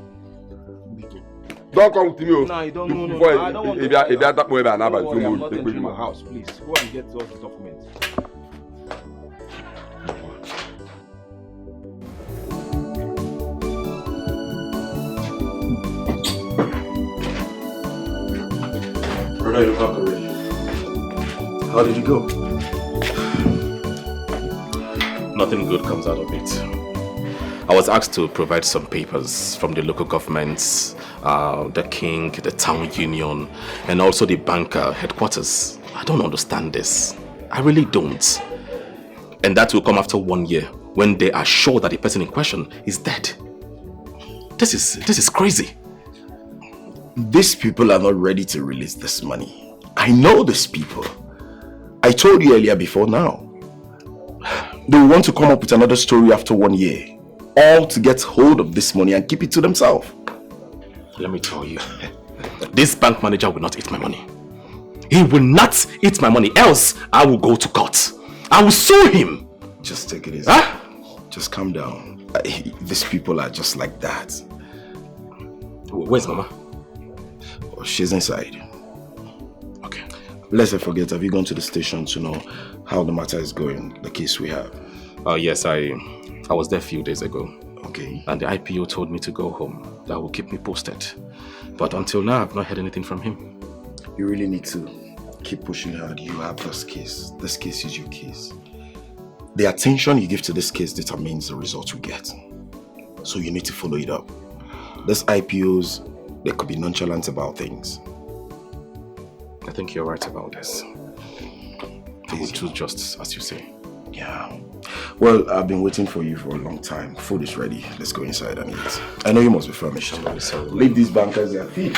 Don't come to me. No, I don't know. I don't want to. If you are that way, I'm not entering my house. Please go and get all the documents. Brother, you're back already. How did you go? Nothing good comes out of it. I was asked to provide some papers from the local governments, the king, the town union, and also the bank headquarters. I don't understand this. I really don't. And that will come after 1 year when they are sure that the person in question is dead. This is crazy. These people are not ready to release this money. I know these people. I told you earlier before now. They want to come up with another story after 1 year. All to get hold of this money and keep it to themselves. Let me tell you, this bank manager will not eat my money. He will not eat my money, else I will go to court. I will sue him. Just take it easy. Huh? Just calm down. These people are just like that. Where's Mama? Oh, she's inside. Okay. Let's not forget, have you gone to the station to know how the matter is going, the case we have? Yes, I was there a few days ago. Okay. And the IPO told me to go home. That will keep me posted. But until now, I've not heard anything from him. You really need to keep pushing hard. You have this case. This case is your case. The attention you give to this case determines the result you get. So you need to follow it up. These IPOs, they could be nonchalant about things. I think you're right about this. I will choose just as you say. Yeah. Well, I've been waiting for you for a long time. Food is ready. Let's go inside and eat. I know you must be famished. I'm really sorry. Leave these bankers their feet.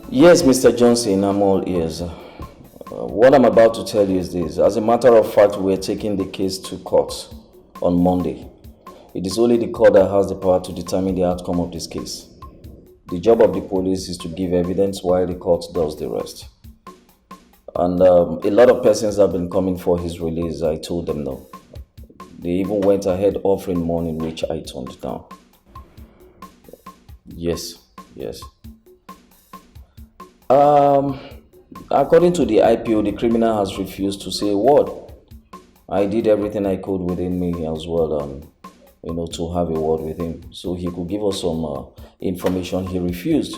Yes, Mr. Johnson, I'm all ears. What I'm about to tell you is this. As a matter of fact, we're taking the case to court on Monday. It is only the court that has the power to determine the outcome of this case. The job of the police is to give evidence while the court does the rest. And a lot of persons have been coming for his release. I told them no. They even went ahead offering money, which I turned down. Yes. According to the IPO, the criminal has refused to say a word. I did everything I could within me as well, to have a word with him, so he could give us some information. He refused.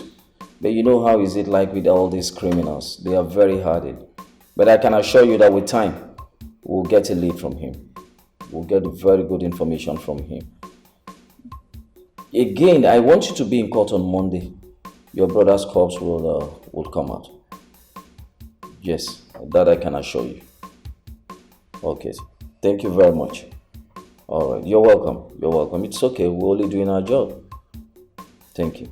But you know how is it like with all these criminals? They are very hardened. But I can assure you that with time, we'll get a lead from him. We'll get very good information from him. Again, I want you to be in court on Monday. Your brother's corpse will come out. Yes, that I can assure you. Okay, thank you very much. All right, you're welcome. It's okay, we're only doing our job. Thank you.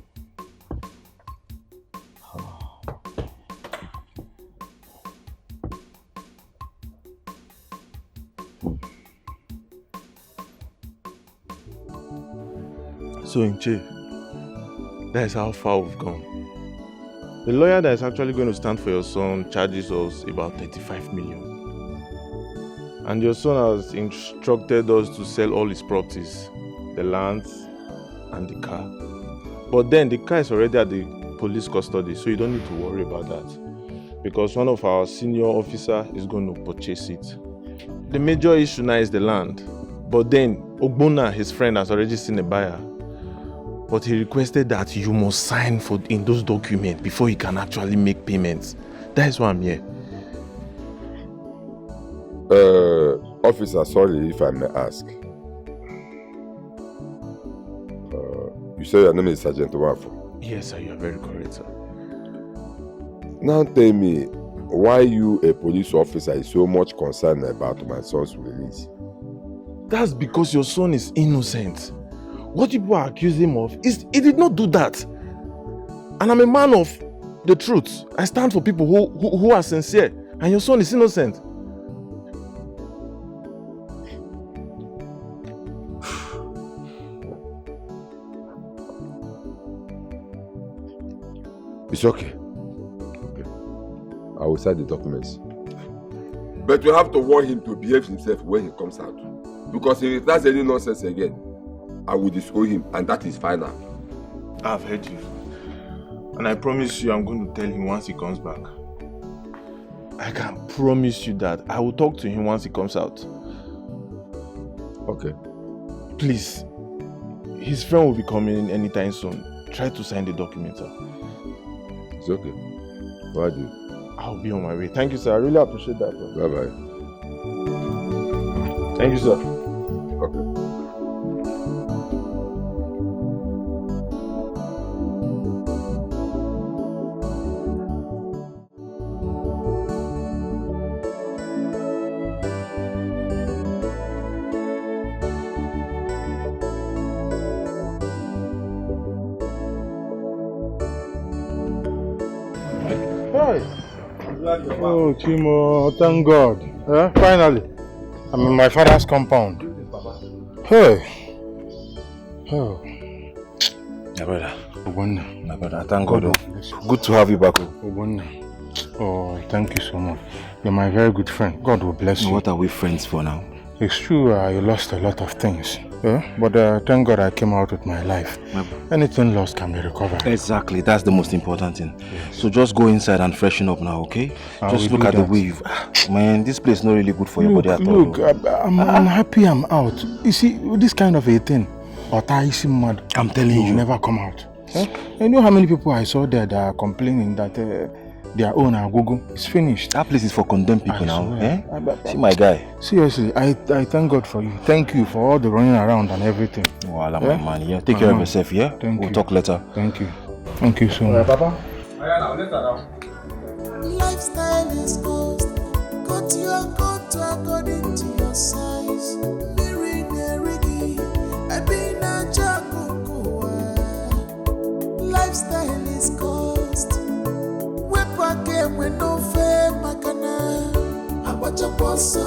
So, Nche, That is how far we've gone. The lawyer that is actually going to stand for your son charges us about 35 million. And your son has instructed us to sell all his properties, the lands and the car. But then the car is already at the police custody, so you don't need to worry about that. Because one of our senior officers is going to purchase it. The major issue now is the land. But then Ogbonna, his friend, has already seen a buyer. But he requested that you must sign in those documents before he can actually make payments. That is why I'm here. Officer, sorry if I may ask. You say your name is Sergeant Wafo? Yes, sir, you are very correct, sir. Now tell me, why you, a police officer, is so much concerned about my son's release? That's because your son is innocent. What people are accusing him of is he did not do that. And I'm a man of the truth. I stand for people who are sincere. And your son is innocent. It's okay. I will sign the documents. But you have to warn him to behave himself when he comes out. Because if he does any nonsense again, I will disown him, and that is final. I've heard you. And I promise you I'm going to tell him once he comes back. I can promise you that I will talk to him once he comes out. Okay. Please. His friend will be coming anytime soon. Try to sign the document, sir. It's okay. Why do you? I'll be on my way. Thank you, sir. I really appreciate that. Bye-bye. Thank you, sir. Okay. Oh, Chimo, thank God. Finally, I'm in my father's compound. Hey. Oh. My brother. Obonna. My brother, thank God. Good to have you back. Obonna. Oh, thank you so much. You're my very good friend. God will bless you. What are we friends for now? It's true, you lost a lot of things. But thank God I came out with my life. Anything lost can be recovered. Exactly, that's the most important thing. Yes. So just go inside and freshen up now, okay? Just look at the way you've... Man, this place is not really good for your body at all. Look, I'm happy I'm out. You see, this kind of a thing, I'm telling you, never come out. You know how many people I saw there that are complaining that their own Agogo is finished. That place is for condemned people now. See my guy. Seriously, I thank God for you. Thank you for all the running around and everything. Voila, my man. Yeah, take care of yourself, yeah? We'll talk later. Thank you. Thank you so much. Papa. Lifestyle is cost. Cut your coat according to your size. Lifestyle is cost. When no fair makana, I watch a boss, I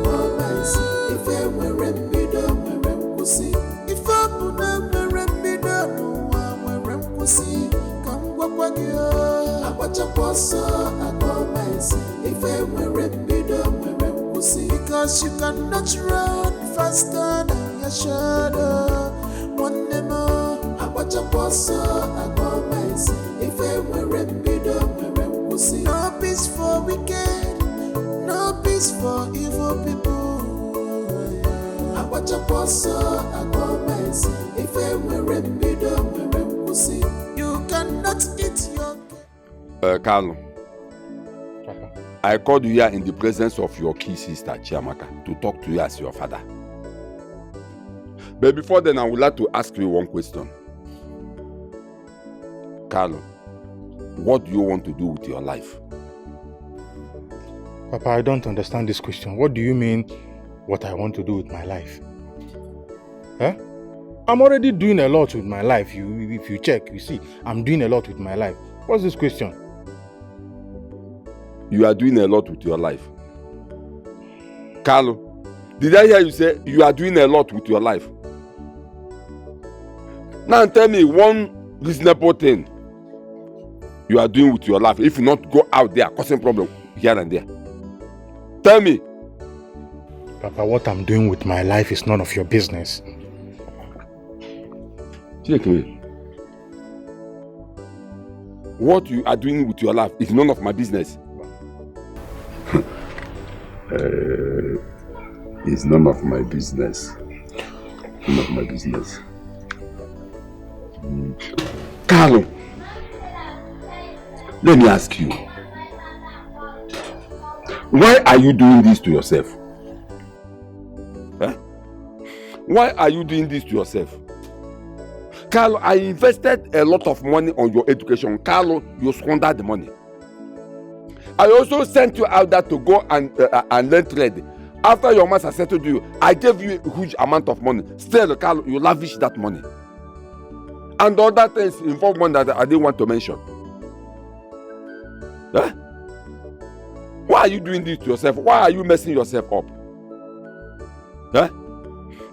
go my see. If I were rembido, my pussy. If I put them a rembido, no one will pussy. Come walk you. I watch a boss, I go my see. If I were rembido, my pussy. Because you cannot run faster than your shadow. One day more, I watch a boss, I go my see. If I were rembido, no peace for wicked, no peace for evil people. I watch a boss, I go mess. If I were rembido, you cannot eat your Carlo, I called you here in the presence of your key sister, Chiamaka, to talk to you as your father. But before then, I would like to ask you one question. Carlo, what do you want to do with your life? Papa, I don't understand this question. What do you mean, what I want to do with my life? I'm already doing a lot with my life. If you check, you see, I'm doing a lot with my life. What's this question? You are doing a lot with your life. Carlo, did I hear you say you are doing a lot with your life? Now tell me one reasonable thing you are doing with your life if you not go out there causing problem here and there? Tell me. Papa, what I'm doing with my life is none of your business. What you are doing with your life is none of my business. It's none of my business. None of my business. Carlo, let me ask you. Why are you doing this to yourself? Huh? Why are you doing this to yourself? Carlo, I invested a lot of money on your education. Carlo, you squandered the money. I also sent you out there to go and learn trade. After your master settled you, I gave you a huge amount of money. Still, Carlo, you lavish that money. And other things involve money that I didn't want to mention. Huh? Why are you doing this to yourself? Why are you messing yourself up? Huh?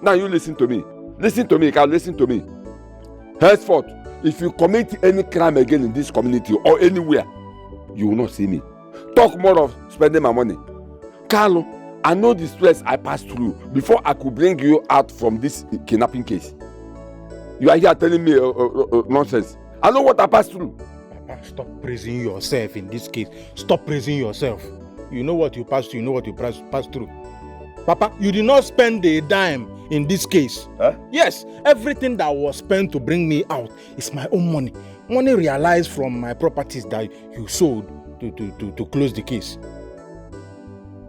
Now you listen to me. Listen to me, Carlo, listen to me. Henceforth, if you commit any crime again in this community or anywhere, you will not see me. Talk more of spending my money. Carlo, I know the stress I passed through before I could bring you out from this kidnapping case. You are here telling me nonsense. I know what I passed through. Papa, stop praising yourself in this case. Stop praising yourself. You know what you passed through, you know what you passed through. Papa, you did not spend a dime in this case. Huh? Yes, everything that was spent to bring me out is my own money. Money realized from my properties that you sold to close the case.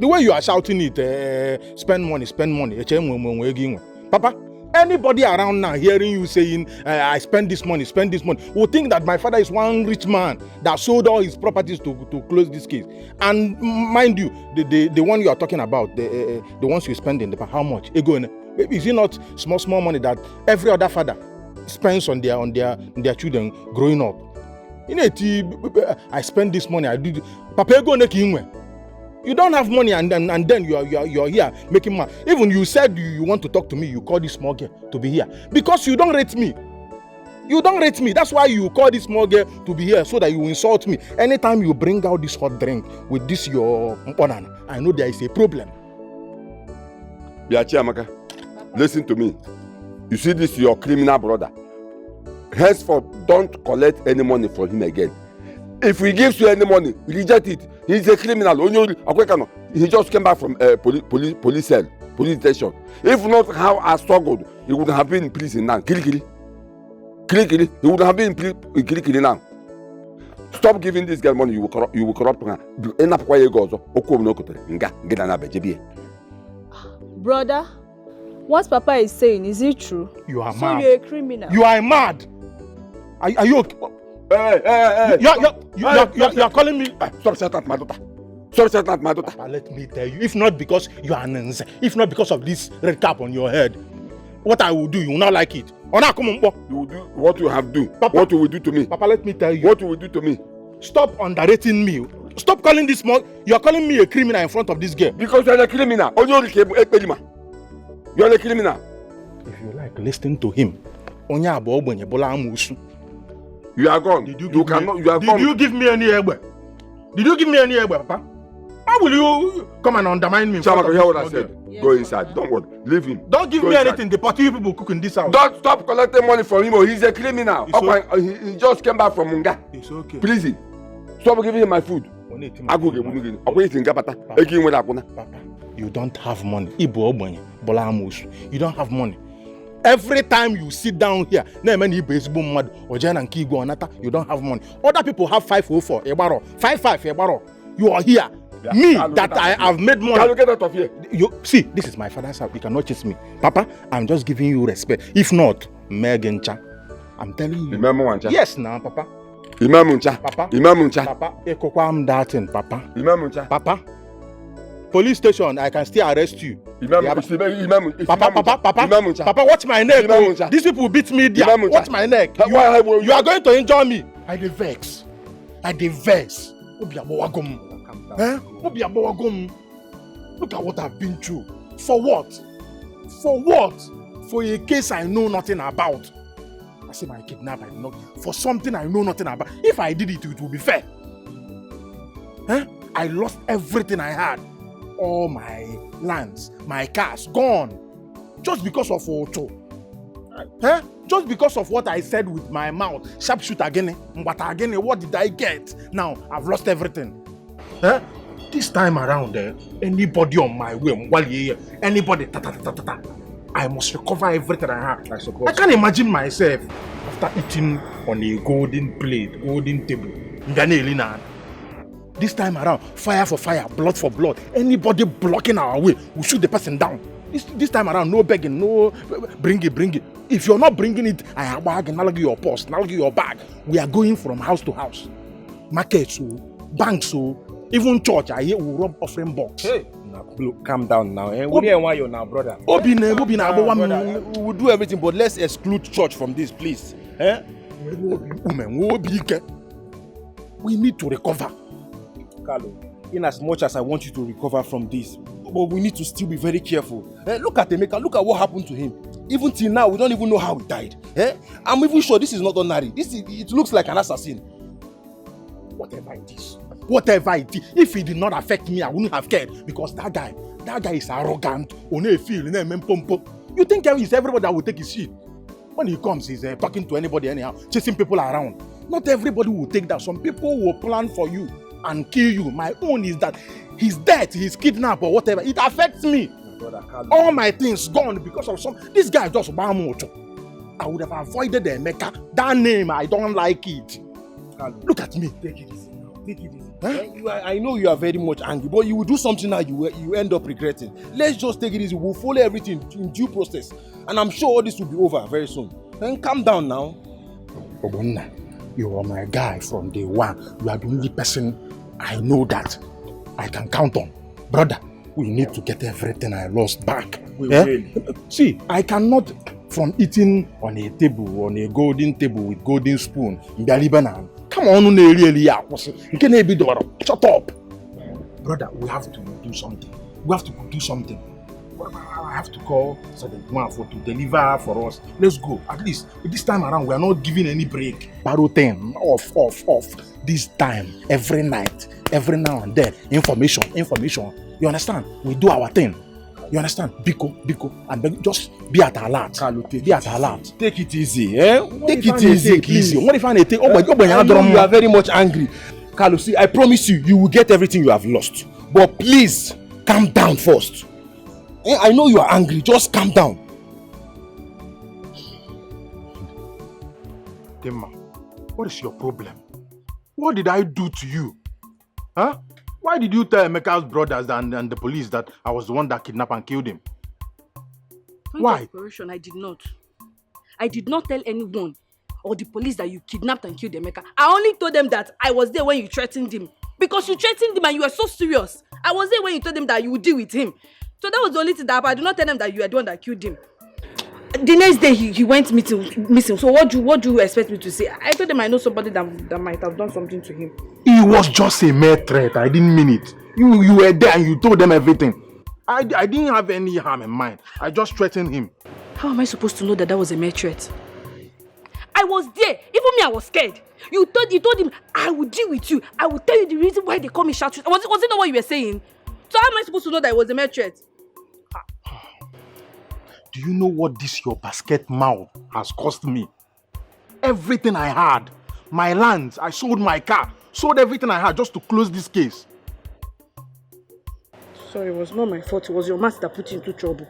The way you are shouting it, spend money. Papa, anybody around now hearing you saying, I spend this money, will think that my father is one rich man that sold all his properties to close this case. And mind you, the one you are talking about, the ones you spend in the past, how much? Is it not small money that every other father spends on their children growing up? You know, I spend this money, I do. Papa, you don't have money and then you are here making money. Even you said you want to talk to me, you call this small girl to be here. Because you don't rate me. You don't rate me. That's why you call this small girl to be here, so that you insult me. Anytime you bring out this hot drink with this your banana, I know there is a problem. Biachiamaka, listen to me. You see this your criminal brother. Henceforth, don't collect any money from him again. If he gives you any money, reject it. He's a criminal. He just came back from police cell, police station. If not how I struggled, he would have been in prison now. Kili. He would have been in Kili now. Stop giving this girl money. You will corrupt her. Brother, what Papa is saying, is it true? You are so mad. You're a criminal. You are mad. Are you okay? Hey. You are calling me. Stop shouting at my daughter. Stop shouting at my daughter. Papa, let me tell you, if not because you are an insane, if not because of this red cap on your head, what I will do, you will not like it. You will do what you have do. Papa, what you will do to me. Papa, let me tell you. What you will do to me. Stop underrating me. Stop calling this small. You are calling me a criminal in front of this girl. Because you are a criminal. You are a criminal. If you like listening to him, you are gone. Did you give me any egg? Did you give me any egg, Papa? How will you come and undermine me? Chamaka, hear what I said. Yes. Go inside. Don't worry. Leave him. Don't give me anything. The party people cook in this house. Don't stop collecting money from him. He's a criminal. Okay. He just came back from Munga. It's okay. Please. Stop giving him my food. Papa, you don't have money. You don't have money. Every time you sit down here, you don't have money. Other people have 504, 55. You are here. Yeah, me, that I have made money. Can you get out of here? You see, this is my father's house. You cannot chase me. Papa, I'm just giving you respect. If not, Megancha. I'm telling you. Yes, now, Papa. Papa. Papa. I'm that in, Papa. Papa. Police station, I can still arrest you. Papa, watch my neck. These people beat me there. Watch my neck. You are going to injure me. I dey vex. Look at what I've been through. For what? For a case I know nothing about. say my kidnapper did not. For something I know nothing about. If I did it, it would be fair. Huh? I lost everything I had. All my lands, my cars, gone. Just because of Ocho. Huh? Just because of what I said with my mouth. Sharpshooter again. Mbata again. What did I get? Now, I've lost everything. Huh? This time around, anybody on my way, anybody, I must recover everything I have. I suppose. I can't imagine myself after eating on a golden plate, golden table. This time around, fire for fire, blood for blood. Anybody blocking our way, we shoot the person down. This time around, no begging, no bring it. If you're not bringing it, I have bag and I'll give you your purse, and I'll give you your bag. We are going from house to house. Markets, banks, even church, I hear we rob offering box. Hey, look, calm down now. We don't want you now, brother. We'll do everything, but let's exclude church from this, please. We need to recover. Carlo, in as much as I want you to recover from this, but we need to still be very careful. Look at Emeka, look at what happened to him. Even till now, we don't even know how he died. I'm even sure this is not ordinary. It looks like an assassin. Whatever it is, if it did not affect me, I wouldn't have cared. Because that guy is arrogant. You think it's everybody that will take his shit? When he comes, he's talking to anybody anyhow, chasing people around. Not everybody will take that. Some people will plan for you and kill you. My own is that he's dead, he's kidnapped or whatever. It affects me. All my things gone because of some. This guy just Bamocho. I would have avoided the Emeka. That name, I don't like it. Look at me. Take it easy now. Take it easy. I know you are very much angry, but you will do something now you end up regretting. Let's just take it easy. We'll follow everything in due process. And I'm sure all this will be over very soon. Then calm down now. Obonna, you are my guy from day one. You are the only person I know that I can count on. Brother, we need to get everything I lost back. We will. See, I cannot, from eating on a table, on a golden table with golden spoon, come on, shut up. Brother, we have to do something. We have to do something. I have to call Sandra to deliver for us. Let's go. At least this time around, we are not giving any break. Barrow 10, off. This time, every night, every now and then, information. You understand? We do our thing. You understand? Biko, and just be at alert. Be at alert. Take it easy, Take it easy. What if I take? You are very much angry. Carlo, see, I promise you will get everything you have lost. But please, calm down first. I know you are angry. Just calm down. Tema, what is your problem? What did I do to you? Huh? Why did you tell Emeka's brothers and the police that I was the one that kidnapped and killed him? Why? I did not. I did not tell anyone or the police that you kidnapped and killed Emeka. I only told them that I was there when you threatened him. Because you threatened him and you were so serious. I was there when you told them that you would deal with him. So that was the only thing that happened. I did not tell them that you were the one that killed him. The next day he went missing. So what do you expect me to say? I told them I know somebody that might have done something to him. It was just a mere threat. I didn't mean it. You were there and you told them everything. I didn't have any harm in mind. I just threatened him. How am I supposed to know that was a mere threat? I was there. Even me, I was scared. You told him I would deal with you. I would tell you the reason why they call me shout. Was it not what you were saying? So how am I supposed to know that it was a mere threat? Do you know what this your basket mouth has cost me? Everything I had. My lands, I sold my car. Sold everything I had just to close this case. Sorry, it was not my fault. It was your master that put you into trouble.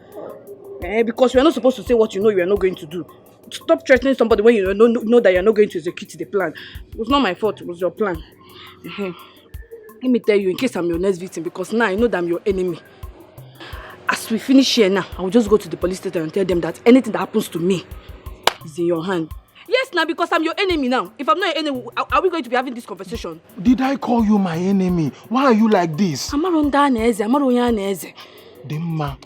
Because you are not supposed to say what you know you are not going to do. Stop threatening somebody when you know that you are not going to execute the plan. It was not my fault. It was your plan. Let me tell you, in case I'm your next victim, because now I know that I'm your enemy. As we finish here now, I will just go to the police station and tell them that anything that happens to me is in your hand. Yes, now because I'm your enemy now. If I'm not your enemy, are we going to be having this conversation? Did I call you my enemy? Why are you like this? Dimma,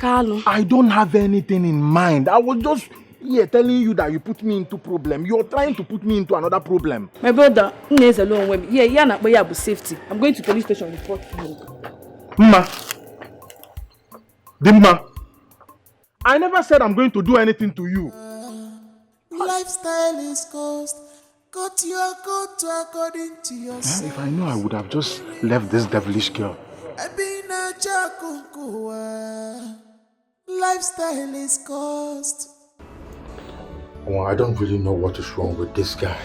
I don't have anything in mind. I was just here telling you that you put me into problem. You're trying to put me into another problem. My brother, alone. Yeah, safety. I'm going to police station to report you. Dimma, I never said I'm going to do anything to you. Lifestyle is cost. Cut your coat according to your If I know, I would have just left this devilish girl. Lifestyle is cost. Well, I don't really know what is wrong with this guy.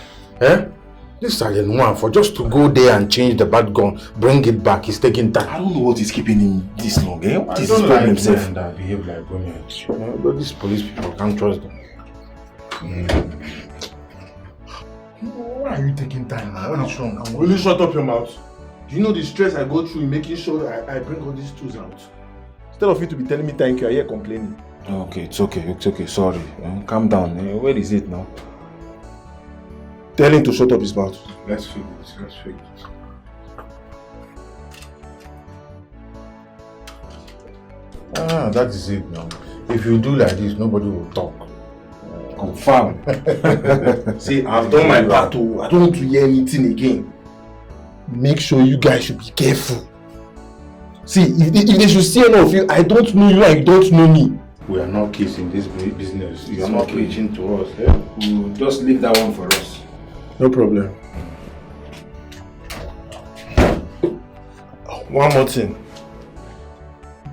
This silent one, for just to go there and change the bad gun, bring it back, he's taking time. I don't know what is keeping him this long. What is his his problem himself? That behave like women. But these police people, I can't trust them. Why are you taking time now? What is wrong? Will you shut up your mouth? Do you know the stress I go through in making sure that I bring all these tools out? Instead of you to be telling me thank you, I hear complaining. Okay, it's okay, sorry. Calm down. Where is it now? Tell him to shut up his mouth. Let's fix it. That is it now. If you do like this, nobody will talk. Confirm. See, I've done my part too. I don't want to hear anything again. Make sure you guys should be careful. See, if they should see any of you, I don't know you and you don't know me. We are not kids in this business. You are not preaching to us. We'll just leave that one for us. No problem. One more thing.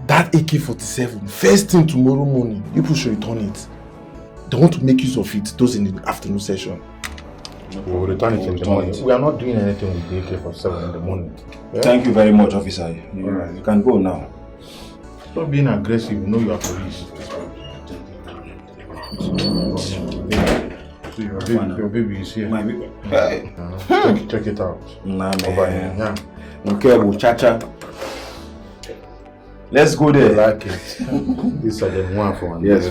That AK-47, first thing tomorrow morning, people should return it. They want to make use of it, those in the afternoon session. We will return it in the morning. We are not doing anything with the AK-47 in the morning. Yeah? Thank you very much, officer. You can go now. Stop being aggressive, you know you are police. So your baby is here. My baby. Check it out. Nah, man. Over here. Yeah. Okay, we'll cha-cha. Let's go there. I like it. This is the one for one. Yes.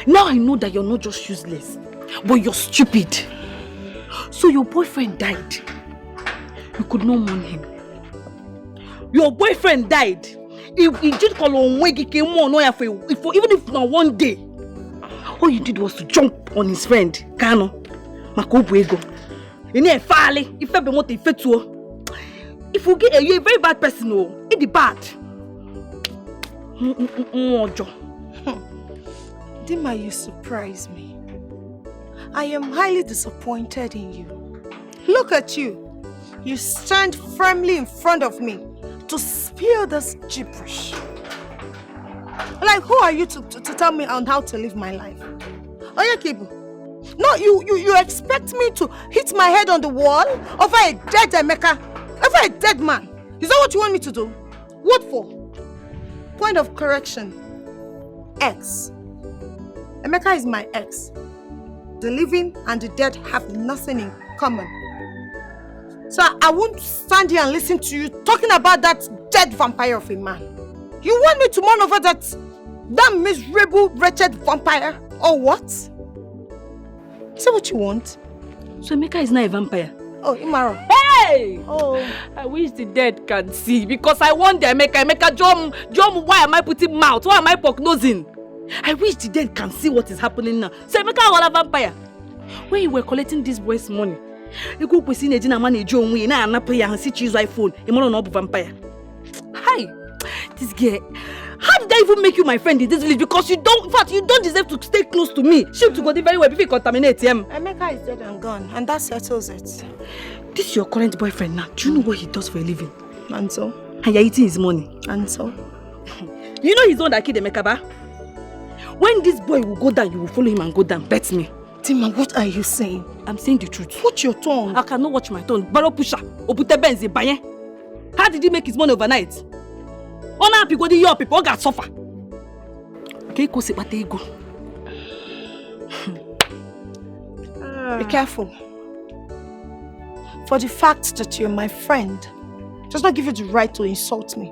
Now I know that you're not just useless, but you're stupid. So your boyfriend died. You could not mourn him. Your boyfriend died. He did call on Wegi came on for even if not one day. All you did was to jump on his friend, Kano. Makobuego. You need a file. If you want to if you get you're a very bad person, it's bad. Dima, you surprise me. I am highly disappointed in you. Look at you. You stand firmly in front of me to spill this gibberish. Like, who are you to tell me on how to live my life? Oh, yeah, Kibu. No, you expect me to hit my head on the wall over a dead Emeka, over a dead man. Is that what you want me to do? What for? Point of correction. Ex. Emeka is my ex. The living and the dead have nothing in common. So I won't stand here and listen to you talking about that dead vampire of a man. You want me to mourn over that miserable, wretched vampire? Or what? Is that what you want? So Emeka is not a vampire? Oh, Imaro. Hey! Oh, I wish the dead can see because I want the Emeka, Jom, why am I putting mouth? Why am I prognosing? I wish the dead can see what is happening now. So Emeka was a vampire. When you were collecting this boy's money, you go to see Nedina manage your way now and pay and see his iPhone. You want to vampire. Hi, this girl. How did I even make you my friend in this village? Because you don't, in fact, you don't deserve to stay close to me. Ship to go very well before you contaminate him. Emeka is dead and gone, and that settles it. This is your current boyfriend now. Do you know what he does for a living? And so? And you're eating his money. And so? You know he's the one that killed Emeka, ba? When this boy will go down, you will follow him and go down. Bet me. Tima, what are you saying? I'm saying the truth. Watch your tongue. I cannot watch my tongue. Baro pusha. Obute benzi baye. How did he make his money overnight? On happy go your people got suffer. Okay, go sit bate go. Be careful. For the fact that you're my friend does not give you the right to insult me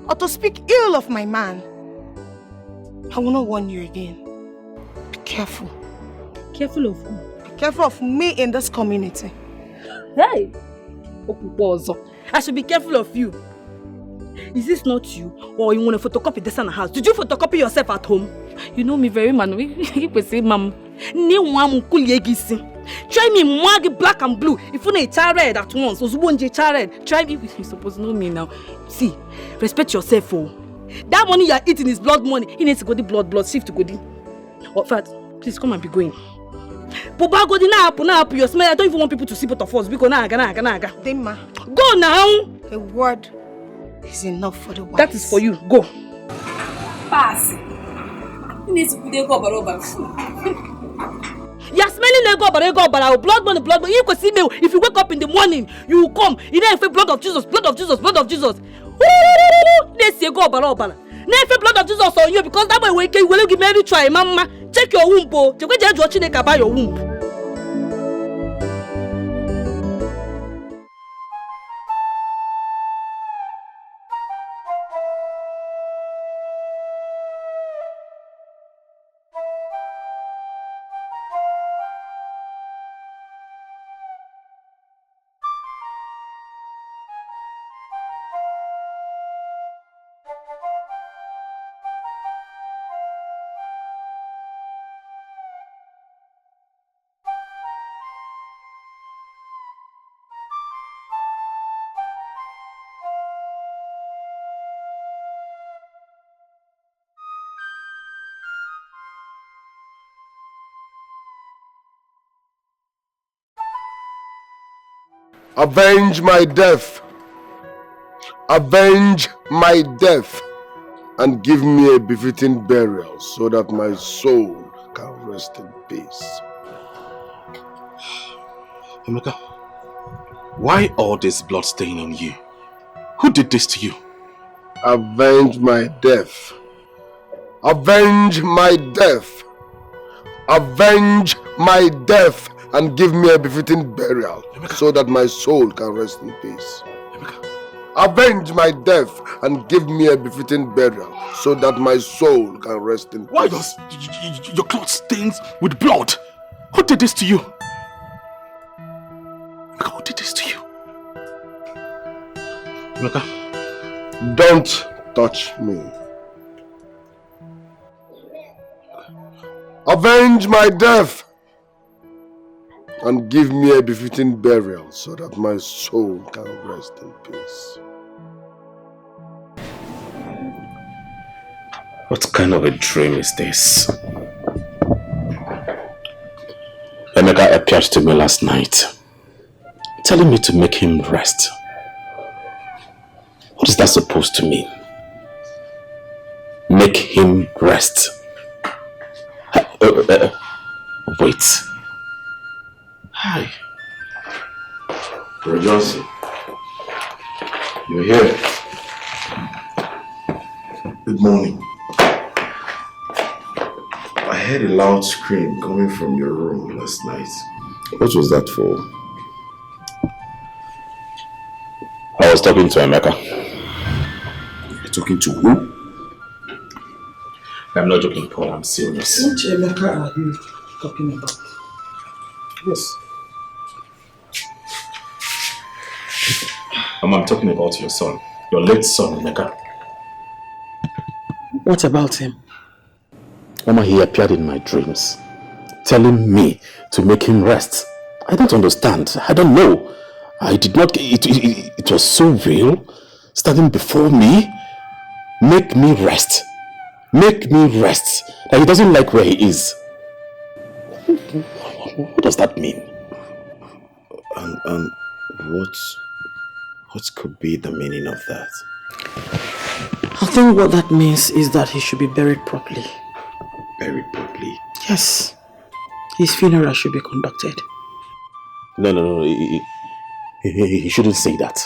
or to speak ill of my man. I will not warn you again. Be careful. Careful of who? Be careful of me in this community. Hey! I should be careful of you. Is this not you? Or you want to photocopy this in the house? Did you photocopy yourself at home? You know me very man. You say, Mom. Try me mwag black and blue. If you need red at once, try me. You supposed to know me now. See, respect yourself. Oh. That money you are eating is blood money. He needs to go the blood shift to go the. What fact? Please come and be going. Pubago di na happen, your smell. I don't even want people to see both of us. Because na aga. Dima. Go now. A word is enough for the wise. That is for you. Go. Pass. You need to put the go over. You're smelling ego, but blood money. You could see me. If you wake up in the morning, you will come. You know, if blood of Jesus. Let's go, but never blood of Jesus on you because that way we can will give me a try, Mama. Check your womb, bo. You can just watching about your womb. Avenge my death. Avenge my death and give me a befitting burial so that my soul can rest in peace. Emeka, why all this blood stain on you? Who did this to you? Avenge my death. Avenge my death. Avenge my death and give me a befitting burial so that my soul can rest in peace. Avenge my death and give me a befitting burial so that my soul can rest in peace. Why your clothes stains with blood? Who did this to you? Emeka, who did this to you? Emeka, don't touch me. Avenge my death and give me a befitting burial so that my soul can rest in peace. What kind of a dream is this? Emeka appeared to me last night, telling me to make him rest. What is that supposed to mean? Make him rest. Wait. Hi. Bro Johnson, you're here. Good morning. I heard a loud scream coming from your room last night. What was that for? I was talking to Emeka. You're talking to who? I'm not joking, Paul. I'm serious. Which Emeka are you talking about? Yes. I'm talking about your son. Your late son, Emeka. What about him? Mama, he appeared in my dreams, telling me to make him rest. I don't understand. I don't know. I did not... It was so real. Standing before me. Make me rest. Make me rest. That he doesn't like where he is. What does that mean? And what could be the meaning of that? I think what that means is that he should be buried properly. Buried properly? Yes. His funeral should be conducted. No. He shouldn't say that.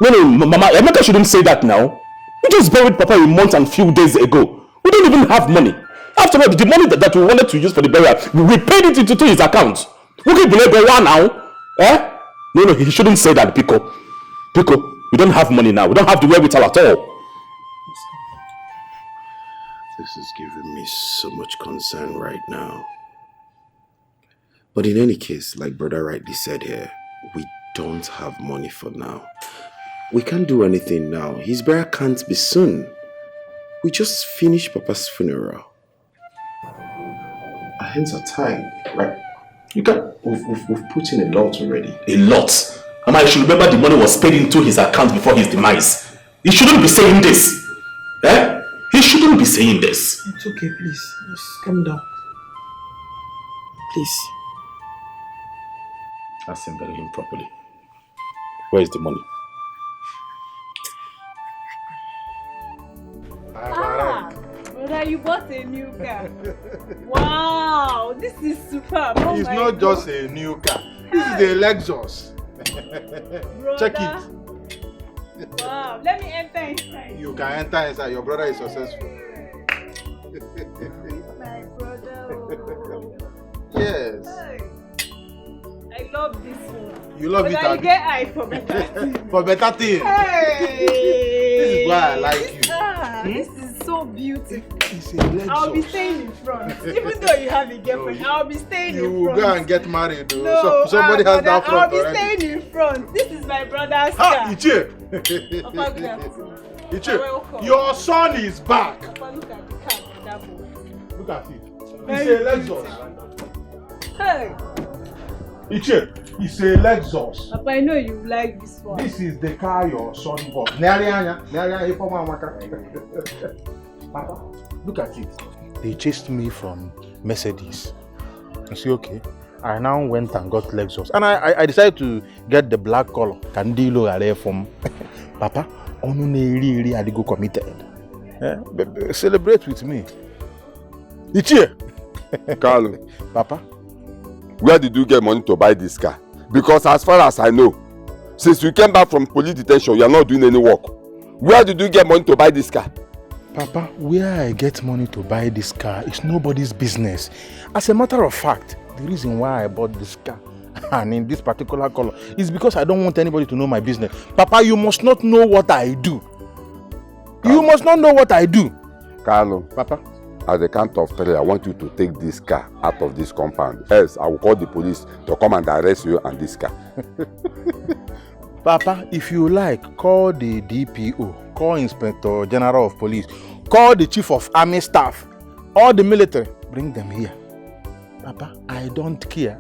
No, Mama, Emeka shouldn't say that now. We just buried Papa a month and few days ago. We don't even have money. After all, the money that we wanted to use for the burial, we paid it into his account. We can believe now. Eh? No, he shouldn't say that, Pico. We don't have money now. We don't have the wherewithal at all. This is giving me so much concern right now. But in any case, like brother rightly said here, we don't have money for now. We can't do anything now. His burial can't be soon. We just finished Papa's funeral. Our hands are tied, right? We've put in a lot already. A lot? Mama, you should remember the money was paid into his account before his demise. He shouldn't be saying this. Eh? He shouldn't be saying this. It's okay, please. Just calm down. Please. Ask him very improperly. Where is the money? Brother, you bought a new car. Wow, this is superb. Oh It's my not God. just a new car. This is a Lexus. Check it. Wow, let me enter inside. You can enter inside. Your brother is successful. My brother. Yes. I love this one. You love but it, I Abi? get eye for better thing. For better thing. Hey. This is why I like you. This is so beautiful. It's a Lexus. I'll be staying in front. Even though you have a girlpriend, I'll be staying You in will front. go and get married. Though. No, Somebody has brother, that front I'll be already. staying in front. This is my brother's Ha! car. Ichie! Papa, good afternoon. Ichie, your son is back. Papa, look at the car for that boy. Look at it. It's Very a Lexus. Hey, Ichie, it's a Lexus. Papa, I know you like this one. This is the car your son bought. Papa, look at it. They chased me from Mercedes. You see, okay. I now went and got Lexus. And I decided to get the black color. Candilo are from Papa. Only I go committed. Celebrate with me. It's here. Carlo. Papa. Where did you get money to buy this car? Because as far as I know, since you came back from police detention, you are not doing any work. Where did you get money to buy this car? Papa, where I get money to buy this car is nobody's business. As a matter of fact, the reason why I bought this car and in this particular color is because I don't want anybody to know my business. Papa, you must not know what I do. You must not know what I do. Carlo. Papa. At the count of 3, I want you to take this car out of this compound. Else, I will call the police to come and arrest you and this car. Papa, if you like, call the DPO, call Inspector General of Police, call the Chief of Army Staff, all the military, bring them here. Papa, I don't care.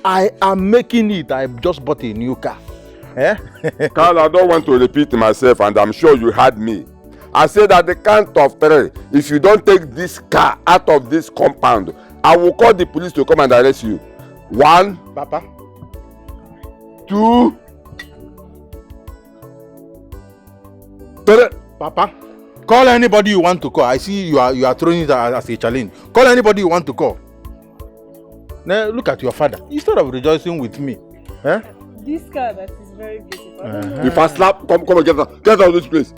I am making it. I just bought a new car. Eh? Carl, I don't want to repeat myself, and I'm sure you heard me. I said at the count of 3, if you don't take this car out of this compound, I will call the police to come and arrest you. 1, Papa. 2, 3. Papa, call anybody you want to call. I see you are throwing it as a challenge. Call anybody you want to call. Now look at your father. Instead of rejoicing with me, eh? This car that is very beautiful. If I slap, come and get out of this place.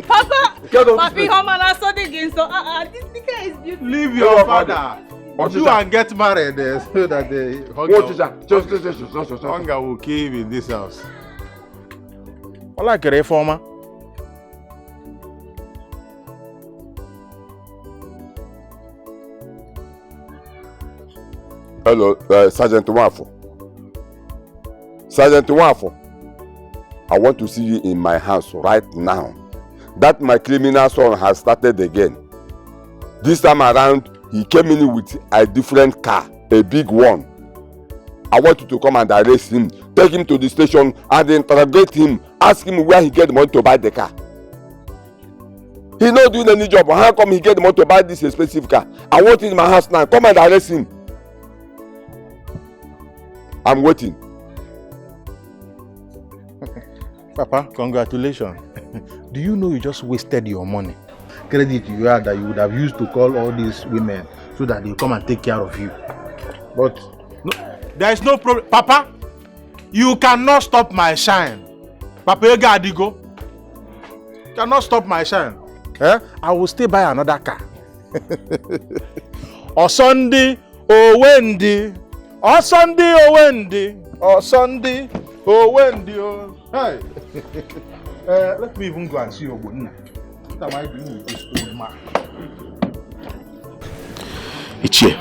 Papa, Get out of Papi, this place. come and I saw the game. So, this car is beautiful. Leave your father. You and get married so that the hunger will kill him in this house. I like a reformer. Hello, Sergeant Wafo. Sergeant Wafo, I want to see you in my house right now. That my criminal son has started again. This time around, he came in with a different car, a big one. I want you to come and arrest him, take him to the station and interrogate him, ask him where he get the money to buy the car. He's not doing any job. How come he get the money to buy this expensive car? I want him in my house now. Come and arrest him. I'm waiting. Papa, congratulations. Do you know you just wasted your money? Credit you had that you would have used to call all these women so that they come and take care of you. But no, there is no problem. Papa, you cannot stop my shine. Papa, you got to go. You cannot stop my shine. Eh? I will stay by another car. Or Sunday, or Wendy. Or Sunday, or Wendy. Or Sunday, or Wendy. Oh. Hey. Let me even go and see your good. What am I doing with this old man? Ichie,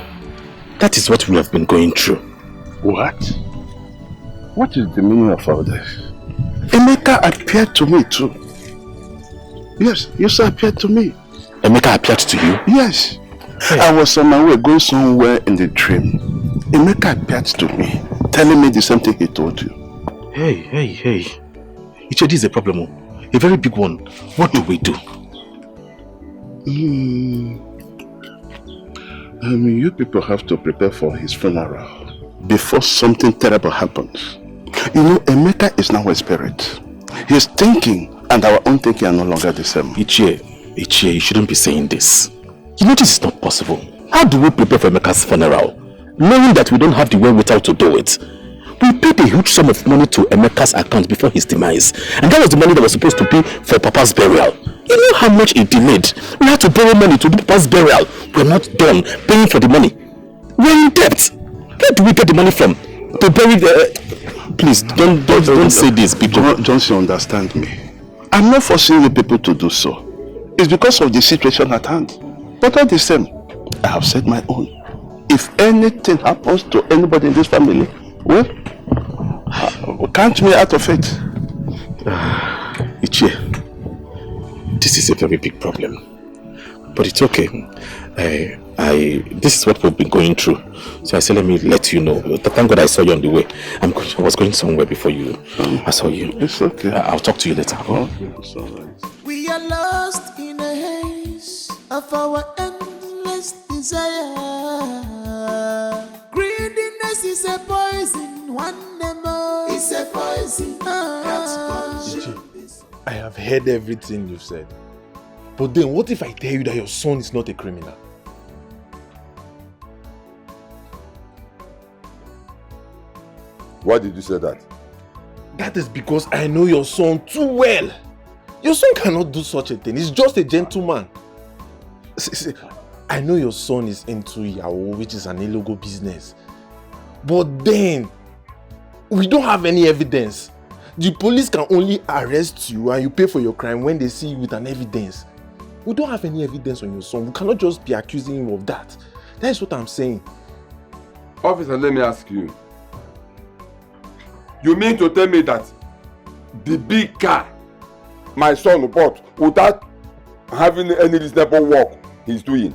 that is what we have been going through. What? What is the meaning of all this? Emeka appeared to me too. Yes, you also appeared to me. Emeka appeared to you? Yes. Hey. I was on my way going somewhere in the dream. Emeka appeared to me, telling me the same thing he told you. Hey. Ichie, this is a problem. A very big one. What do we do? You people have to prepare for his funeral before something terrible happens. You know, Emeka is now a spirit. His thinking and our own thinking are no longer the same. Ichie, you shouldn't be saying this. You know this is not possible. How do we prepare for Emeka's funeral, knowing that we don't have the wherewithal to do it? We paid a huge sum of money to Emeka's account before his demise, and that was the money that was supposed to be for Papa's burial. You know how much it delayed? We had to borrow money to do Papa's burial. We're not done paying for the money. We're in debt. Where do we get the money from to bury the... Please, don't say this, people. Don't you understand me? I'm not forcing you people to do so. It's because of the situation at hand. But all the same, I have said my own. If anything happens to anybody in this family, well, count me out of it. Ichie, this is a very big problem. But it's okay. This is what we've been going through. So I said, let me let you know. Thank God I saw you on the way. I was going somewhere before you. I saw you. It's okay. I'll talk to you later. Okay, it's all right. We are lost in a haze of our endless desire. Greediness is a poison. One more is a poison. I have heard everything you've said. But then what if I tell you that your son is not a criminal? Why did you say that? That is because I know your son too well. Your son cannot do such a thing. He's just a gentleman. See, I know your son is into Yahoo, which is an illegal business. But then, we don't have any evidence. The police can only arrest you and you pay for your crime when they see you with an evidence. We don't have any evidence on your son. We cannot just be accusing him of that. That is what I'm saying. Officer, let me ask you. You mean to tell me that the big car my son bought without having any reasonable work he's doing,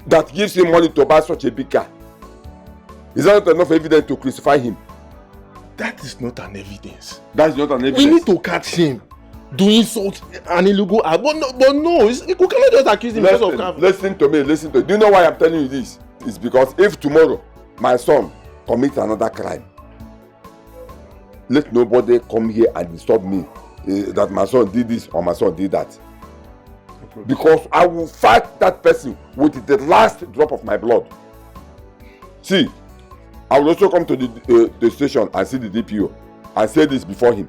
that gives him money to buy such a big car, is that not enough evidence to crucify him? That is not an evidence. That's not an evidence. We need to catch him doing such an illegal act. But no, we cannot just accuse him because of crime. Listen to me. Do you know why I'm telling you this? It's because if tomorrow my son commits another crime, let nobody come here and disturb me that my son did this or my son did that. Because I will fight that person with the last drop of my blood. See, I will also come to the station and see the DPO and say this before him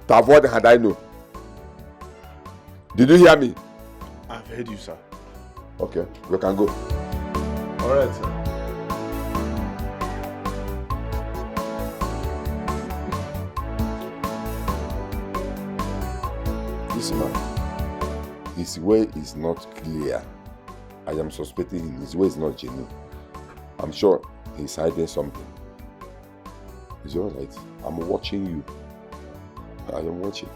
to avoid had I know. Did you hear me? I've heard you, sir. Okay, we can go. All right, sir. This man, his way is not clear. I am suspecting him. His way is not genuine. I'm sure he's hiding something. Is it all right? I'm watching you. I am watching.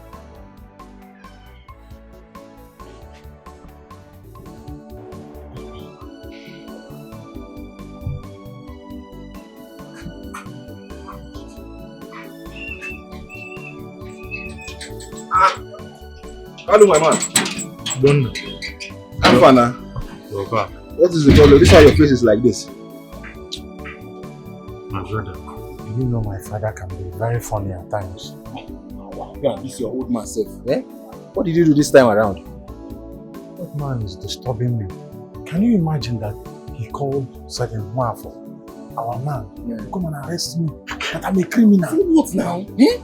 Hello, my man. Don't know. I'm fine now. You're back. What is the problem? This is why your face is like this. My brother, you know my father can be very funny at times. Yeah, this is your old man self. Eh? What did you do this time around? That man is disturbing me. Can you imagine that he called Sergeant Mwafo, our man, to come and arrest me, that I'm a criminal? What now? Eh?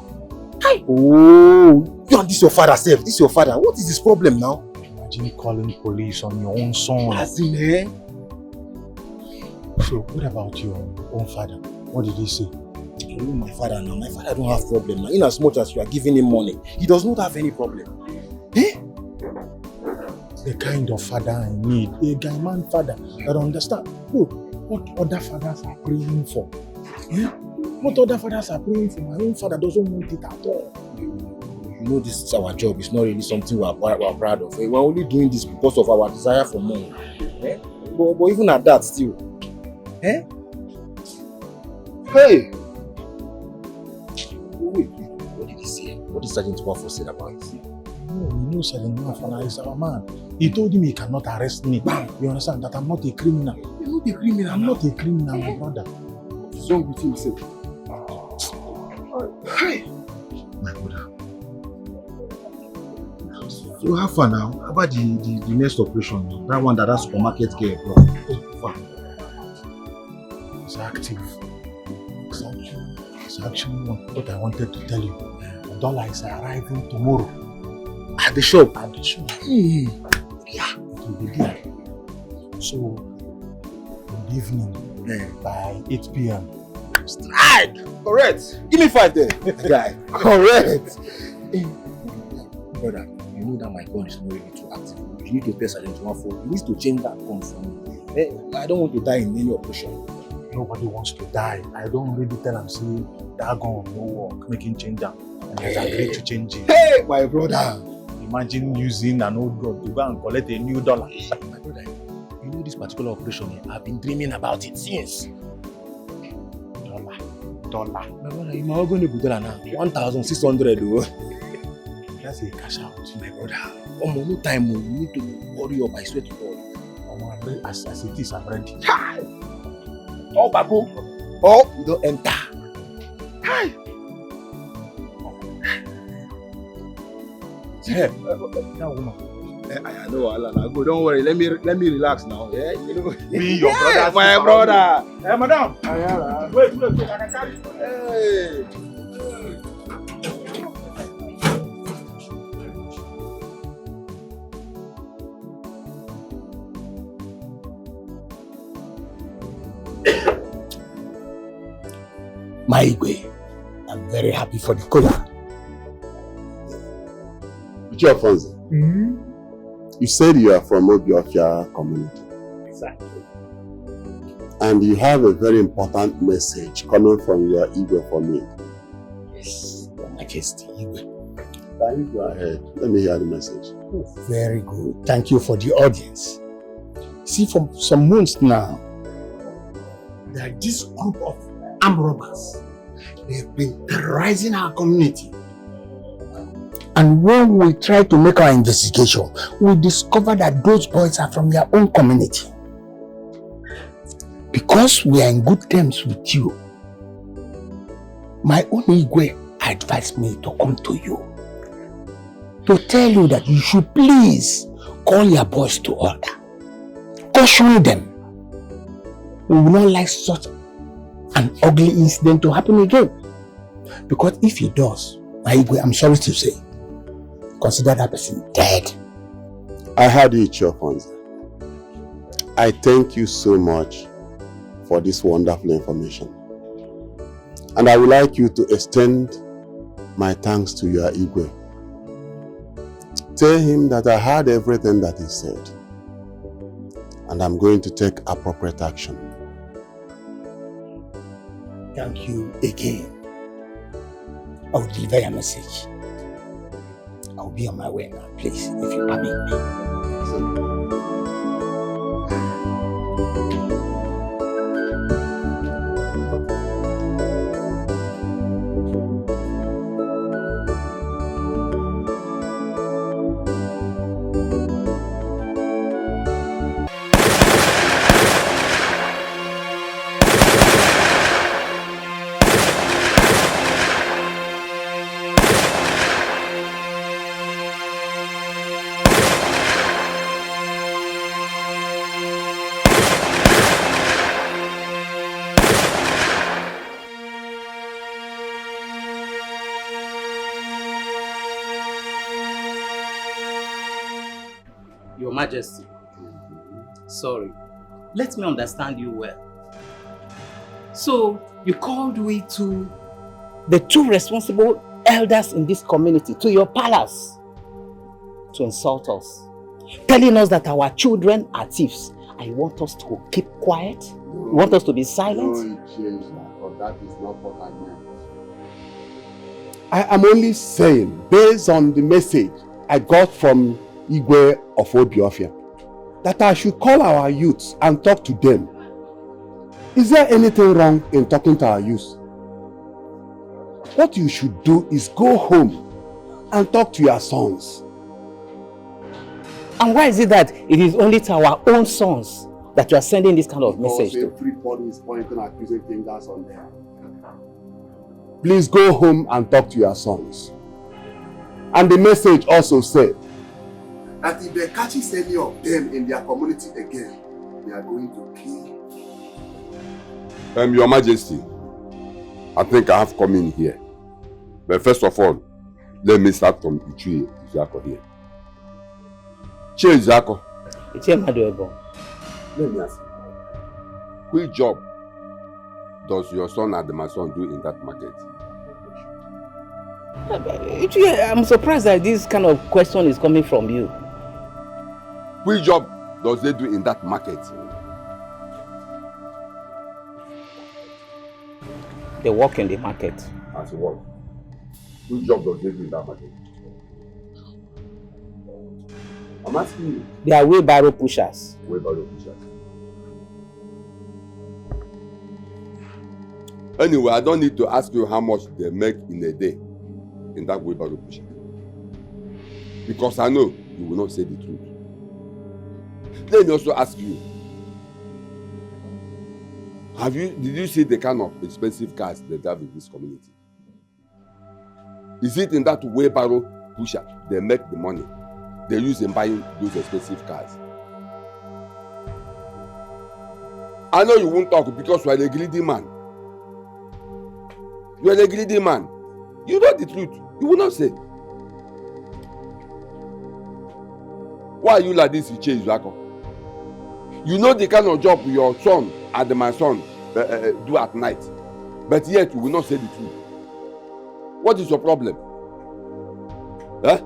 Hi. Oh, you and this your father self. This is your father. What is his problem now? Imagine calling police on your own son. As in, eh? So, what about your own father? What did he say? You know my father now. My father don't have problem now. In as much as you are giving him money, he does not have any problem. Eh? The kind of father I need. A guy man father that understand. Look, what other fathers are praying for. Eh? What other fathers are praying for? My own father doesn't want it at all. You know this is our job. It's not really something we're proud of. We're only doing this because of our desire for money. Eh? But even at that still. Eh? Hey! Wait, what did he say? What did Sergeant Mwafo say about it? No, you know Sergeant Mwafo is our man. He told him he cannot arrest me. You understand that I'm not a criminal. You're not a criminal. I'm not a criminal, my brother. What's wrong with him, sir? Hi, my brother. So how far now? How about the next operation? That one that supermarket girl, bro. How far? It's active. It's actually what I wanted to tell you. The dollar is arriving tomorrow. At the shop. At the shop. Hey. Yeah, it will be there. So, in the evening, by 8 p.m. Strike! Correct! Give me 5 there. Guy. Correct! Hey. Brother, you know that my gun is not really too active. You need to press silent 1-4. You need to change that gun for me. I don't want to die in any operation. Nobody wants to die. I don't really tell him, say, that gun will no work, making change that. And he's agreed to change it. Hey, my brother! Imagine using an old gun to go and collect a new dollar. My brother, you know this particular operation, I've been dreaming about it since. Dollar. My brother, you are going to be dollar now. 1,600. That's a cash out, my brother. No time, you need to hurry up, I swear to God. As it is, I'm ready. Oh, Babu. Oh, you don't enter. Hi. Hey, that woman. I know, Alan. Go. Don't worry. Let me relax now. Yeah, you know. Me, your brother, my brother. Hey, madam. Wait. I can carry it. Hey. My Igwe, I'm very happy for the color. Alfonso, you said you are from Obiofia community. Exactly. And you have a very important message coming from your Igwe for me. Yes, Your Majesty Igwe. Can you go ahead? Let me hear the message. Oh, very good. Thank you for the audience. See, for some months now, there are this group of armed robbers. They've been terrorizing our community. And when we try to make our investigation, we discover that those boys are from their own community. Because we are in good terms with you, my own Igwe advised me to come to you to tell you that you should please call your boys to order, caution them. We will not like such an ugly incident to happen again. Because if it does, my Igwe, I'm sorry to say, consider that person dead. I heard you, Alfonso. I thank you so much for this wonderful information. And I would like you to extend my thanks to your Igwe. Tell him that I heard everything that he said. And I'm going to take appropriate action. Thank you again. I will deliver your message. I will be on my way now, please, if you permit me. Your Majesty, sorry, let me understand you well. So, you called we to the two responsible elders in this community, to your palace, to insult us, telling us that our children are thieves. And you want us to keep quiet? You want us to be silent? Don't change that, but that is not what I meant. I am only saying, based on the message I got from Igwe of Obiofia, that I should call our youths and talk to them. Is there anything wrong in talking to our youths? What you should do is go home and talk to your sons. And why is it that it is only to our own sons that you are sending this kind of message to? Everybody is pointing accusing fingers on them. please go home and talk to your sons. And the message also said that if they catches any of them in their community again, they are going to kill. Your Majesty, I think I have come in here. But first of all, let me start from Ichie Izako here. Ichie Izako. Ichie Maduebo. Let me ask you. Which job does your son and my son do in that market? I'm surprised that this kind of question is coming from you. Which job does they do in that market? They work in the market. As what? Which job does they do in that market? I'm asking you. They are wheelbarrow pushers. Wheelbarrow pushers. Anyway, I don't need to ask you how much they make in a day in that wheelbarrow pusher. Because I know you will not say the truth. Let me also ask you. Did you see the kind of expensive cars they have in this community? Is it in that wheelbarrow pusher they make the money they use in buying those expensive cars? I know you won't talk because you are a greedy man. You are a greedy man. You know the truth. You will not say. Why are you like this, Ichie Izako? You know the kind of job your son and my son do at night. But yet you will not say the truth. What is your problem? Eh?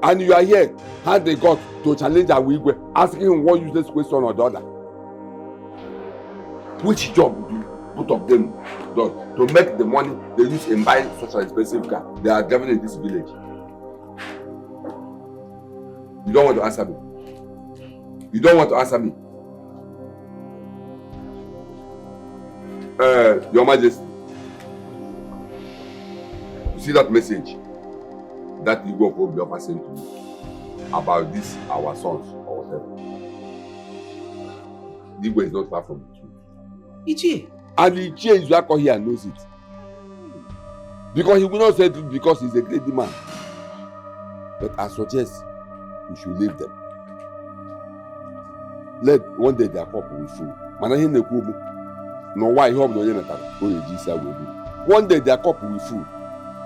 And you are here, hand they got to challenge Awigwe, asking him one useless question or the other. Which job would you both of them do to make the money they use in buying such an expensive car they are driving in this village? You don't want to answer me. You don't want to answer me. Your Majesty, you see that message that you go for the sent to me about this our sons or whatever? The Igwe is not far from the truth. Ichie. And Ichie Izako here knows it. Because he will not say it because he's a greedy man. But I suggest you should leave them. Let one day their cup will full. No why hope no one day their cup will full.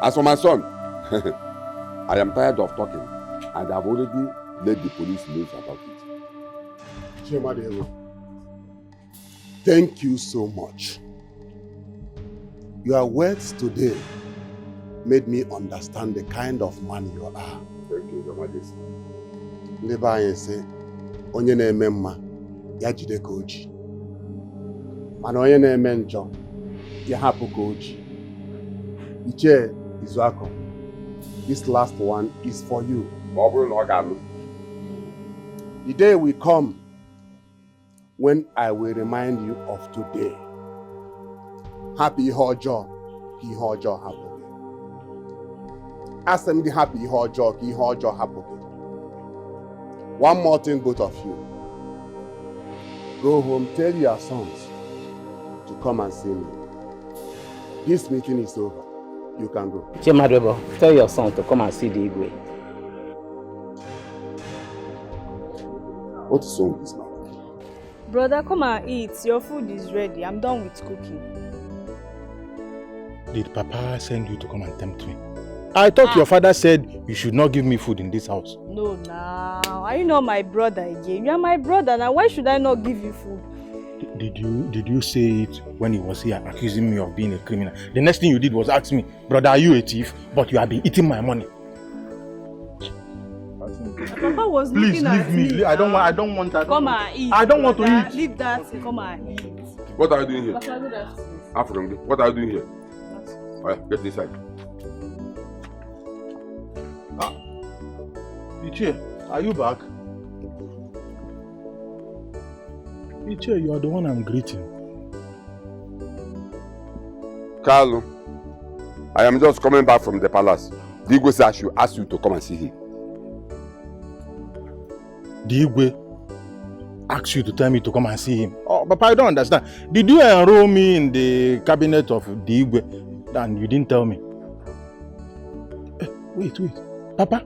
As for my son, I am tired of talking and I've already let the police know about it. Chemadewo, thank you so much. Your words today made me understand the kind of man you are. Thank you, Your Majesty. Ndị be anyị sị, onye na-eme mma, ya jide ka oji. Mana onye na-eme njọ, ya hapụ ka oji. Ichie Izako, this last one is for you. The day will come when I will remind you of today. Happy Hojo, ki Hojo happy. Ask them the happy Hojo, ki Hojo happy. One more thing, both of you. Go home, tell your sons to come and see me. This meeting is over. You can go. Chemadwebo, tell your son to come and see the Igwe. What is wrong with this man? Brother, come and eat. Your food is ready. I'm done with cooking. Did Papa send you to come and tempt me? I thought your father said you should not give me food in this house. No, now. Are you not my brother again? You are my brother. Now, why should I not give you food? Did you say it when he was here accusing me of being a criminal? The next thing you did was ask me, brother, are you a thief? But you have been eating my money. Papa was Please looking at leave me. I don't want that. Come and eat. I don't want to eat. Leave that. Come and eat. What are you doing here? Papa, good afternoon. Afternoon. What are you doing here? Alright, get inside. Ichie, are you back? Ichie, you are the one I'm greeting. Carlo, I am just coming back from the palace. The Igwe said I should ask you to come and see him. The Igwe asked you to tell me to come and see him. Oh, Papa, I don't understand. Did you enroll me in the cabinet of the Igwe? and you didn't tell me. Wait. Papa,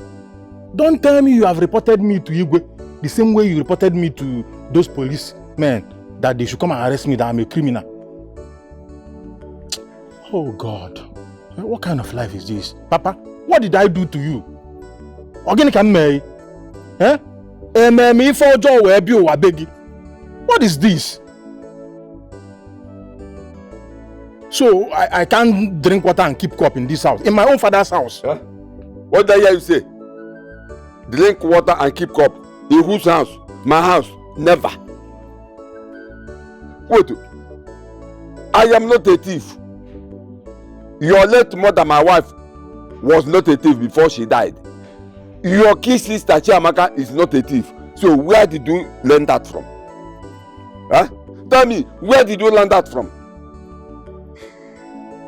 don't tell me you have reported me to Igwe the same way you reported me to those policemen that they should come and arrest me, that I'm a criminal. Oh God, what kind of life is this? Papa, what did I do to you? Organic and me? Eh? What is this? So I can't drink water and keep cup in this house, in my own father's house. Huh? What did I hear you say? Drink water and keep cup. In whose house? My house. Never. Wait. I am not a thief. Your late mother, my wife, was not a thief before she died. Your kid sister, Chiamaka, is not a thief. So where did you learn that from? Huh? Tell me, where did you learn that from?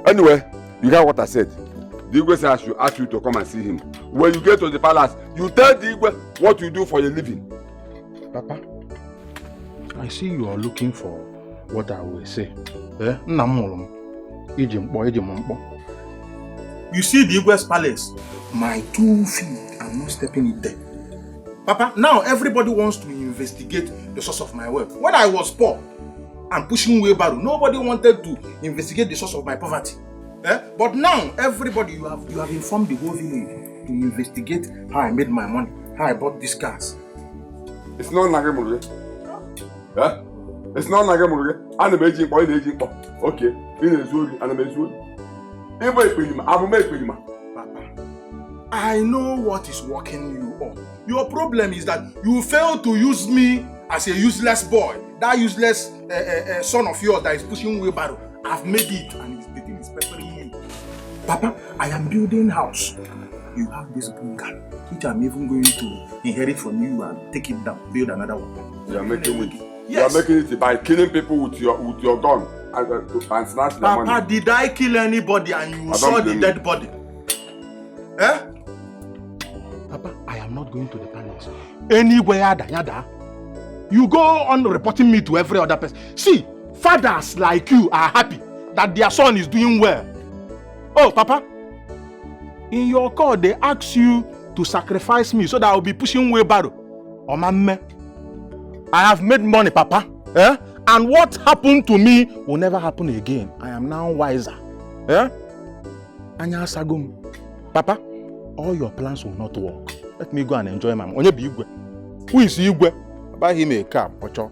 Anyway, you hear what I said. The Igwe said I should ask you to come and see him. When you get to the palace, you tell the Igwe what you do for your living. Papa, I see you are looking for what I will say. You see the Igwe's palace? My 2 feet, I'm not stepping it there. Papa, now everybody wants to investigate the source of my wealth. When I was poor and pushing wheelbarrow, nobody wanted to investigate the source of my poverty. But now, everybody, you have informed the whole village to investigate how I made my money, how I bought these cars. It's not Nagamuri. Yeah? It's not Nagamuri. I'm a aging boy, okay. In a zoo, and a zoo. I will make with him. Papa, I know what is working you up. Your problem is that you fail to use me as a useless boy. That useless son of yours that is pushing wheelbarrow. I've made it, and the thing is peppering you. Papa, I am building house. You have this bunker, which I'm even going to inherit from you and take it down, build another one. You are making it. Yes. You are making it by killing people with your gun and snatch their money. Papa, did I kill anybody and you saw the dead body? Papa, I am not going to the palace. Anywhere, yada. You go on reporting me to every other person. See, fathers like you are happy that their son is doing well. Oh, Papa, in your call, they ask you to sacrifice me so that I will be pushing wheelbarrow. Oh, man, I have made money, Papa. And what happened to me will never happen again. I am now wiser. Anya Sagum. Papa, all your plans will not work. Let me go and enjoy my money. Who is Igwe? Buy him a car, Ocho.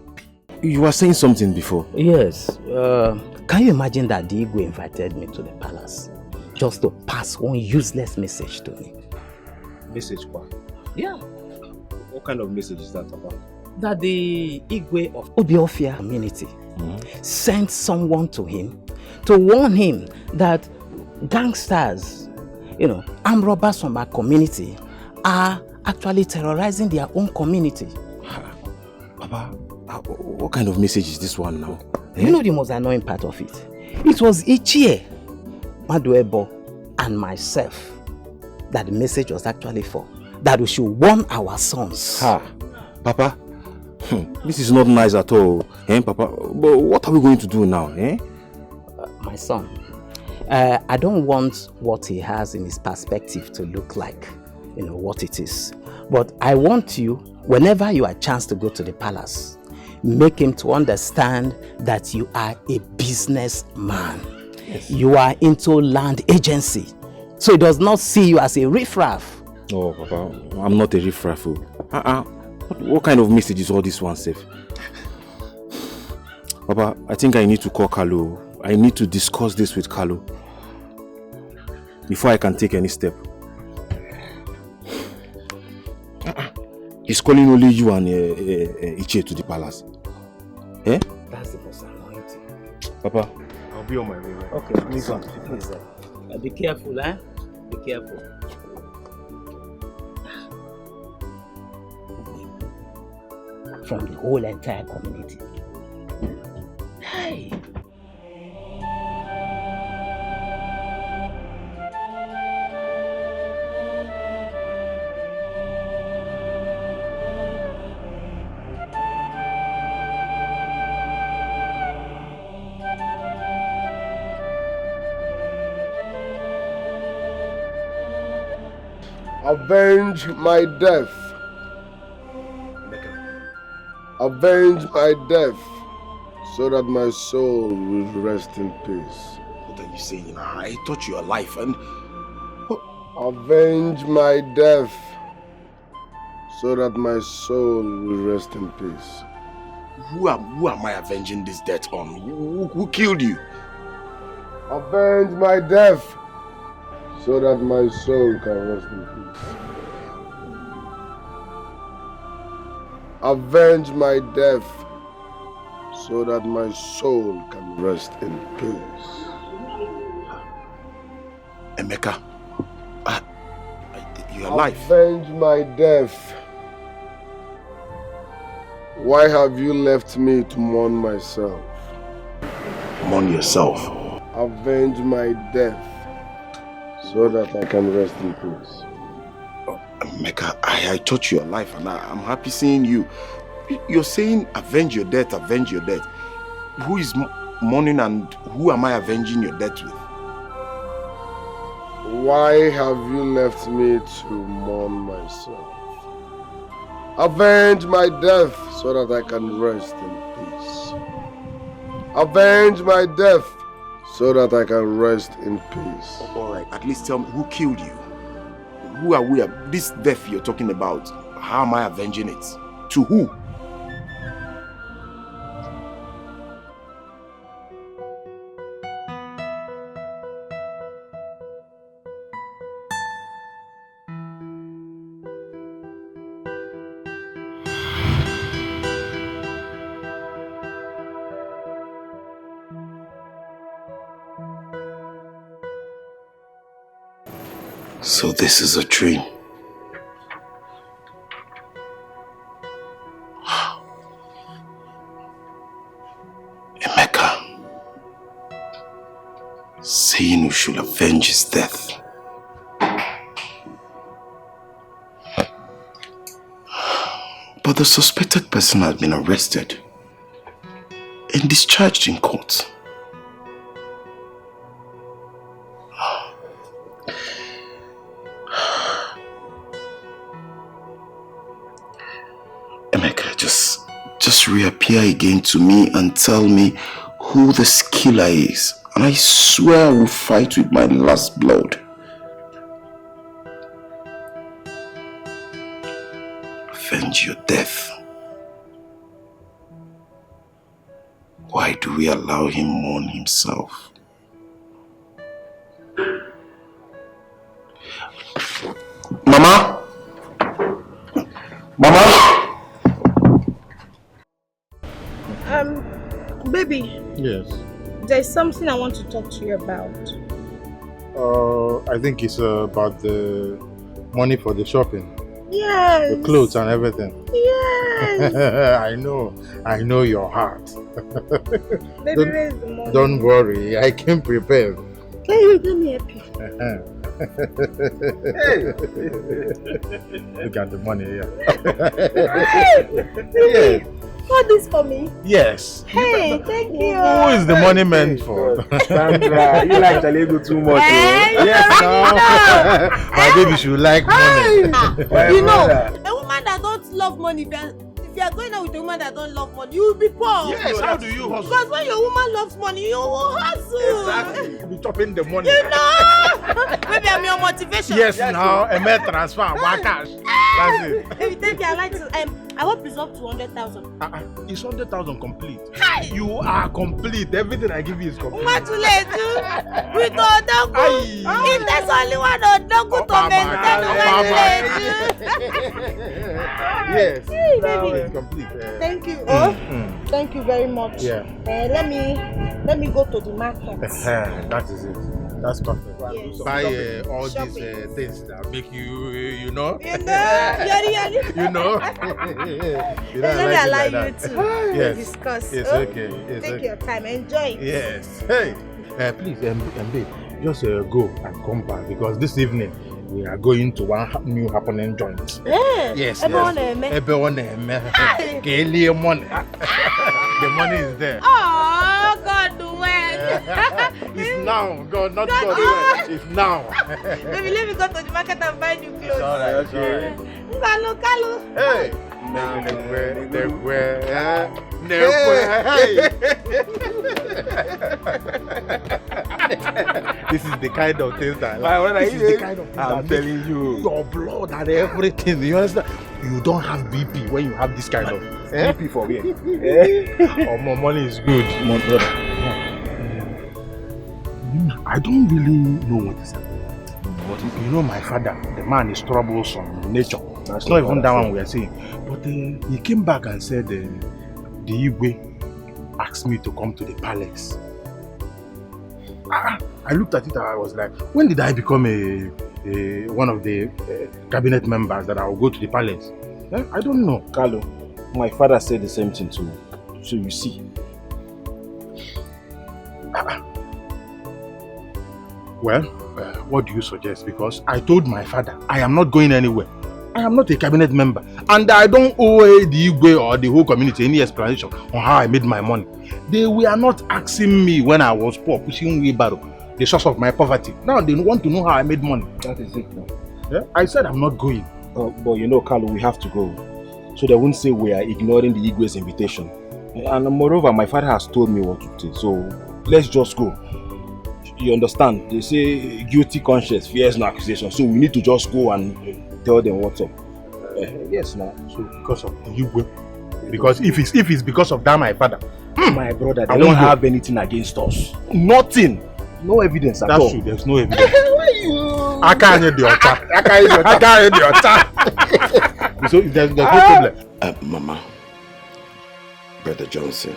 You were saying something before. Yes. Can you imagine that the Igwe invited me to the palace just to pass one useless message to me? Message what? Yeah. What kind of message is that about? That the Igwe of Obiofia community sent someone to him to warn him that gangsters, armed robbers from our community are actually terrorizing their own community. Papa, what kind of message is this one now? You know the most annoying part of it? It was Ichie, Maduebo, and myself that the message was actually for. That we should warn our sons. Papa, this is not nice at all. Papa, but what are we going to do now? My son, I don't want what he has in his perspective to look like, what it is. But I want you, whenever you have a chance to go to the palace, make him to understand that you are a businessman. Yes. You are into land agency. So he does not see you as a riffraff. Oh, Papa, I'm not a riffraff. What kind of message is all this one, Seth? Papa, I think I need to call Kalu. I need to discuss this with Kalu before I can take any step. He's calling only you and Ichie to the palace. That's the most annoying thing. Papa, I'll be on my way. Right? Okay, please. Be careful, Be careful. From the whole entire community. Hey! Avenge my death. Avenge my death so that my soul will rest in peace. What are you saying? I thought you were alive and... Avenge my death so that my soul will rest in peace. Who am I avenging this death on? Who killed you? Avenge my death so that my soul can rest in peace. Avenge my death so that my soul can rest in peace. Emeka, you're alive. Avenge my death. Why have you left me to mourn myself? Mourn yourself. Avenge my death so that I can rest in peace. Emeka, I thought you were alive and I'm happy seeing you. You're saying avenge your death, avenge your death. Who is mourning and who am I avenging your death with? Why have you left me to mourn myself? Avenge my death so that I can rest in peace. Avenge my death so that I can rest in peace. Alright, at least tell me who killed you? Who are we? This death you're talking about, how am I avenging it? To who? So this is a dream. Emeka saying we should avenge his death. But the suspected person has been arrested and discharged in court. Just reappear again to me and tell me who this killer is, and I swear I will fight with my last blood. Avenge your death. Why do we allow him mourn himself? Mama? Mama? Baby. Yes. There's something I want to talk to you about. I think it's about the money for the shopping. Yes. The clothes and everything. Yes. I know your heart. Baby, where's the money? Don't worry, I came prepared. Can you give me a pic? Hey. Look at the money here. Yes. Hold this for me. Yes. Hey, thank you. Who is the money meant for? Sandra, you like Jalego too much. Yes, no. My baby should like money. You know, a woman that don't love money, if you are going out with a woman that don't love money, you will be poor. Yes, how do you hustle? Because when your woman loves money, you will hustle. Exactly. You'll be chopping the money. You know. Maybe I'm your motivation. Yes, now a mere transfer, one cash. That's it. Baby, thank you. I like to. I want preserve 200,000. It's 100,000 complete. Hi. You are complete. Everything I give you is complete. What too late, too? We go down. If there's only one, don't go to Yes. Hey, now baby. it's complete. Thank you. Thank you very much. Yeah. Let me go to the market. That is it. That's perfect. Yes. Buy all these things that make you, you know. You know. You know. Let me allow you to Yes. discuss. It's okay. It's Take okay. your time. Enjoy it. Yes. Hey, please, babe, just go and come back because this evening we are going to one new happening joint. Yes. Everyone money. The money is there. Oh, God, when? It's now. God, not God. God. It's now. Baby, let me go to the market and buy new clothes. Alright, okay. Kalu. Hey. This is the kind of things that this is the kind of things I'm telling you. Your blood and everything. You understand? You don't have BP when you have this kind of BP for me. Oh, more money is good, my brother. I don't really know what is happening. But you know, my father, the man is troublesome in nature. It's not even that one we are saying. But he came back and said the Igwe asked me to come to the palace. I looked at it and I was like, when did I become one of the cabinet members that I will go to the palace? I don't know. Carlo, my father said the same thing to me. So you see. Well, what do you suggest? Because I told my father I am not going anywhere. I am not a cabinet member. And I don't owe the Igwe or the whole community any explanation on how I made my money. They were not asking me when I was poor, pushing wheelbarrow, the source of my poverty. Now they want to know how I made money. That is it now. Yeah? I said I'm not going. But you know, Carlo, we have to go. So they won't say we are ignoring the Igwe's invitation. And moreover, my father has told me what to do. So let's just go. You understand? They say guilty conscience fears no accusation. So we need to just go and tell them what's up. Yes, now. So because of the Igwe? Because if it's because of that, my father, my brother, they don't have anything against us. Nothing. No evidence at all. That's true. There's no evidence. I can't hear the So there's no problem. Mama, Brother Johnson,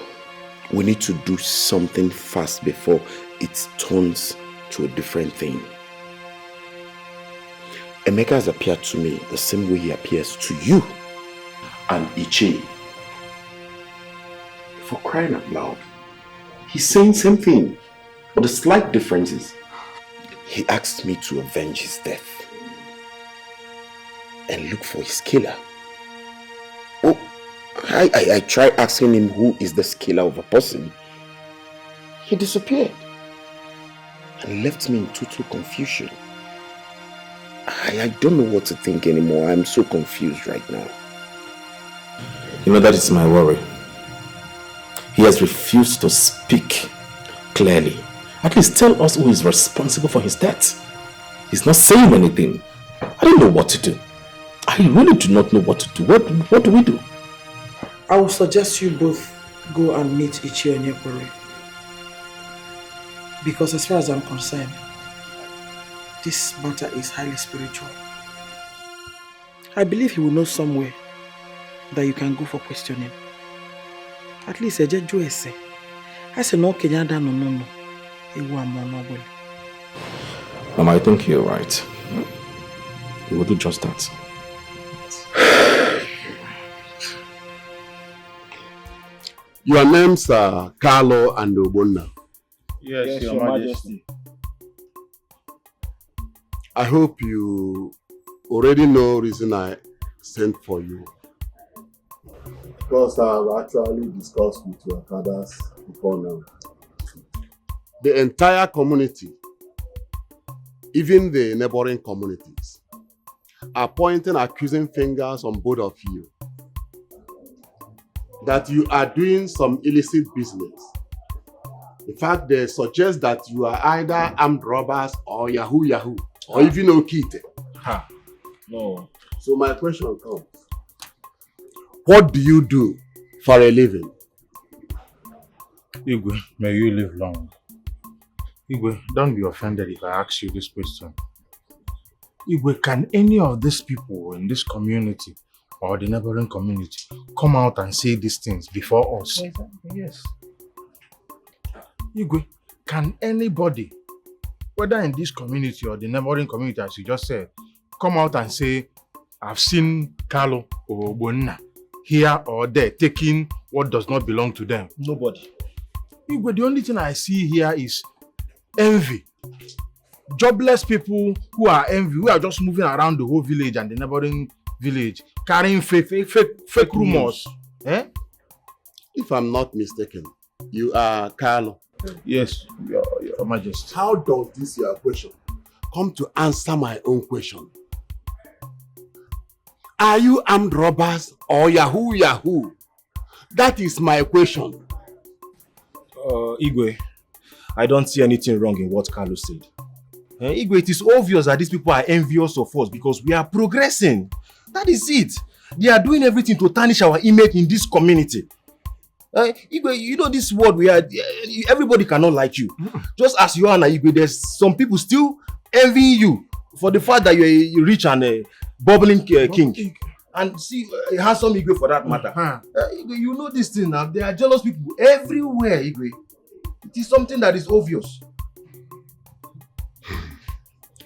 we need to do something fast before it turns to a different thing. Emeka has appeared to me the same way he appears to you. And Iche, for crying out loud, he's saying same thing, but the slight difference is he asked me to avenge his death and look for his killer. Oh, I tried asking him who is this killer of a person. He disappeared and left me in total confusion. I don't know what to think anymore. I'm so confused right now. You know, that is my worry. He has refused to speak clearly. At least tell us who is responsible for his death. He's not saying anything. I don't know what to do. I really do not know what to do. What do we do? I would suggest you both go and meet Ichi Onyekore. Because as far as I'm concerned, this matter is highly spiritual. I believe he will know somewhere that you can go for questioning. At least I just do it. I say no Kenyada no. Mama, I think you're right. We will do just that. Your names are Carlo and Obonna. Yes, Your Majesty. I hope you already know the reason I sent for you. Because I've actually discussed with your fathers before now. The entire community, even the neighboring communities, are pointing accusing fingers on both of you. That you are doing some illicit business. In fact, they suggest that you are either armed robbers or Yahoo, or even Okite. Ha. No. So my question comes. What do you do for a living? Igwe, may you live long. Igwe, don't be offended if I ask you this question. Igwe, can any of these people in this community or the neighboring community come out and say these things before us? Yes. Igwe, can anybody, whether in this community or the neighboring community, as you just said, come out and say, I've seen Carlo or Obonna here or there taking what does not belong to them? Nobody. Igwe, the only thing I see here is envy. Jobless people who are envy, who are just moving around the whole village and the neighboring village, carrying fake rumors. Eh? If I'm not mistaken, you are Carlo. Yes, Your Majesty. How does this your question come to answer my own question? Are you armed robbers or Yahoo? That is my question. Igwe, I don't see anything wrong in what Carlos said. Igwe, it is obvious that these people are envious of us because we are progressing. That is it. They are doing everything to tarnish our image in this community. Igwe, you know this world we are, everybody cannot like you. Just as you are now, Igwe, there's some people still envying you for the fact that you're a rich and a bubbling king. And see, a handsome Igwe for that matter. Igwe, you know this thing now. There are jealous people everywhere, Igwe. It is something that is obvious.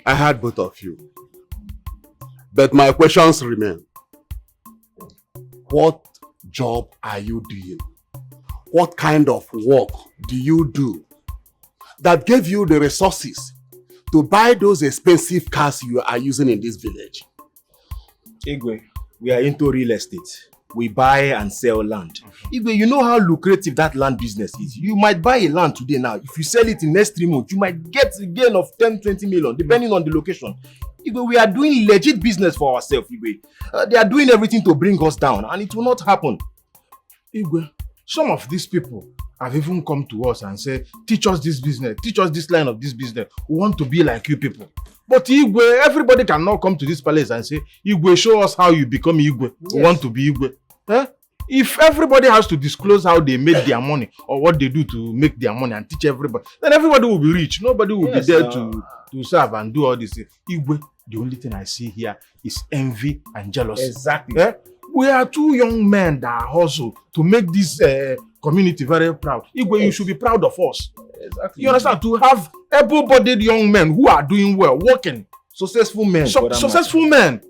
I heard both of you. But my questions remain. What job are you doing? What kind of work do you do that gave you the resources to buy those expensive cars you are using in this village? Igwe, we are into real estate. We buy and sell land. Igwe, you know how lucrative that land business is. You might buy a land today now. If you sell it in next 3 months, you might get a gain of 10-20 million, depending on the location. Igwe, we are doing legit business for ourselves, Igwe. They are doing everything to bring us down, and it will not happen. Igwe, some of these people have even come to us and said, teach us this business, teach us this line of this business. We want to be like you people. But Igwe, everybody cannot come to this palace and say, Igwe, show us how you become Igwe. Yes. We want to be Igwe. If everybody has to disclose how they make their money or what they do to make their money and teach everybody, then everybody will be rich. Nobody will be there to serve and do all this. Igwe, the only thing I see here is envy and jealousy. Exactly. We are 2 young men that hustle to make this community very proud. Igwe, you should be proud of us. Exactly. You understand? To have able-bodied young men who are doing well, working. Successful men. Successful men.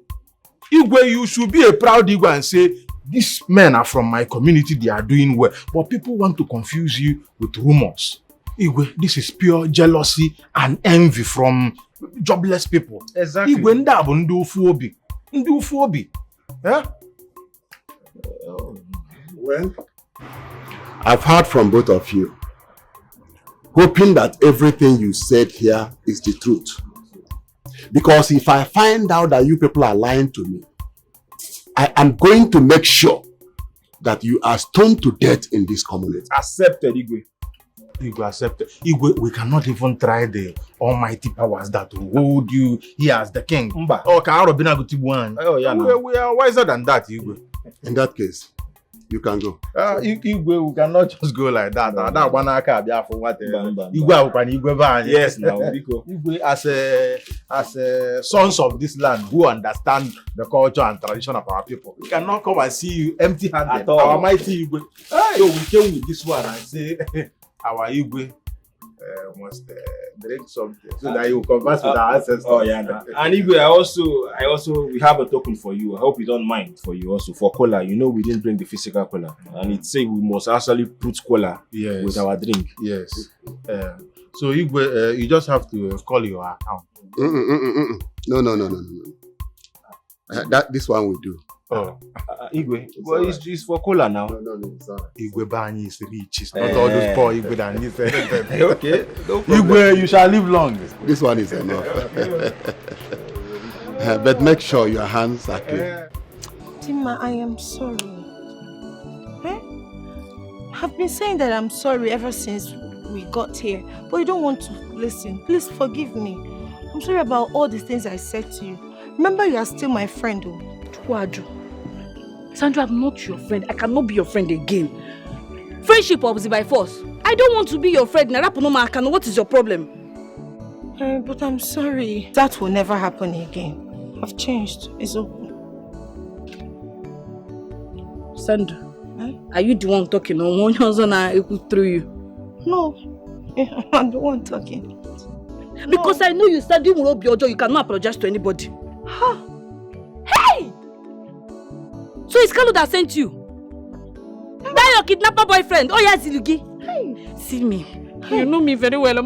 Igwe, you should be a proud Igwe and say, these men are from my community, they are doing well. But people want to confuse you with rumors. Igwe, this is pure jealousy and envy from jobless people. Exactly. Igwe, nda bụ ndị ofu obi. Ndị ofu obi. Well, I've heard from both of you, hoping that everything you said here is the truth. Because if I find out that you people are lying to me, I am going to make sure that you are stoned to death in this community. Accepted, Igwe. Igwe, accepted. Igwe, we cannot even try the almighty powers that will hold you here as the king. Oh, yeah, we are wiser than that, Igwe. In that case, you can go. Igwe, we cannot just go like that. That one I can't be for what. Igwe, yes, now Igwe, as a sons of this land who understand the culture and tradition of our people, we cannot come and see you empty-handed. Our mighty Igwe. So we came with this one and say, our Igwe must drink something so that you converse with our ancestors. Oh yeah, and Igwe, I also we have a token for you. I hope you don't mind for you also for cola. You know we didn't bring the physical cola, and it say we must actually put cola with our drink. Yes. So Igwe, you just have to call your account. No. This one we do. Oh, Igwe, well, it's for cola now. No, sorry. Igwe Bani is rich. It's not all those poor Igwe that need anything. Okay, no Igwe, you shall live long. This one is enough. But make sure your hands are clean. Tima, I am sorry. I've been saying that I'm sorry ever since we got here, but you don't want to listen. Please forgive me. I'm sorry about all the things I said to you. Remember, you are still my friend. Sandra, I'm not your friend. I cannot be your friend again. Friendship obviously by force. I don't want to be your friend. What is your problem? But I'm sorry. That will never happen again. I've changed. It's okay. Sandra, are you the one talking or one person through you? No, I'm the one talking. Because I know you said you cannot apologize to anybody. Huh? Hey! So it's Carlo that sent you? That your kidnapper boyfriend? Oh yes, Ilugi. Hey. See me. Hey. You know me very well. If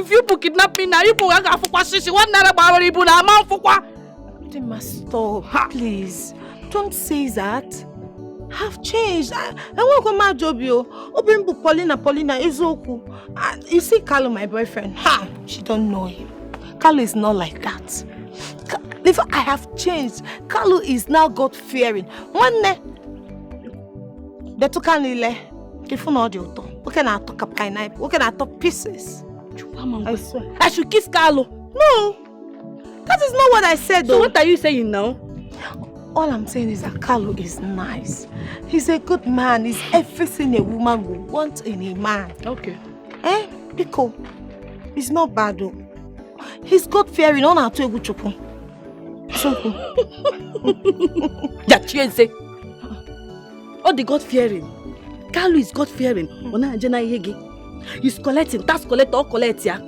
you kidnap me now, you Stop, please. Don't say that. have changed. I won't come out job you. Open Paulina is okay. You see Carlo, my boyfriend. She don't know him. Carlo is not like that. I have changed. Carlo is now God-fearing. One day, they took a little. If not the auto, we can talk a pineapple. We can talk pieces. I swear. I should kiss Carlo. No, that is not what I said. So what are you saying now? All I'm saying is that Carlo is nice. He's a good man. He's everything a woman would want in a man. Okay. Pico, he's not bad though. He's God-fearing. On our two good chopon. That you say. Oh, the God-fearing. Carlo is God-fearing. He's collecting. Tax collector or collect ya.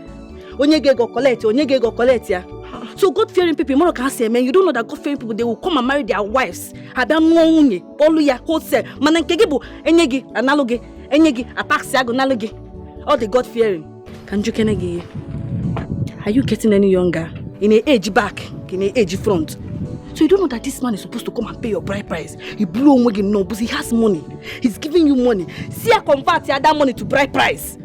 Onyege go collect. Onyege go collect ya. So God-fearing people, more can say, man, you don't know that God-fearing people, they will come and marry their wives. Adam Mounye, Oluya, Hose, Manankegibu, Enyegi, Analogy, Enyegi, Apaxiago, Analogy. All the God-fearing. Can you kenegi? Are you getting any younger? In an age back, in an age front. So you don't know that this man is supposed to come and pay your bride price. He blew on again, no, but he has money. He's giving you money. See, I convert that money to bride price.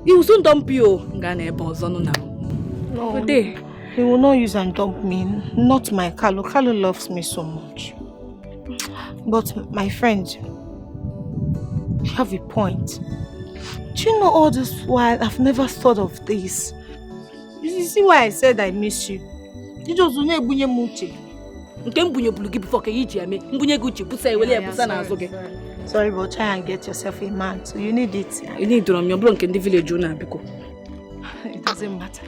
He will soon dump you. No, he will not use and dump me. Not my Carlo. Carlo loves me so much. But my friend, you have a point. Do you know all this while I've never thought of this? You see why I said I miss you? You just don't bunye muche. Sorry, but try and get yourself a man. So you need it. You need to your blank in the village, It doesn't matter.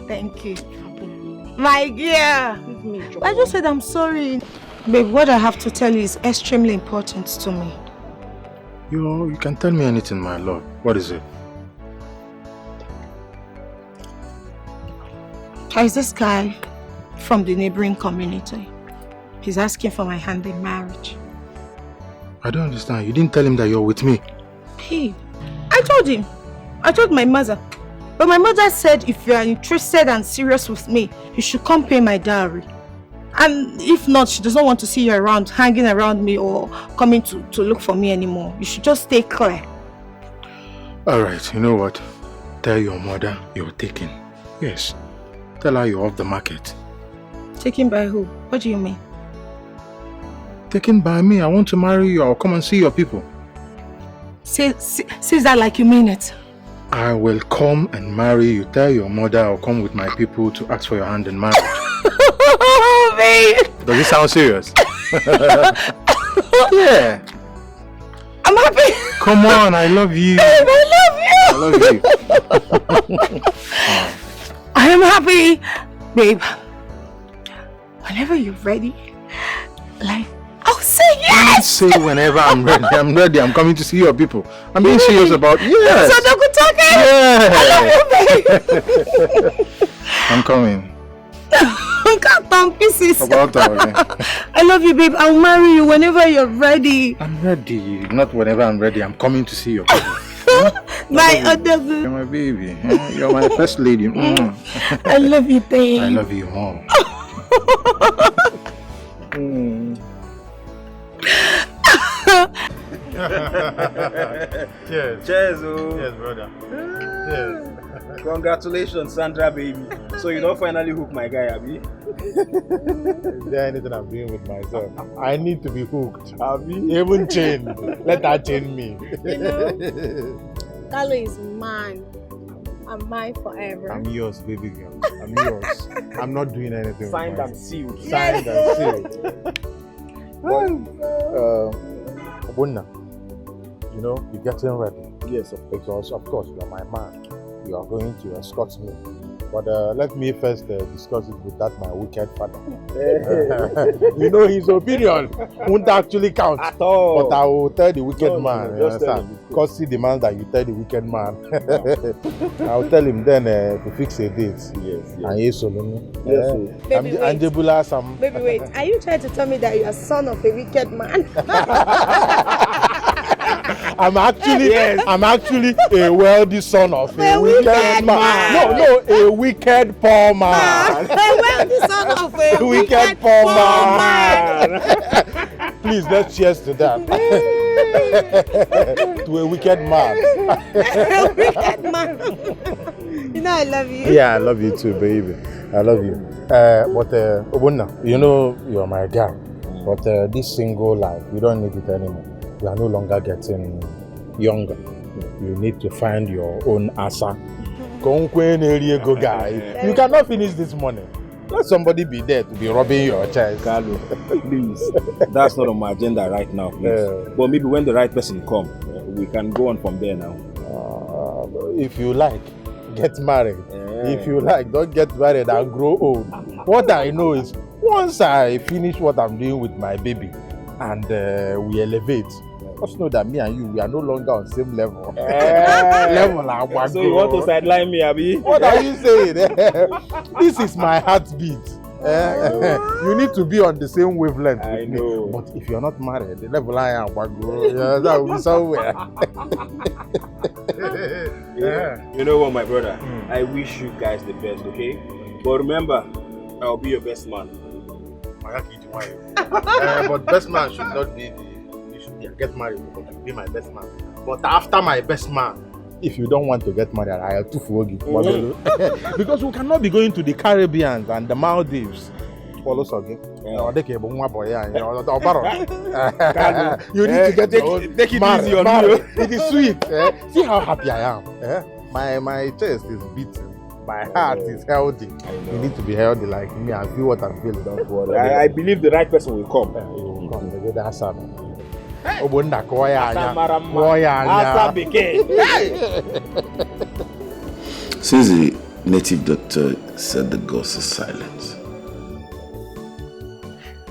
Thank you. My dear. I just said I'm sorry. Babe, what I have to tell you is extremely important to me. You can tell me anything, my lord. What is it? There is this guy from the neighboring community. He's asking for my hand in marriage. I don't understand. You didn't tell him that you're with me. Hey, I told him. I told my mother. But my mother said if you are interested and serious with me, you should come pay my dowry. And if not, she doesn't want to see you around, hanging around me or coming to look for me anymore. You should just stay clear. Alright, you know what? Tell your mother you're taken. Yes. Tell her you're off the market. Taken by who? What do you mean? Taken by me. I want to marry you. I'll come and see your people. Say that like you mean it. I will come and marry you. Tell your mother I'll come with my people to ask for your hand in marriage. Oh, babe. Does it sound serious? Yeah. I'm happy. Come on, I love you. Babe, I love you. I love you. I am happy. Babe, whenever you're ready, like, I'll say yes! Don't say whenever I'm ready. I'm ready. I'm coming to see your people. I'm being serious about yes. So don't go talking. Yeah. I love you, babe. I'm coming. Cut down pieces. About that. I love you, babe. I'll marry you whenever you're ready. I'm ready. Not whenever I'm ready. I'm coming to see your people. My other babe. You're my baby. You're my first lady. I love you, babe. I love you more. Cheers. Cheers, oh. Cheers, brother. Cheers. Congratulations, Sandra, baby. So you don't finally hook my guy, Abby? Is there anything I'm doing with myself? I need to be hooked. Abby? Even chain. Let her chain me. You know, Carlo is mine. I'm mine forever. I'm yours, baby girl. I'm yours. I'm not doing anything. Signed and sealed. Signed and sealed. But, Abunna, you know, you're getting ready. Yes, because of course you are my man. You are going to escort me. But let me first discuss it with that my wicked father. You know his opinion won't actually count at all. But I will tell the wicked man. You understand? Because he demands that you tell the wicked man. I'll tell him then to fix a date. Yes. And yes, Baby, Angebula Sam. Baby, wait. Are you trying to tell me that you are son of a wicked man? I'm actually a wealthy son of a wicked man. No, a wicked poor man. A wealthy son of a wicked poor man. Please, let's cheers to that. To a wicked man. Wicked man. You know I love you. Yeah, I love you too, baby. I love you. But Obunna, you know you're my girl. But this single life, you don't need it anymore. You are no longer getting younger. You need to find your own asa. Go guy. You cannot finish this money. Let somebody be there to be rubbing your chest. Carlo, please. That's not on my agenda right now, please. But maybe when the right person comes, we can go on from there now. If you like, get married. If you like, don't get married and grow old. What I know is, once I finish what I'm doing with my baby and we elevate, just know that me and you, we are no longer on the same level. So you want to sideline me, Abi? What are you saying? This is my heartbeat. You need to be on the same wavelength with me. But if you're not married, the level I am, that will be somewhere. You know what, my brother? I wish you guys the best, okay? But remember, I'll be your best man. But best man should not be get married because you be my best man. But after my best man, if you don't want to get married, I have to forgive. Because we cannot be going to the Caribbean and the Maldives. Follow again. You need to get take it easy on you. It is sweet. See how happy I am. My chest is beating. My heart is healthy. You need to be healthy like me and feel what I'm feeling. Don't worry. I believe the right person will come. Come, that's Since the native doctor said the ghost is silent,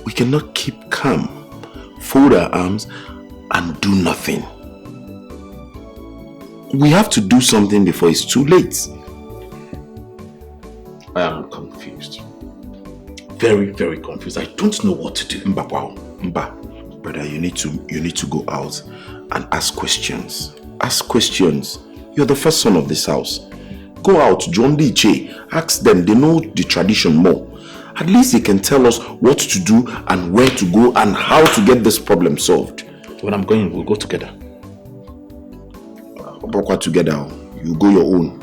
we cannot keep calm, fold our arms, and do nothing. We have to do something before it's too late. I am confused. Very, very confused. I don't know what to do. Mba, brother, you need to go out and ask questions. Ask questions. You're the first son of this house. Go out, John Dikeh. Ask them. They know the tradition more. At least they can tell us what to do and where to go and how to get this problem solved. When I'm going, we'll go together. Brokwa together. You go your own.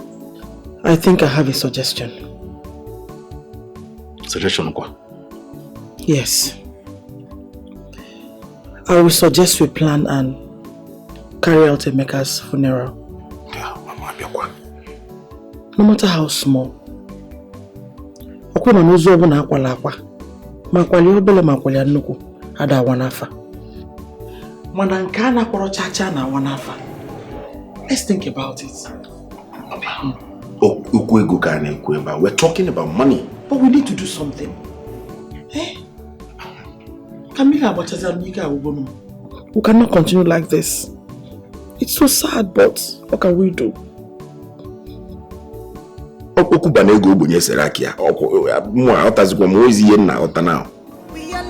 I think I have a suggestion. Suggestion quoi? Yes. I will suggest we plan and carry out Emeka's funeral. No matter how small. Okuna n'ozu ọbụna akwala akwa. Ma kwali obele ma kwali nnukwu ada awanafa. Mana nke a na-akpọrọ chacha na awanafa. Let's think about it. We're talking about money. But we need to do something. We cannot continue like this. It's so sad, but what can we do? We are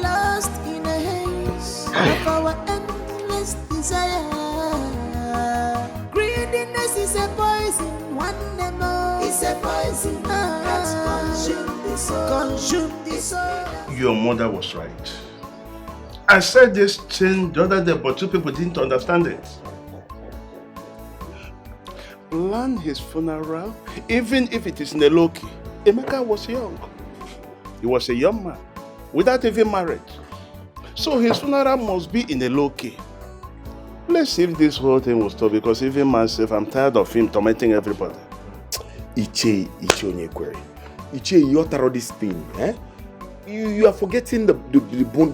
lost in a haze of our endless desire. Greediness is a poison, one more is a poison that consume the soul. Your mother was right. I said this thing the other day, but two people didn't understand it. Plan his funeral, even if it is in a low-key. Emeka was young. He was a young man, without even marriage. So his funeral must be in a low-key. Let's see if this whole thing will stop, because even myself, I'm tired of him tormenting everybody. Iche Onyekwere. Iche, you utter this thing, eh? You are forgetting the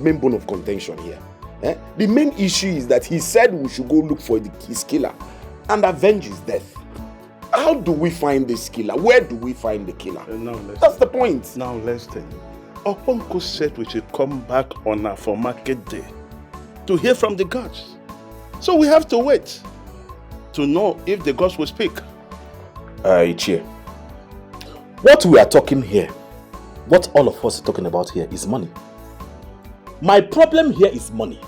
main bone of contention here. Eh? The main issue is that he said we should go look for his killer and avenge his death. How do we find this killer? Where do we find the killer? That's the point. Now listen. Oponko said we should come back on our for market day to hear from the gods. So we have to wait to know if the gods will speak. Ichie, what we are talking here, what all of us are talking about here is money. My problem here is money.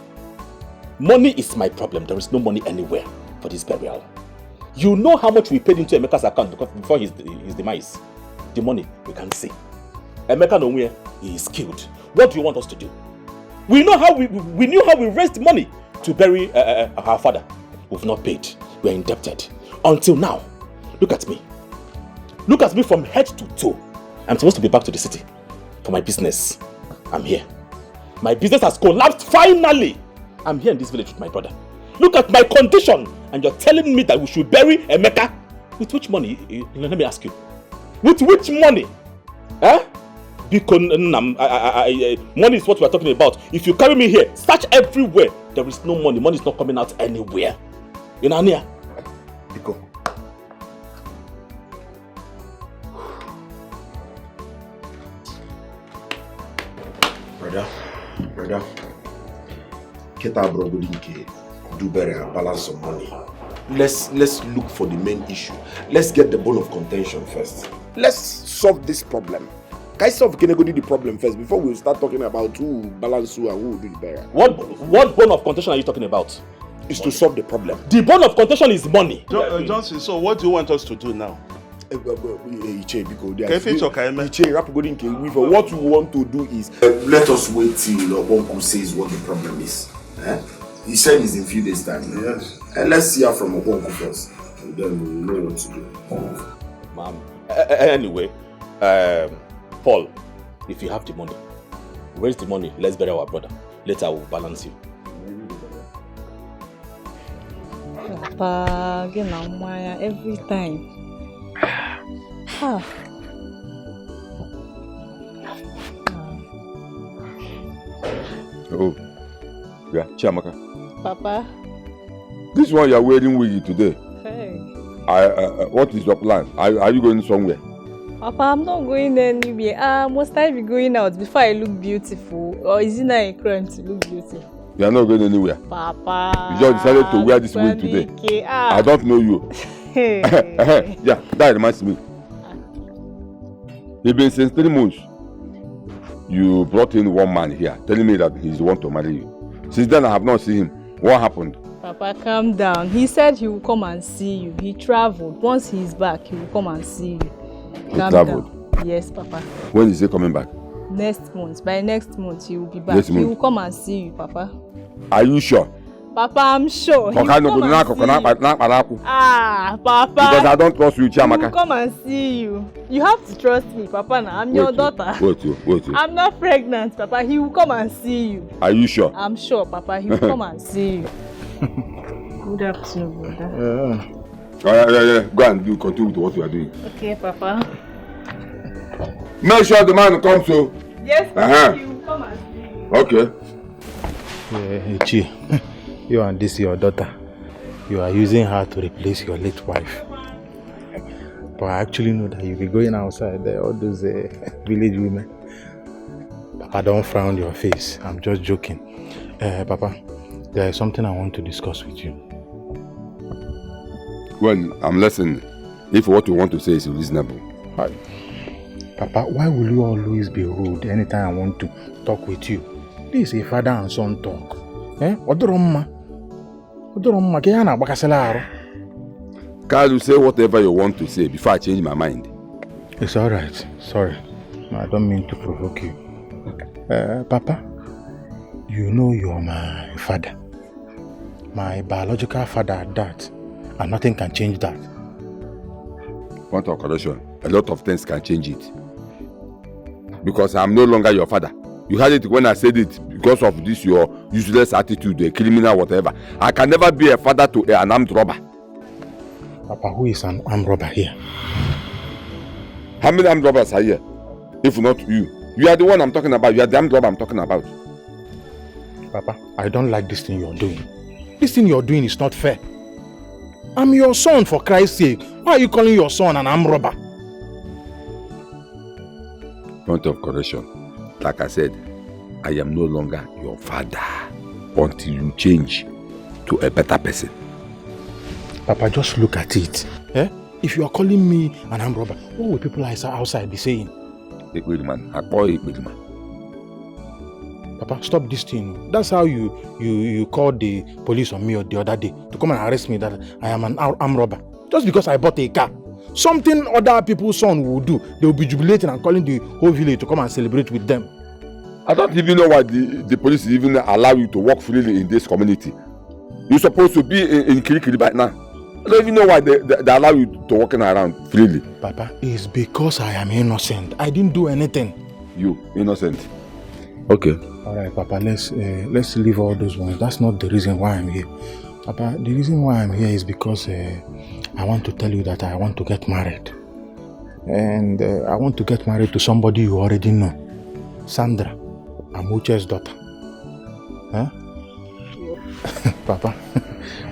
Money is my problem. There is no money anywhere for this burial. You know how much we paid into Emeka's account before his demise. The money we can't see. Emeka nowhere, he is killed. What do you want us to do? We knew how we raised money to bury our father. We've not paid. We're indebted. Until now. Look at me. Look at me from head to toe. I'm supposed to be back to the city for my business. I'm here. My business has collapsed finally. I'm here in this village with my brother. Look at my condition, and you're telling me that we should bury Emeka. With which money? Let me ask you. With which money? Huh? Because money is what we're talking about. If you carry me here, search everywhere. There is no money. Money is not coming out anywhere. You know, Ania? Because Brother, get our brother do better and balance some money. Let's look for the main issue. Let's get the bone of contention first. Let's solve this problem. Can I solve the problem first before we start talking about who balance who and who will do it better? What bone of contention are you talking about? Is to solve the problem. The bone of contention is money. Johnson, so what do you want us to do now? What we want to do is let us wait till Uncle says what the problem is. He said it's in few days time. Yes. And let's hear from Uncle first. And then we'll know what to do. Ma'am. Anyway, Paul, if you have the money, where's the money? Let's bury our brother. Later we'll balance you. Papa, every time. Oh, yeah, Chiamaka. Papa. This one you are wearing with you today. Hey. What is your plan? Are you going somewhere? Papa, I'm not going anywhere. Must I be going out before I look beautiful? Or is it not a crime to look beautiful? You are not going anywhere. Papa. You just decided to wear this wig today. I don't know you. Yeah, that reminds me. It's been since 3 months. You brought in one man here, telling me that he's the one to marry you. Since then, I have not seen him. What happened? Papa, calm down. He said he will come and see you. He traveled. Once he's back, he will come and see you. Calm traveled? Down. Yes, Papa. When is he coming back? Next month. By next month, he will be back. Next month. He will come and see you, Papa. Are you sure? Papa, I'm sure. He will come and see you. Papa. Because I don't trust you, Chiamaka. He will come and see you. You have to trust me, Papa. Now I'm your daughter. Wait. I'm not pregnant, Papa. He will come and see you. Are you sure? I'm sure, Papa. He will come and see you. Good afternoon, brother. Yeah. Go and continue with what you are doing. Okay, Papa. Make sure the man comes so. Yes, Papa. He will come and see you. Okay. Yeah, Chi, you and this your daughter. You are using her to replace your late wife. But I actually know that you'll be going outside there, all those village women. Papa, don't frown your face. I'm just joking. Papa, there is something I want to discuss with you. Well, I'm listening. If what you want to say is reasonable. Hi. Papa, why will you always be rude anytime I want to talk with you? This is a father and son talk. Can't you say whatever you want to say before I change my mind? It's alright. Sorry. I don't mean to provoke you. Papa, you know you're my father. My biological father at that. And nothing can change that. Point of correction. A lot of things can change it. Because I'm no longer your father. You heard it when I said it because of this your useless attitude, a criminal, whatever. I can never be a father to an armed robber. Papa, who is an armed robber here? How many armed robbers are here? If not you. You are the one I'm talking about. You are the armed robber I'm talking about. Papa, I don't like this thing you're doing. This thing you're doing is not fair. I'm your son, for Christ's sake. Why are you calling your son an armed robber? Point of correction. Like I said, I am no longer your father until you change to a better person. Papa, just look at it. If you are calling me an armed robber, what will people outside be saying? Papa, stop this thing. That's how you called the police on me the other day to come and arrest me that I am an armed robber. Just because I bought a car. Something other people's son will do. They will be jubilating and calling the whole village to come and celebrate with them. I don't even know why the police even allow you to walk freely in this community. You're supposed to be in Kirikiri by now. I don't even know why they allow you to walk around freely. Papa, it's because I am innocent. I didn't do anything. You innocent? Okay. All right, Papa. Let's leave all those ones. That's not the reason why I'm here, Papa. The reason why I'm here is because I want to tell you that I want to get married, and I want to get married to somebody you already know, Sandra, Amuche's daughter. Huh? Papa,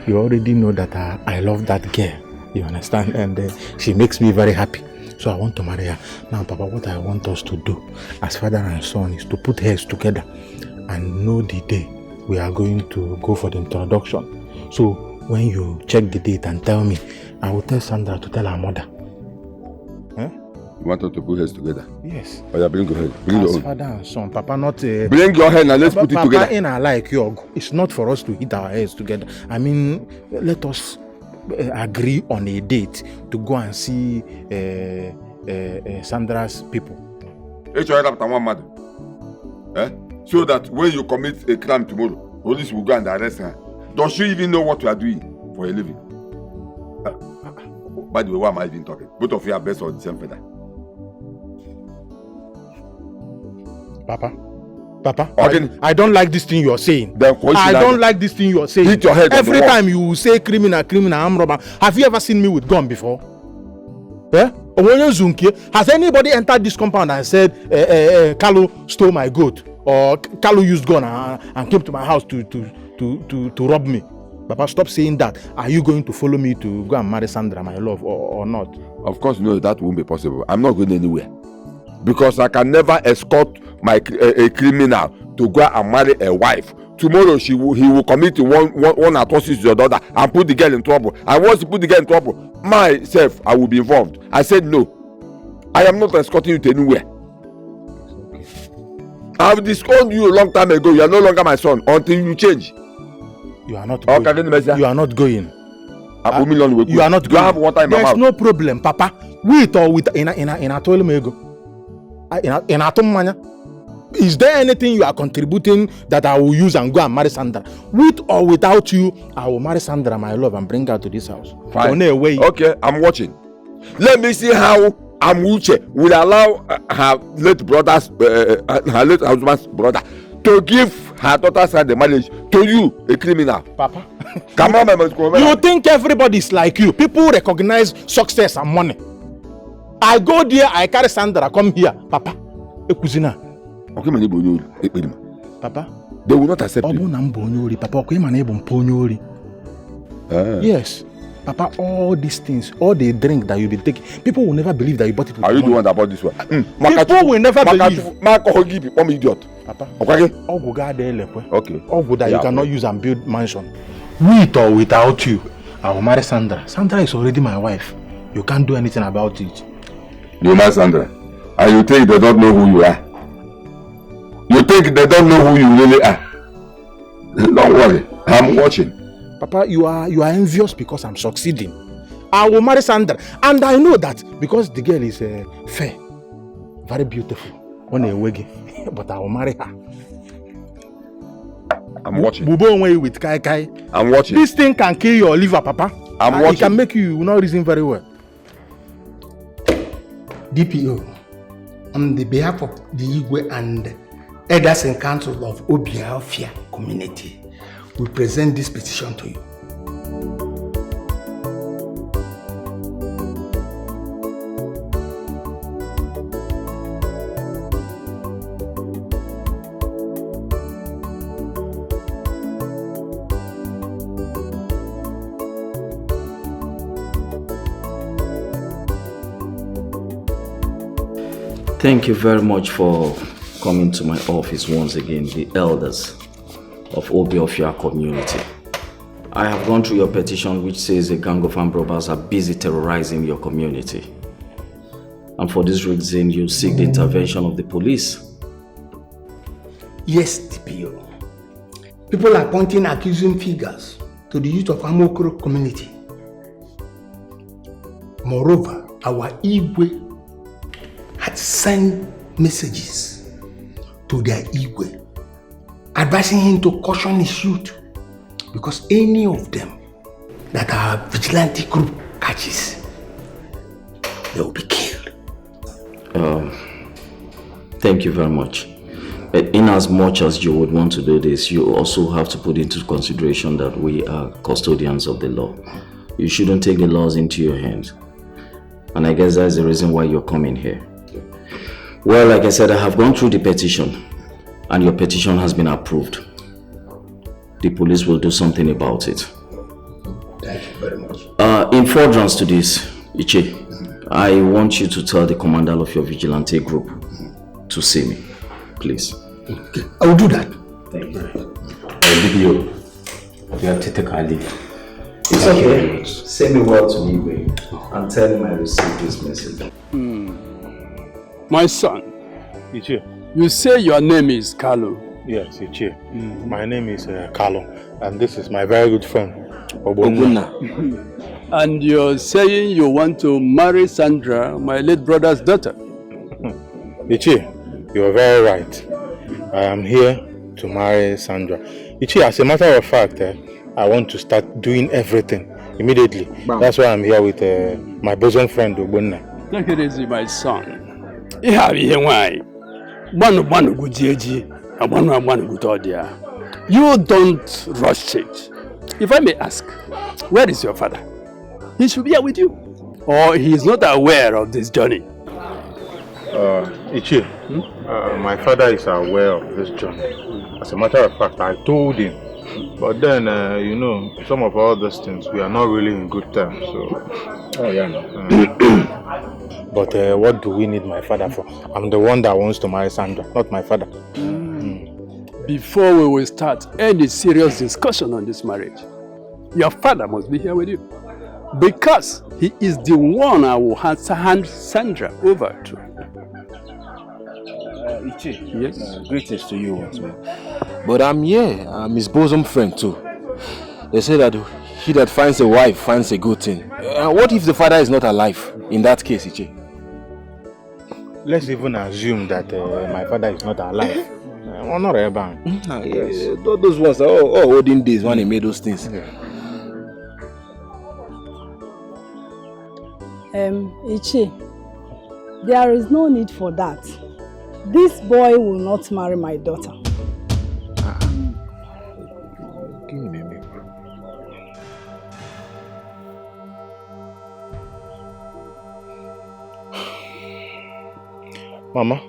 you already know that I love that girl. You understand? And she makes me very happy. So I want to marry her. Now, Papa, what I want us to do as father and son is to put heads together and know the day we are going to go for the introduction. So when you check the date and tell me, I will tell Sandra to tell her mother. Huh? You want us to put heads together? Yes. Oh, yeah, bring your head. Bring your own. Father and son, Papa, not... bring your head and let's put it together. Papa, in our like you, it's not for us to hit our heads together. I mean, let us agree on a date to go and see Sandra's people. So that when you commit a crime tomorrow, police will go and arrest her. Don't you even know what you are doing for a living? By the way, why am I even talking? Both of you are based on the same feather. Papa, I don't like this thing you're saying. I don't like this thing you're saying. Hit your head every time you say criminal, armed robber. Have you ever seen me with gun before? Yeah? Has anybody entered this compound and said, Kalu stole my goat? Or Kalu used gun and came to my house to rob me? Papa, stop saying that. Are you going to follow me to go and marry Sandra, my love, or not? Of course, no, that won't be possible. I'm not going anywhere. Because I can never escort a criminal to go and marry a wife. Tomorrow he will commit one atrocity to your daughter and put the girl in trouble. And once you put the girl in trouble, myself, I will be involved. I said no. I am not escorting you to anywhere. I have disowned you a long time ago. You are no longer my son until you change. You are not going. You are not going. You are not going. You have water in my mouth. There's no problem, Papa. With or with in a toilet. Is there anything you are contributing that I will use and go and marry Sandra? With or without you, I will marry Sandra, my love, and bring her to this house. Fine. Okay, I'm watching. Let me see how Amuche will allow her late husband's brother to give her daughter's hand the marriage to you, a criminal. Papa. Come on, you think everybody is like you? People recognize success and money. I go there, I carry Sandra, come here, Papa. Papa, they will not accept you. Yes, Papa, all these things, all the drink that you be taking, people will never believe that you bought it with money. Are you the one that bought this one? People will never believe. I'm idiot. Papa, okay. All that you cannot use and build mansion. With or without you, I will marry Sandra. Sandra is already my wife. You can't do anything about it. You marry Sandra, and you think they don't know who you are? You think they don't know who you really are? Don't worry, I'm watching. Papa, you are envious because I'm succeeding. I will marry Sandra, and I know that because the girl is fair, very beautiful, on a wiggy, but I will marry her. I'm watching. With Kai. I'm watching. This thing can kill your liver, Papa. I'm watching. It can make you not reason very well. DPO, on the behalf of the Igwe and Elders and Council of Obiafia community, we present this petition to you. Thank you very much for coming to my office once again, the elders of Obiafia community. I have gone through your petition which says a gang of armed robbers are busy terrorizing your community. And for this reason, you seek the intervention of the police. Yes, DPO. People are pointing accusing fingers to the youth of Amokoro community. Moreover, our Igwe had sent messages to their Igwe, advising him to caution his youth, because any of them that our vigilante group catches, they will be killed. Thank you very much. In as much as you would want to do this, you also have to put into consideration that we are custodians of the law. You shouldn't take the laws into your hands. And I guess that's the reason why you're coming here. Well, like I said, I have gone through the petition, and your petition has been approved. The police will do something about it. Thank you very much. In furtherance to this, Iche, I want you to tell the commander of your vigilante group to see me, please. Okay, I will do that. Thank you. I'll leave you. You have to take a leave. It's okay. Say me well to me, and tell him I received this message. My son, Ichie. You say your name is Carlo. Yes, Ichie. My name is Carlo, and this is my very good friend, Obunna. And you're saying you want to marry Sandra, my late brother's daughter. Ichie, you're very right. I am here to marry Sandra. Ichie, as a matter of fact, I want to start doing everything immediately. Bam. That's why I'm here with my bosom friend, Obunna. Take it easy, my son. You don't rush it. If I may ask, where is your father? He should be here with you. Or he is not aware of this journey. Ichie, my father is aware of this journey. As a matter of fact, I told him. But then, you know, some of all those things, we are not really in good terms. So, but what do we need my father for? I'm the one that wants to marry Sandra, not my father. Before we will start any serious discussion on this marriage, your father must be here with you. Because he is the one I will hand Sandra over to. Ichie, yes? Greetings to you once more. But I'm here. I'm his bosom friend too. They say that he that finds a wife finds a good thing. What if the father is not alive in that case, Ichie? Let's even assume that my father is not alive. Yes. Those ones are all olden days when he made those things. Ichie, there is no need for that. This boy will not marry my daughter. Give me a minute. Mama,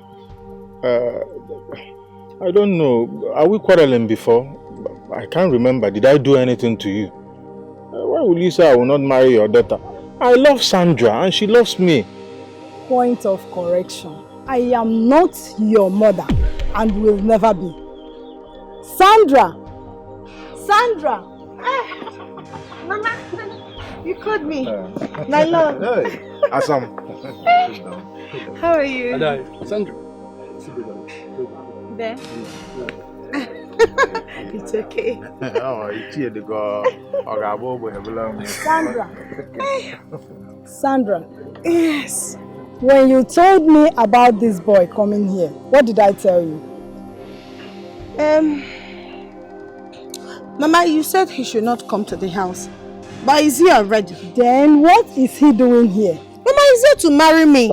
I don't know. Are we quarreling before? I can't remember. Did I do anything to you? Why will you say I will not marry your daughter? I love Sandra and she loves me. Point of correction. I am not your mother and will never be. Sandra! Sandra! Mama, you called me. My love. Hey, Assam. How are you? Sandra. There. It's okay. Sandra. Sandra. Yes. When you told me about this boy coming here, what did I tell you? Mama, you said he should not come to the house. But is he already? Then what is he doing here? Mama, he's here to marry me.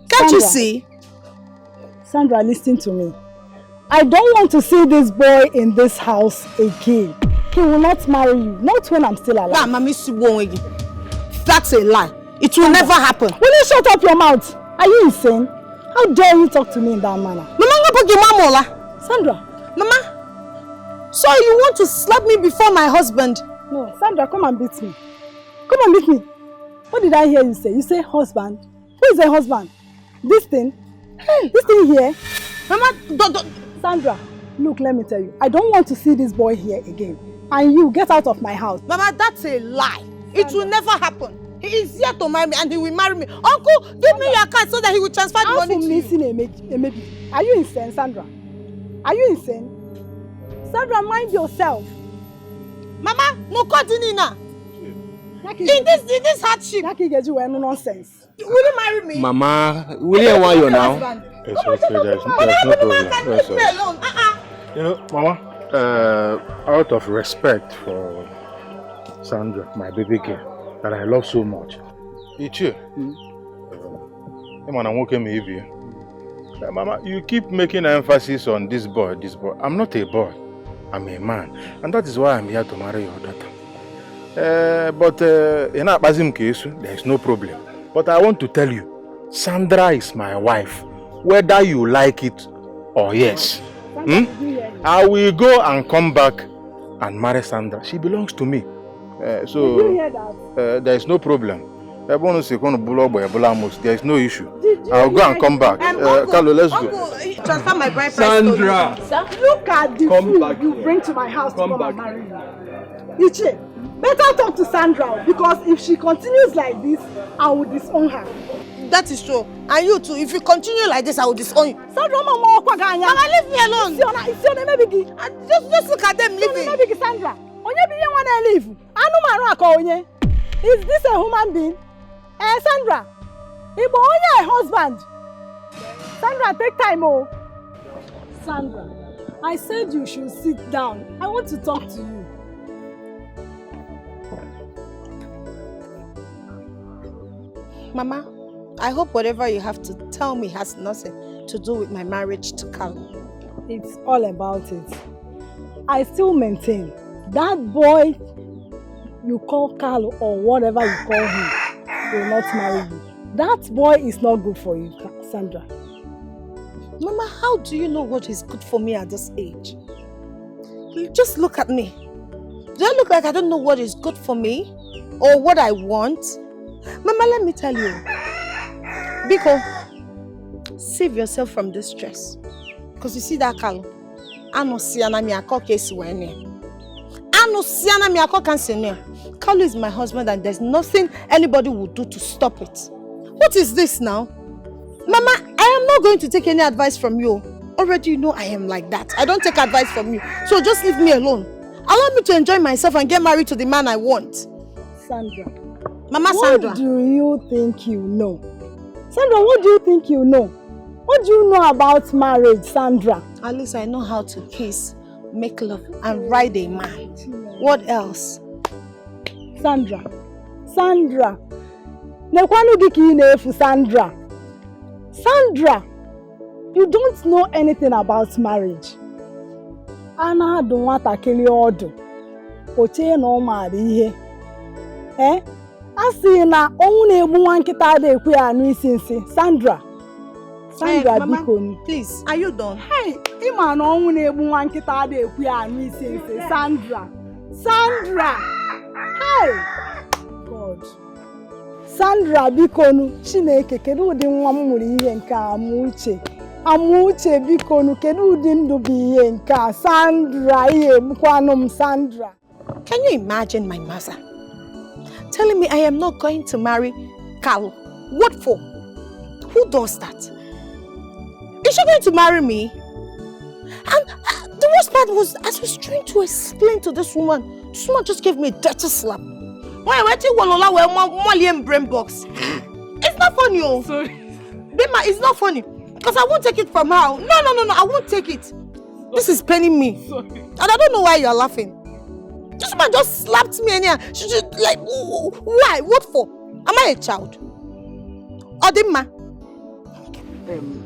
Can't you see? Sandra, listen to me. I don't want to see this boy in this house again. He will not marry you, not when I'm still alive. That's a lie. It will never happen. Will you shut up your mouth? Are you insane? How dare you talk to me in that manner? Sandra. Mama, so you want to slap me before my husband? No, Sandra, come and beat me. Come and beat me. What did I hear you say? You say husband? Who is a husband? This thing? This thing here? Mama, Sandra, look, let me tell you. I don't want to see this boy here again. And you, get out of my house. Mama, that's a lie. Sandra. It will never happen. He is here to marry me and he will marry me. Uncle, give me your card so that he will transfer the money to you. Are you insane, Sandra? Are you insane? Sandra, mind yourself. Mama, Mukodinina. In this hardship. Nonsense. Will you marry me? Mama, will you want you now? It's okay, there's no problem. Leave me alone. You know, Mama, out of respect for Sandra, my baby girl, that I love so much, Ichie, Mama, you keep making emphasis on this boy. I'm not a boy, I'm a man, and that is why I'm here to marry your daughter. But in a Bazim case, there's no problem. But I want to tell you, Sandra is my wife, whether you like it or yes. I will go and come back and marry Sandra. She belongs to me. So Did you hear that? there is no problem. There is no issue. I'll go and come back. Carlo, let's go. Transfer my bride price. Sandra! Look at the food you bring to my house to come and marry you. Ichie, better talk to Sandra because if she continues like this, I will disown her. That is true. And you too, if you continue like this, I will disown you. Sandra, Mama, leave me alone. Just look at them leaving. Sandra, leave. Is this a human being? Sandra, Ibo a husband. Sandra, take time, oh. Sandra, I said you should sit down. I want to talk to you. Mama, I hope whatever you have to tell me has nothing to do with my marriage to Carlo. It's all about it. I still maintain that boy you call Carlo or whatever you call him will not marry you. That boy is not good for you, Sandra. Mama, how do you know what is good for me at this age? Just look at me. Do I look like I don't know what is good for me or what I want? Mama, let me tell you. Biko, save yourself from this stress. Because you see that Carlo, Carlo is my husband and there's nothing anybody will do to stop it. What is this now? Mama, I am not going to take any advice from you. Already you know I am like that. I don't take advice from you. So just leave me alone. Allow me to enjoy myself and get married to the man I want. Sandra. Mama Sandra. What do you think you know? Sandra, what do you think you know? What do you know about marriage, Sandra? At least I know how to kiss, make love, and ride a man. What else? Sandra. Sandra. Sandra. Sandra. You don't know anything about marriage. Anna don't want to kill your order. Oche no marry. Eh? Asi na only one kita de kwe anu isinsi. Sandra. Sandra, Mama, biko. Please, are you done? Hey, ima na only one kita de kwe anu isinsi. Sandra. Sandra. Hey. God. Sandra, biko nu. Chineke kedu udi nwa m muri ihe nke amuche. Amuche biko nu kedu udi ndu bi ihe nke Sandra ihe mkwanu Sandra. Can you imagine my mother telling me I am not going to marry Carlo? What for? Who does that? Is she going to marry me? And the worst part was, as I was trying to explain to this woman just gave me a dirty slap. Why you want brain box? It's not funny, oh. Sorry. Bima, it's not funny. Because I won't take it from her. No, I won't take it. Sorry. This is paining me. Sorry. And I don't know why you're laughing. This man just slapped me and she just like, why? What for? Am I a child? Odima.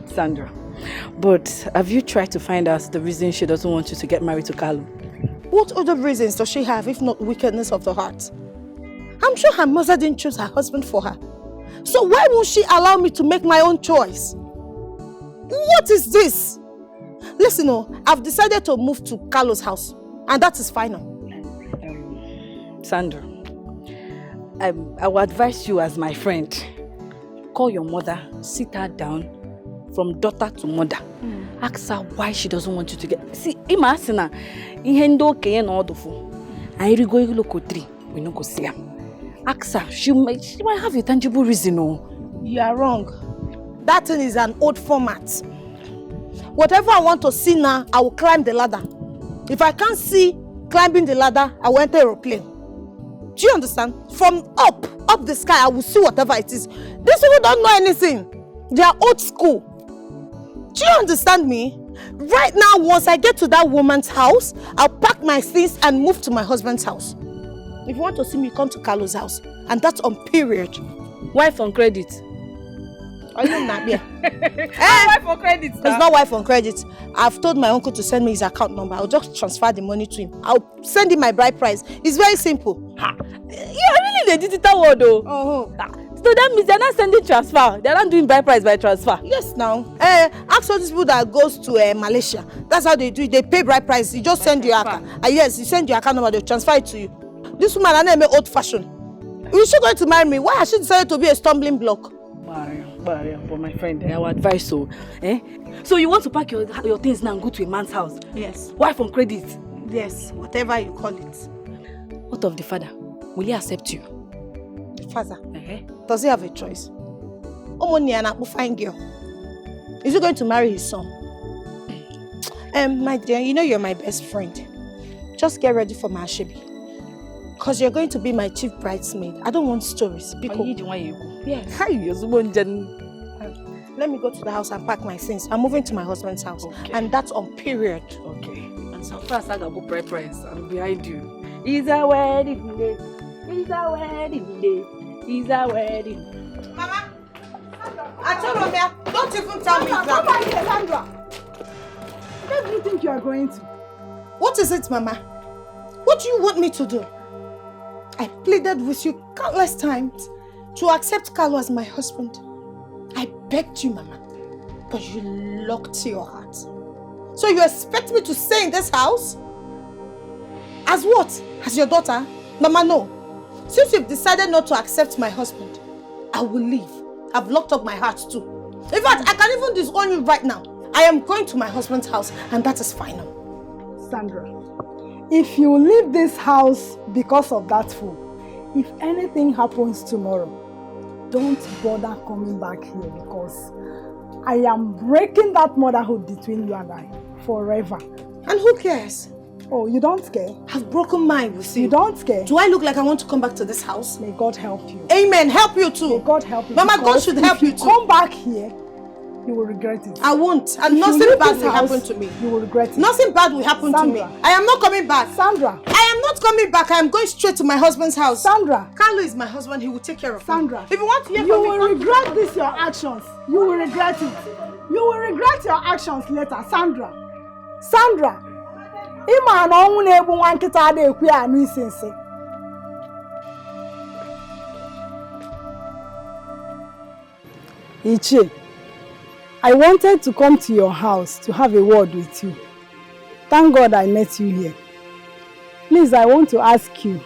Sandra, but have you tried to find out the reason she doesn't want you to get married to Carlo? What other reasons does she have if not wickedness of the heart? I'm sure her mother didn't choose her husband for her. So why won't she allow me to make my own choice? What is this? Listen, I've decided to move to Carlo's house and that is final. Sandra, I will advise you as my friend. Call your mother, sit her down from daughter to mother. Ask her why she doesn't want you to get... See, Ima Asina, ihendo keye na odofu. I go loko 3, we no go see her. Ask her, she might have a tangible reason. You are wrong. That thing is an old format. Whatever I want to see now, I will climb the ladder. If I can't see climbing the ladder, I will enter aeroplane. Do you understand? From up the sky, I will see whatever it is. These people don't know anything. They are old school. Do you understand me? Right now, once I get to that woman's house, I'll pack my things and move to my husband's house. If you want to see me, come to Carlo's house. And that's on period. Wife on credit. Are you not here? Wife on credit. It's not wife on credit. I've told my uncle to send me his account number. I'll just transfer the money to him. I'll send him my bride price. It's very simple. You're really the digital world though. So that means they're not sending transfer. They're not doing bride price by transfer. Yes, now. Ask all these people that goes to Malaysia. That's how they do it. They pay bride price. You just send your account. Yes, you send your account number. They'll transfer it to you. This woman, I name old fashioned. Is she going to marry me? Why has she decided to be a stumbling block? Maria, but my friend, I will advise so. So you want to pack your things now and go to a man's house? Yes. Wife on credit? Yes, whatever you call it. What of the father? Will he accept you? The father? Does he have a choice? Fine girl. Is he going to marry his son? My dear, you know you're my best friend. Just get ready for my Ashebi. Because you're going to be my chief bridesmaid. I don't want stories. Yes. Let me go to the house and pack my things. I'm moving to my husband's house. Okay. And that's on period. Okay. And so fast I go bride price. I'm behind you. It's a wedding day. It's a wedding day. It's a wedding. Mama! I told Romeo, don't even tell me that. Come back here, Sandra. Where do you think you are going to? What is it, Mama? What do you want me to do? I pleaded with you countless times to accept Carlo as my husband. I begged you, Mama, but you locked your heart. So you expect me to stay in this house? As what? As your daughter? Mama, no. Since you've decided not to accept my husband, I will leave. I've locked up my heart too. In fact, I can even disown you right now. I am going to my husband's house and that is final. Sandra, if you leave this house because of that fool, if anything happens tomorrow, don't bother coming back here because I am breaking that motherhood between you and I forever. And who cares? Oh, you don't care? I've broken mine with you. You don't care? Do I look like I want to come back to this house? May God help you. Amen. Help you too. May God help you. Mama, God should help you too. Come back here, you will regret it. I won't. And nothing bad will happen to me. You will regret it. Nothing bad will happen to me. I am not coming back. Sandra. I am not coming back. I am going straight to my husband's house. Sandra. Carlo is my husband. He will take care of Sandra. me. If you want to hear you from me, will regret this, your actions. You will regret it. You will regret your actions later. Sandra. Sandra. Ima na onwu na egbu nwa nkịta ada ekwu ya anu isi nsi. Ichie, I wanted to come to your house to have a word with you. Thank God I met you here. Please, I want to ask you,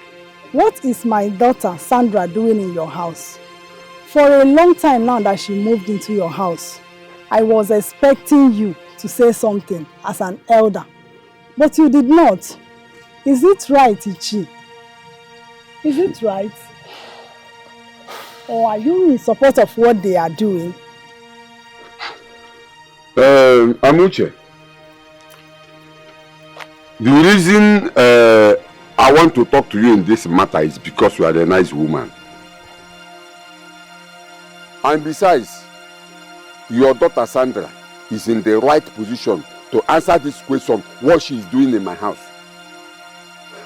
what is my daughter Sandra doing in your house? For a long time now that she moved into your house, I was expecting you to say something as an elder. But you did not. Is it right, Ichi? Is it right? Or are you in support of what they are doing? Amuche, the reason I want to talk to you in this matter is because you are a nice woman. And besides, your daughter Sandra is in the right position to answer this question, what she is doing in my house.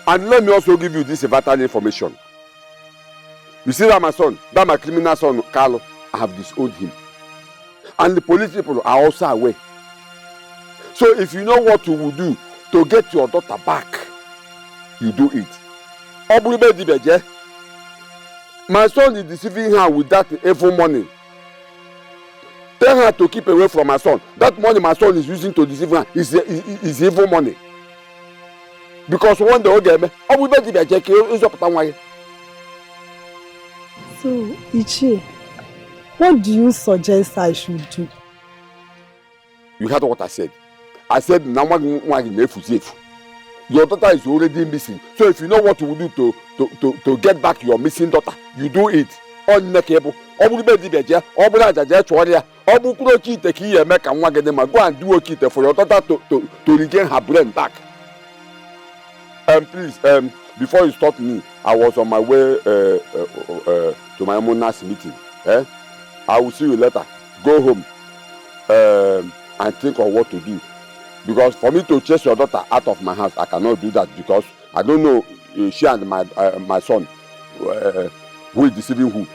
And let me also give you this vital information. You see that my son, that my criminal son, Carlo, I have disowned him. And the police people are also aware. So if you know what you will do to get your daughter back, you do it. My son is deceiving her with that evil money. Tell her to keep away from my son. That money my son is using to deceive her is evil money. Because one day, so, Ichi, what do you suggest I should do? You heard what I said. I said, your daughter is already missing. So if you know what to do to get back your missing daughter, you do it. On the cable. Go and do a kit for your daughter to regain her brain back. Please, before you stop me, I was on my way to my Monas meeting. I will see you later. Go home and think of what to do. Because for me to chase your daughter out of my house, I cannot do that because I don't know she and my son who is deceiving who.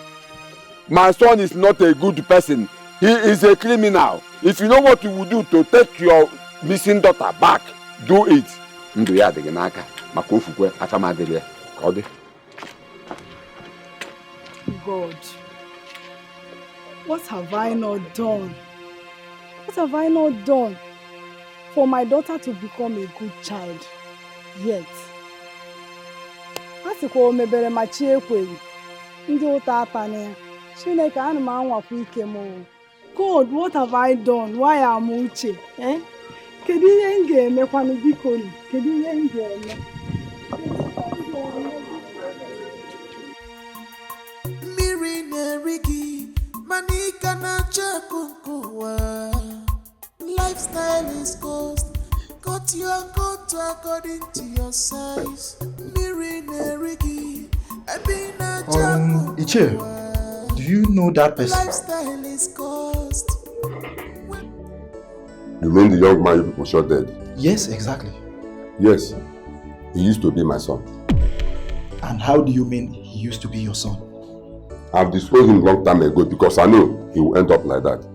My son is not a good person. He is a criminal. If you know what you will do to take your missing daughter back, do it. God, what have I not done? What have I not done for my daughter to become a good child? Yet, asikwa omebere ma chi ekweghị ndị ụta atana ya. Chineke ana m anwakwa ike m. God, what have I done? Why am uche? Kedu ihe m ga-emekwanụ biko? Kedu ihe m ga-eme? Mmiri na-eri gị mana ị ka na-acha konkowa. Lifestyle is cost. Cut your coat according to your size. Mmiri na-eri gị ebe ị na-acha konkowa. Iche, do you know that person? Lifestyle is cost. You mean the young man you people shot dead? Yes, exactly. Yes. He used to be my son. And how do you mean he used to be your son? I've disposed him long time ago because I know he will end up like that.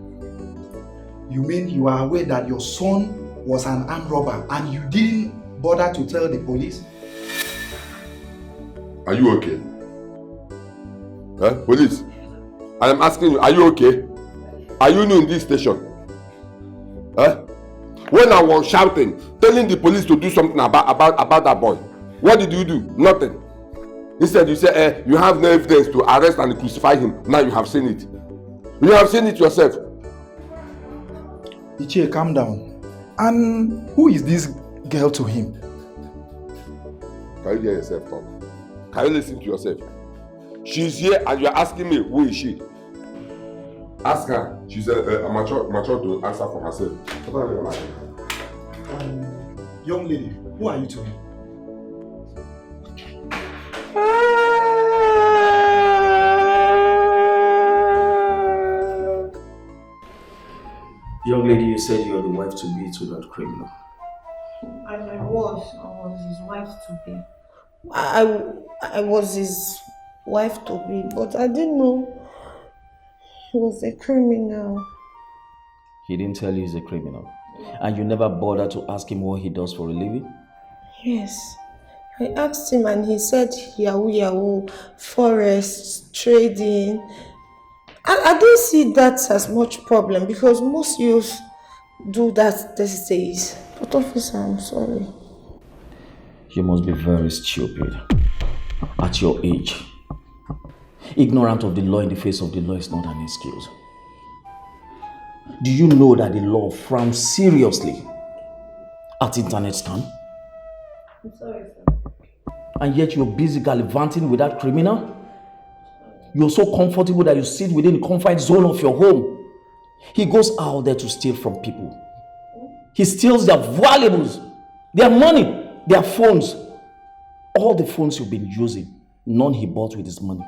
You mean you are aware that your son was an armed robber and you didn't bother to tell the police? Are you okay? Police, I am asking you, are you okay? Are you new in this station? When I was shouting, telling the police to do something about that boy, what did you do? Nothing. Instead, you say, you have no evidence to arrest and crucify him. Now you have seen it. You have seen it yourself. Ichie, calm down. And who is this girl to him? Can you hear yourself talk? Can you listen to yourself? She's here and you are asking me, who is she? Ask her. She's mature to answer for herself. Young lady, who are you to him? Young lady, you said you're the wife to be to that criminal. I was his wife to be. I was his wife to be, but I didn't know he was a criminal. He didn't tell you he's a criminal. And you never bothered to ask him what he does for a living? Yes. I asked him and he said yahoo, forest, trading. I don't see that as much problem because most youth do that these days. But officer, I'm sorry. You must be very stupid. At your age. Ignorant of the law in the face of the law is not an excuse. Do you know that the law frowns seriously at internet scam? I'm sorry, sir. And yet you're busy gallivanting with that criminal? You're so comfortable that you sit within the comfort zone of your home. He goes out there to steal from people. He steals their valuables, their money, their phones. All the phones you've been using, none he bought with his money.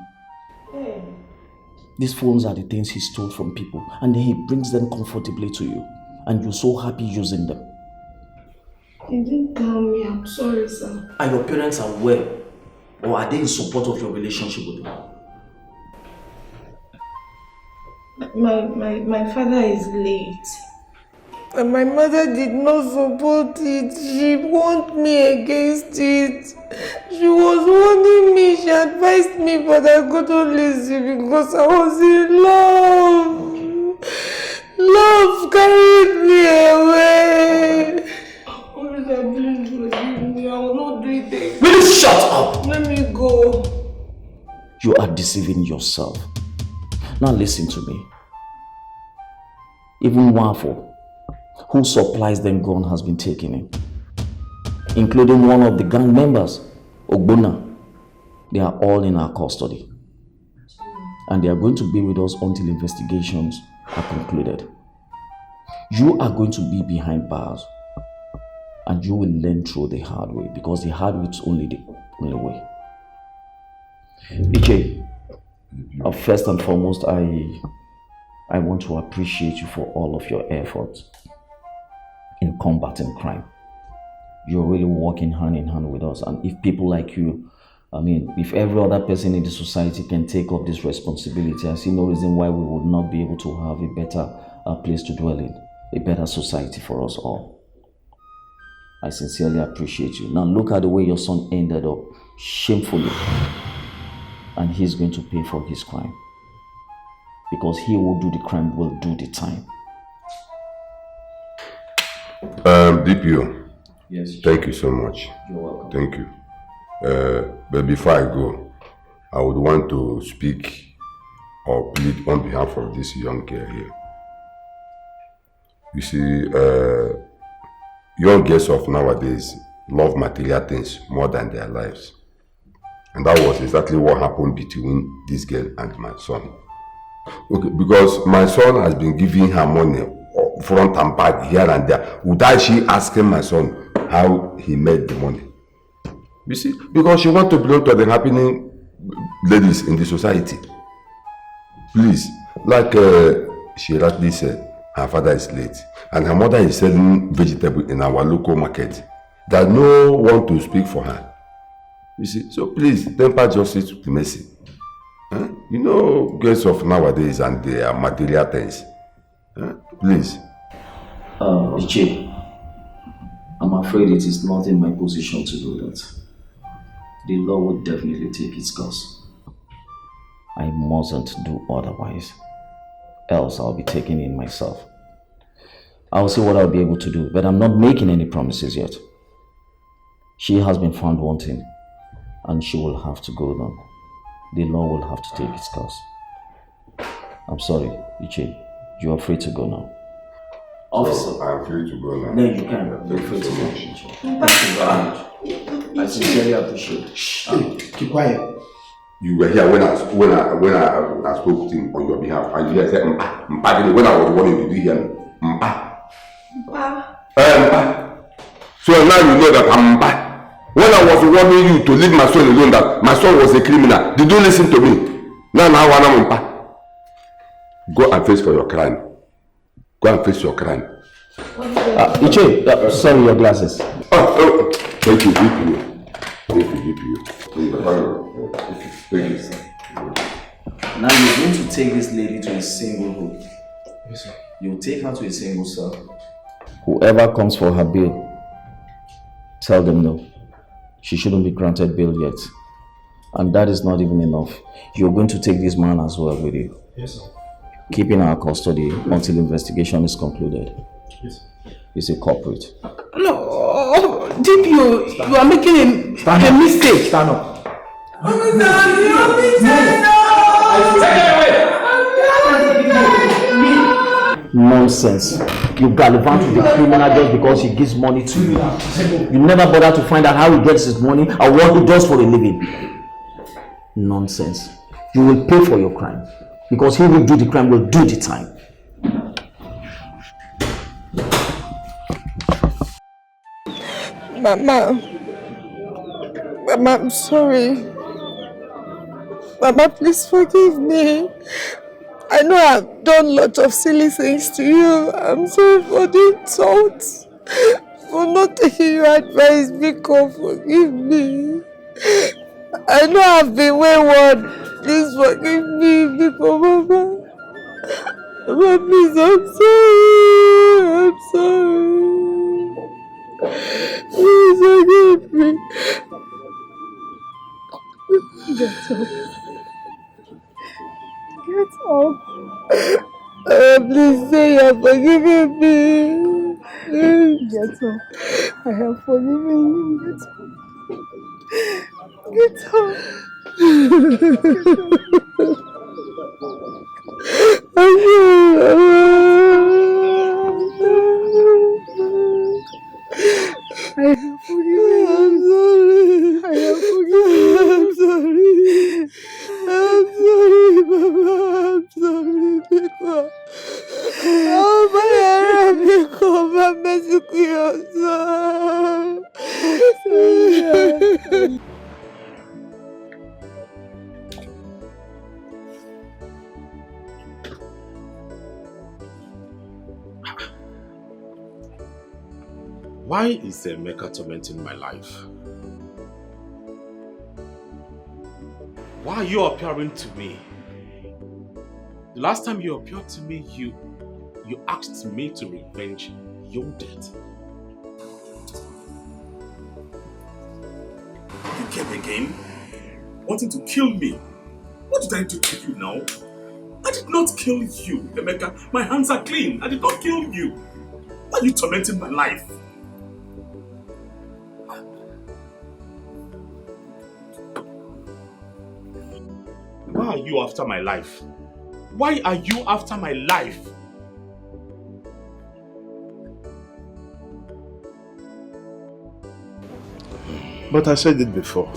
These phones are the things he stole from people, and then he brings them comfortably to you, and you're so happy using them. He didn't tell me. I'm sorry, sir. Are your parents aware, or are they in support of your relationship with them? My father is late. And my mother did not support it. She warned me against it. She was warning me. She advised me, but I couldn't listen because I was in love. Love carried me away. Please forgive me. I will not do it again. Will you shut up? Let me go. You are deceiving yourself. Now listen to me. Even Wafo, who supplies them gun, has been taken in. Including one of the gang members, Ogbona. They are all in our custody. And they are going to be with us until investigations are concluded. You are going to be behind bars. And you will learn through the hard way, because the hard way is only the only way. EJ, first and foremost, I want to appreciate you for all of your efforts in combating crime. You're really working hand in hand with us, and if people like you, if every other person in the society can take up this responsibility, I see no reason why we would not be able to have a better place to dwell in, a better society for us all. I sincerely appreciate you. Now look at the way your son ended up, shamefully, and he's going to pay for his crime. Because he will do the crime, will do the time. DPO. Yes. Thank you so much. You're welcome. Thank you. But before I go, I would want to speak or plead on behalf of this young girl here. You see, young girls of nowadays love material things more than their lives. And that was exactly what happened between this girl and my son. Okay, because my son has been giving her money front and back, here and there, without she asking my son how he made the money. You see, because she wants to belong to the happening ladies in the society. Please, like she rightly said, her father is late, and her mother is selling vegetables in our local market. There's no one to speak for her. You see, so please, temper justice with mercy. Huh? You know, girls of nowadays and their material things. Huh? Please. Ichi, I'm afraid it is not in my position to do that. The law would definitely take its course. I mustn't do otherwise, else I'll be taking in myself. I'll see what I'll be able to do, but I'm not making any promises yet. She has been found wanting, and she will have to go down. The law will have to take its course. I'm sorry, Ichi. You are free to go now. Officer, I'm free to go now. No, you can. You're free to go. Thank you very much. I sincerely appreciate it. Keep quiet. You were here when I spoke to him on your behalf, and you said, Mpa. When I was warning you, did you hear me? Mpa. Mpa. So now you know that I'm Mpa. When I was warning you to leave my son alone, that my son was a criminal, did you listen to me? Now I'm Mpa. Go and face for your crime. Go and face your crime. Ichi, sorry, your glasses. Thank you, DPO. Thank you. Now you're going to take this lady to a single room. Yes, sir. You'll take her to a single cell. Whoever comes for her bail, tell them no. She shouldn't be granted bail yet. And that is not even enough. You're going to take this man as well with you. Yes, sir. Keep in our custody until investigation is concluded. Yes. He's a culprit. No, DPO, you are making a mistake. Stand up. Nonsense. You gallivant with the criminal just because he gives money to you. You never bother to find out how he gets his money or what he does for a living. Nonsense. You will pay for your crime. Because he will do the crime, will do the time. Mama, I'm sorry. Mama, please forgive me. I know I've done lots of silly things to you. I'm sorry for the insults, for not taking your advice. Because forgive me. I know I've been wayward. Please forgive me, because Mama. Mama, please, I'm sorry. Please forgive me. Get up. Get up. Please say you have forgiven me. Get up. I have forgiven you. Get up. I have forgiven you. I have forgiven you. I'm sorry. I'm sorry, Mama. I'm sorry, because oh my God, because I'm messing with you. Why is Emeka tormenting my life? Why are you appearing to me? The last time you appeared to me, you asked me to revenge your death. You came again, wanting to kill me. What did I do to you now? I did not kill you, Emeka. My hands are clean. I did not kill you. Why are you tormenting my life? Why are you after my life? Why are you after my life? But I said it before.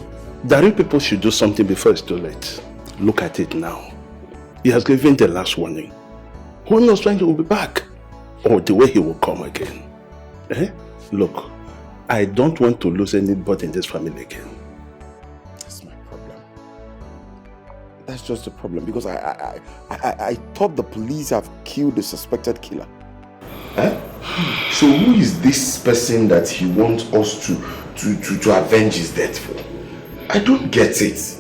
That people should do something before it's too late. Look at it now. He has given the last warning. Who knows when he will be back? Or the way he will come again. Eh? Look, I don't want to lose anybody in this family again. That's my problem. That's just the problem, because I thought the police have killed the suspected killer. Eh? So who is this person that he wants us to avenge his death for? I don't get it.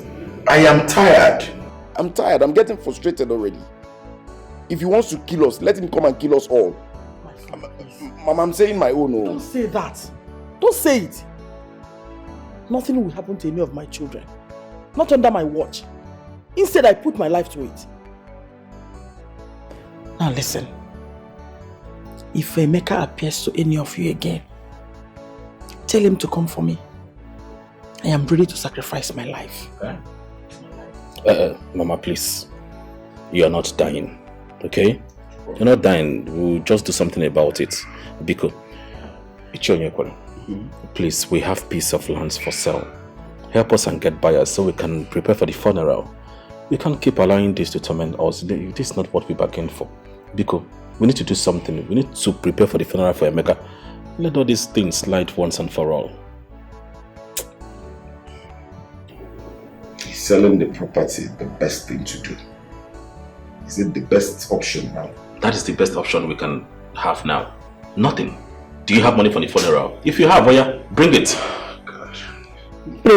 I am tired. I'm tired. I'm getting frustrated already. If he wants to kill us, let him come and kill us all. I'm saying my own. Don't say that. Don't say it. Nothing will happen to any of my children. Not under my watch. Instead, I put my life to it. Now listen. If Emeka appears to any of you again, tell him to come for me. I am ready to sacrifice my life. Mama, please. You are not dying, okay? You're not dying. We'll just do something about it. Biko, please, we have piece of lands for sale. Help us and get buyers so we can prepare for the funeral. We can't keep allowing this to torment us. This is not what we bargained for. Biko, we need to do something. We need to prepare for the funeral for Emeka. Let all these things slide once and for all. Is selling the property the best thing to do? Is it the best option now? That is the best option we can have now. Nothing. Do you have money for the funeral? If you have, yeah, bring it. God. It's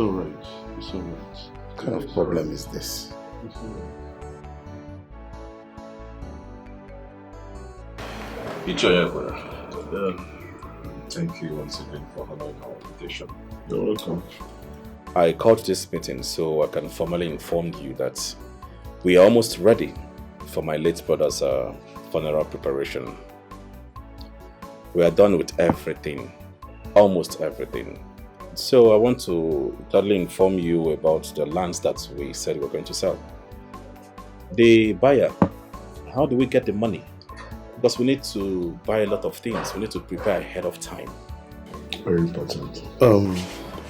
alright. It's alright. What kind of problem is this? Thank you once again for honoring our invitation. You're welcome. I called this meeting so I can formally inform you that we are almost ready for my late brother's funeral preparation. We are done with everything, almost everything. So I want to totally inform you about the lands that we said we were going to sell. The buyer, how do we get the money? Because we need to buy a lot of things. We need to prepare ahead of time. Very important.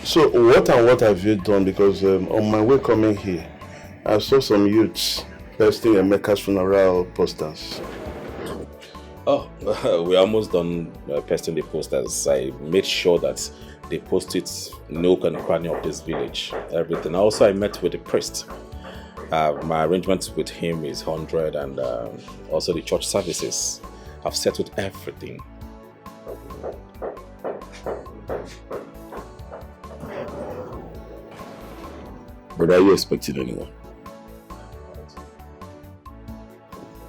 So what have you done? Because on my way coming here, I saw some youths posting Emeka's funeral posters. Oh, we're almost done pasting the posters. I made sure that they post it nook and cranny of this village. Everything. Also, I met with the priest. My arrangement with him is 100, and also the church services. I've settled everything. But are you expecting anyone?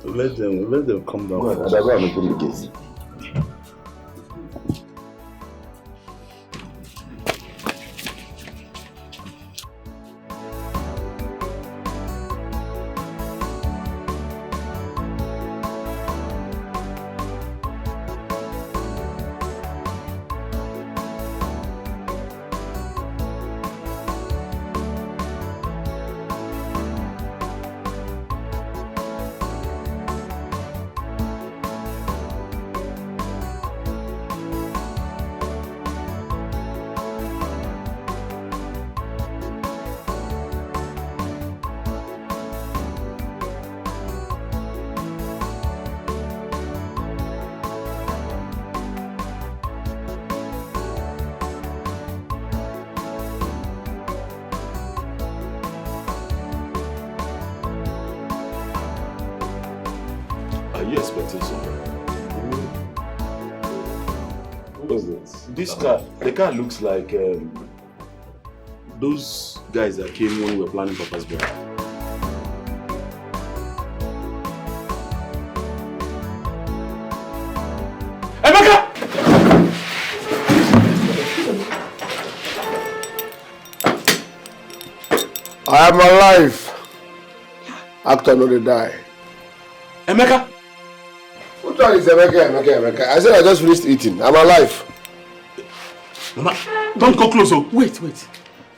Let them come down. Go ahead. I'm open the gate. Are you expecting someone? What's this? This car, the car looks like those guys that came when we were planning Papa's birthday. Emeka! I am alive. Actor no dey die. Emeka! Which one is Emeka? I said I just finished eating. I'm alive. Mama, don't go close. Wait.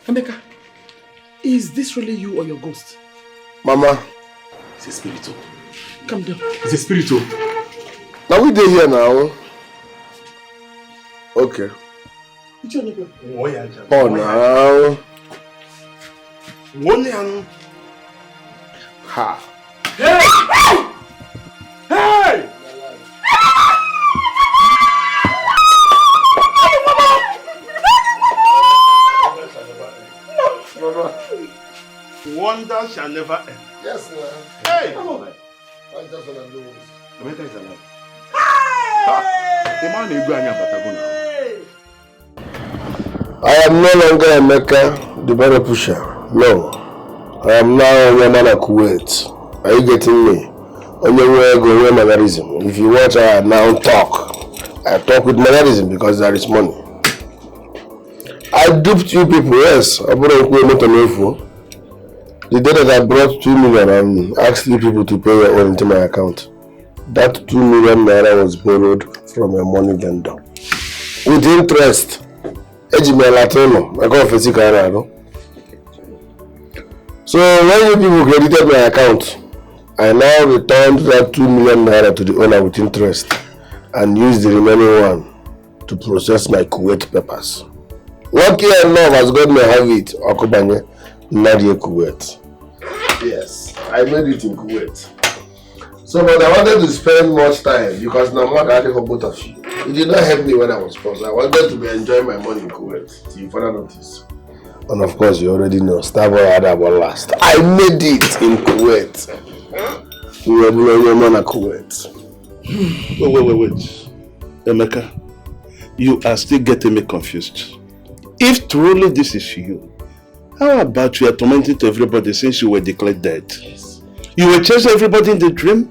Emeka, is this really you or your ghost? Mama. It's a spiritual. Calm down. It's a spiritual. Now we dey here now. Okay. Oh now. Ha. Hey! Wonder shall never end. Yes, sir. Hey! Wonders shall never end. Emeka is alive. The man is going to I am no longer Emeka, the better pusher. No. I am now Yamana Kuwait. Are you getting me? On your way, go with mannerism. If you watch, I now talk. I talk with mannerism because there is money. I duped you people, yes. I brought a the day that I brought 2 million and asked you people to pay your own into my account. That 2 million naira was borrowed from a money lender. With interest. So when you people credited my account, I now returned that 2 million naira to the owner with interest and used the remaining one to process my Kuwait papers. Lucky enough has got me have it, Okobanye, Nadia Kuwait. Yes, I made it in Kuwait. So but I wanted to spend much time because now I'm not for both of you. It did not help me when I was poor. I wanted to be enjoying my money in Kuwait. Till you further notice. And of course, you already know, Starboy had that one last. I made it in Kuwait. We were blowing your man at Kuwait. Wait. Emeka, you are still getting me confused. If truly this is you, how about you are tormenting to everybody since you were declared dead? Yes. You were chasing everybody in the dream,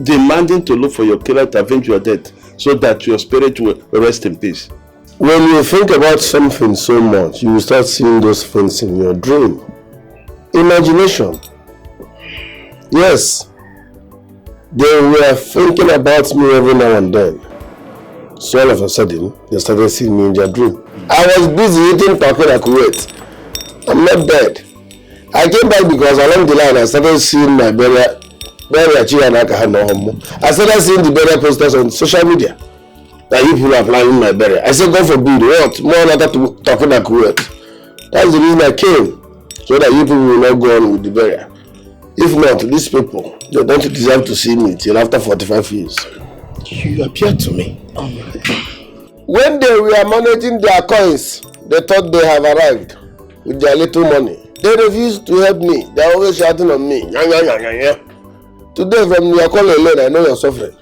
demanding to look for your killer to avenge your death so that your spirit will rest in peace. When you think about something so much, you will start seeing those things in your dream. Imagination. Yes. They were thinking about me every now and then. So all of a sudden, they started seeing me in their dream. I was busy eating talking at Kuwait. I'm not dead. I came back because along the line I started seeing my burial. I started seeing the burial posters on social media. That you people are planning my burial. I said, God forbid, what? More not to talking at Kuwait. That's the reason I came. So that you people will not go on with the burial. If not, these people, they don't deserve to see me till after 45 years. You appear to me. When they were managing their coins, they thought they have arrived with their little money. They refused to help me. They are always shouting on me. Today, from your call alone, I know you're suffering.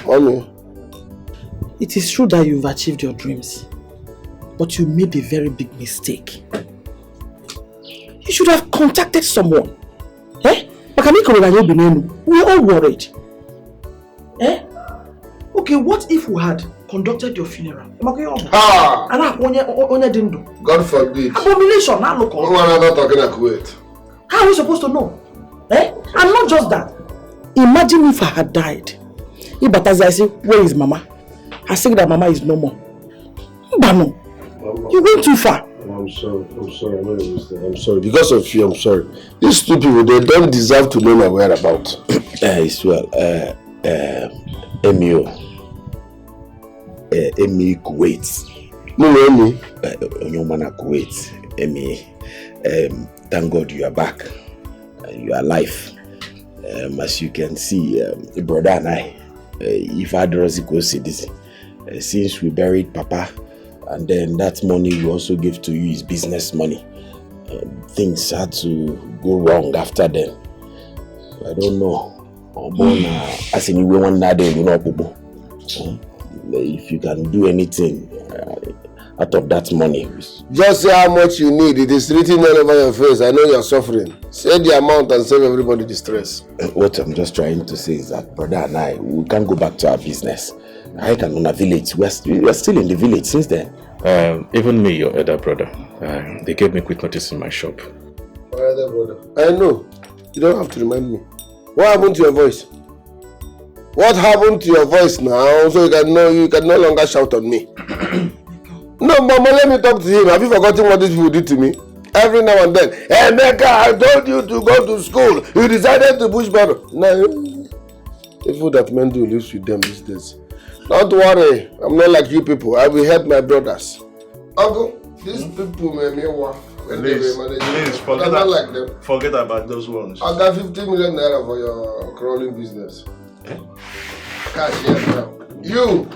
Mommy. It is true that you've achieved your dreams, but you made a very big mistake. You should have contacted someone. We're all worried. Okay, what if we had conducted your funeral? God forbid. Abomination, now look on. I'm not talking at Kuwait. How are we supposed to know? And not just that. Imagine if I had died. I say, where is Mama? I say that Mama is no more. Mbano, you went too far. I'm sorry, I'm sorry. Because of you, I'm sorry. These two people, they don't deserve to know my whereabouts. It's well, Emio. Emi Kuwait. No, Emi. Onyomana Kuwait. Emi. Thank God you are back. You are alive. As you can see, brother and I, if I don't go see this, since we buried Papa, and then that money we also give to you is business money. Things had to go wrong after then. I don't know. As in you want that day, you know, if you can do anything out of that money. Just say how much you need. It is written all over your face. I know you're suffering. Say the amount and save everybody the stress. What I'm just trying to say is that brother and I, we can't go back to our business. I can own a village. We're still in the village since then. Even me, your elder brother, they gave me quick notice in my shop. My elder brother. I know. You don't have to remind me. What happened to your voice? What happened to your voice now? So you can no longer shout on me. No, Mama, let me talk to him. Have you forgotten what these people did to me? Every now and then. Hey, Mecca, I told you to go to school. You decided to push back. No, the food that men do lives with them these days. Don't worry. I'm not like you people. I will help my brothers. Uncle, these people made me work. Please, forget about those ones. I got 50 million naira for your crawling business. Cash here now. You,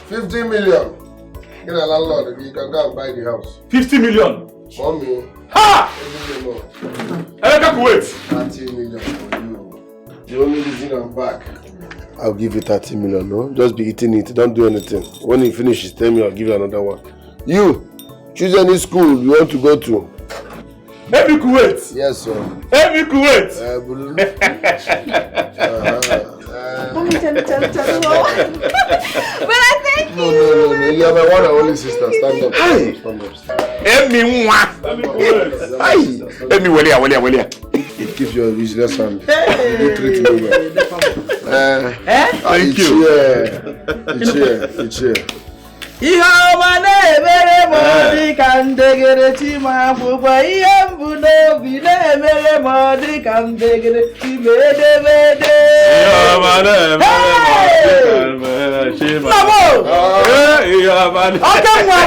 50 million. Get a landlord, you can go and buy the house. 50 million? Mommy. Ha! I can't wait. 30 million for you. The only reason I'm back. I'll give you 30 million, no? Just be eating it, don't do anything. When you finish, tell me, I'll give you another one. You, choose any school you want to go to. Every Kuwait? Yes, sir. Every Kuwait? But I thank you. No. You are my one and only sister. Stand up. Hey. Stand up. Emi Welia. It gives you a business hand. You treat me well. Thank you. It's here. Ihe ọma na-emere m dị ka ndegere Chimamanda, ihe mbụ n'obi na-emere m dị ka ndegere Chimedebede. Ihe ọma na-emere m dị ka Chimamanda. Ihe ọma na-emere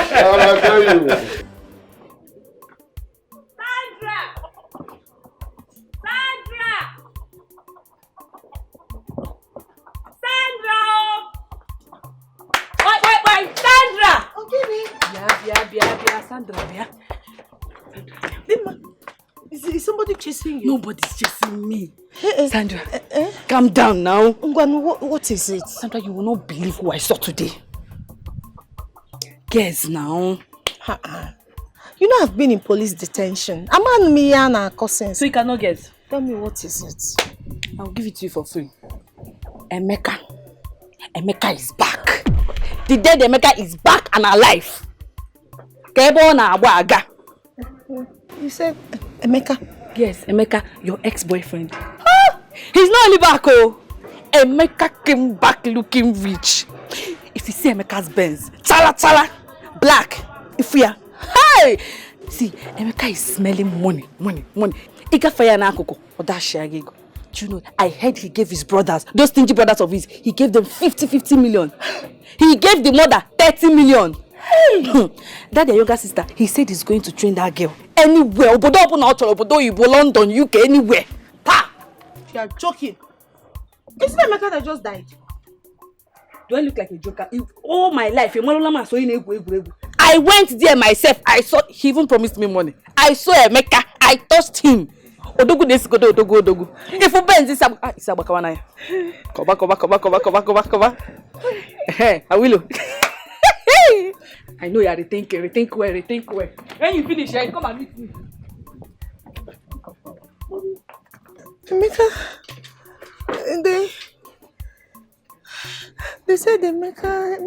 Sandra! Okay, Sandra, Is somebody chasing you? Nobody's chasing me. Sandra, calm down now. What is it? Sandra, you will not believe who I saw today. Guess now. You know I've been in police detention. I'm on Miyana cousin. So you cannot guess? Tell me what is it? I'll give it to you for free. Emeka is back. The dead Emeka is back and alive. You said Emeka? Yes, Emeka, your ex-boyfriend. He's not only back, oh. Emeka came back looking rich. If you see Emeka's Benz, chala, black, if we are, hey! See, Emeka is smelling money. Ika fire na akoko, odashiagego. Do you know, I heard he gave his brothers, those stingy brothers of his, he gave them 50 million. He gave the mother 30 million. That your younger sister, he said he's going to train that girl anywhere. Obodo, London, UK, anywhere. Pa! You are joking. Isn't that Emeka that just died? Do I look like a joker? All my life, I went there myself. I saw, he even promised me money. I saw Emeka. I touched him. Odogu. If you bend this, Isabakawana. Koba. Hey, I will. I know you are rethink well. When you finish, come and meet me. Emeka, they said Emeka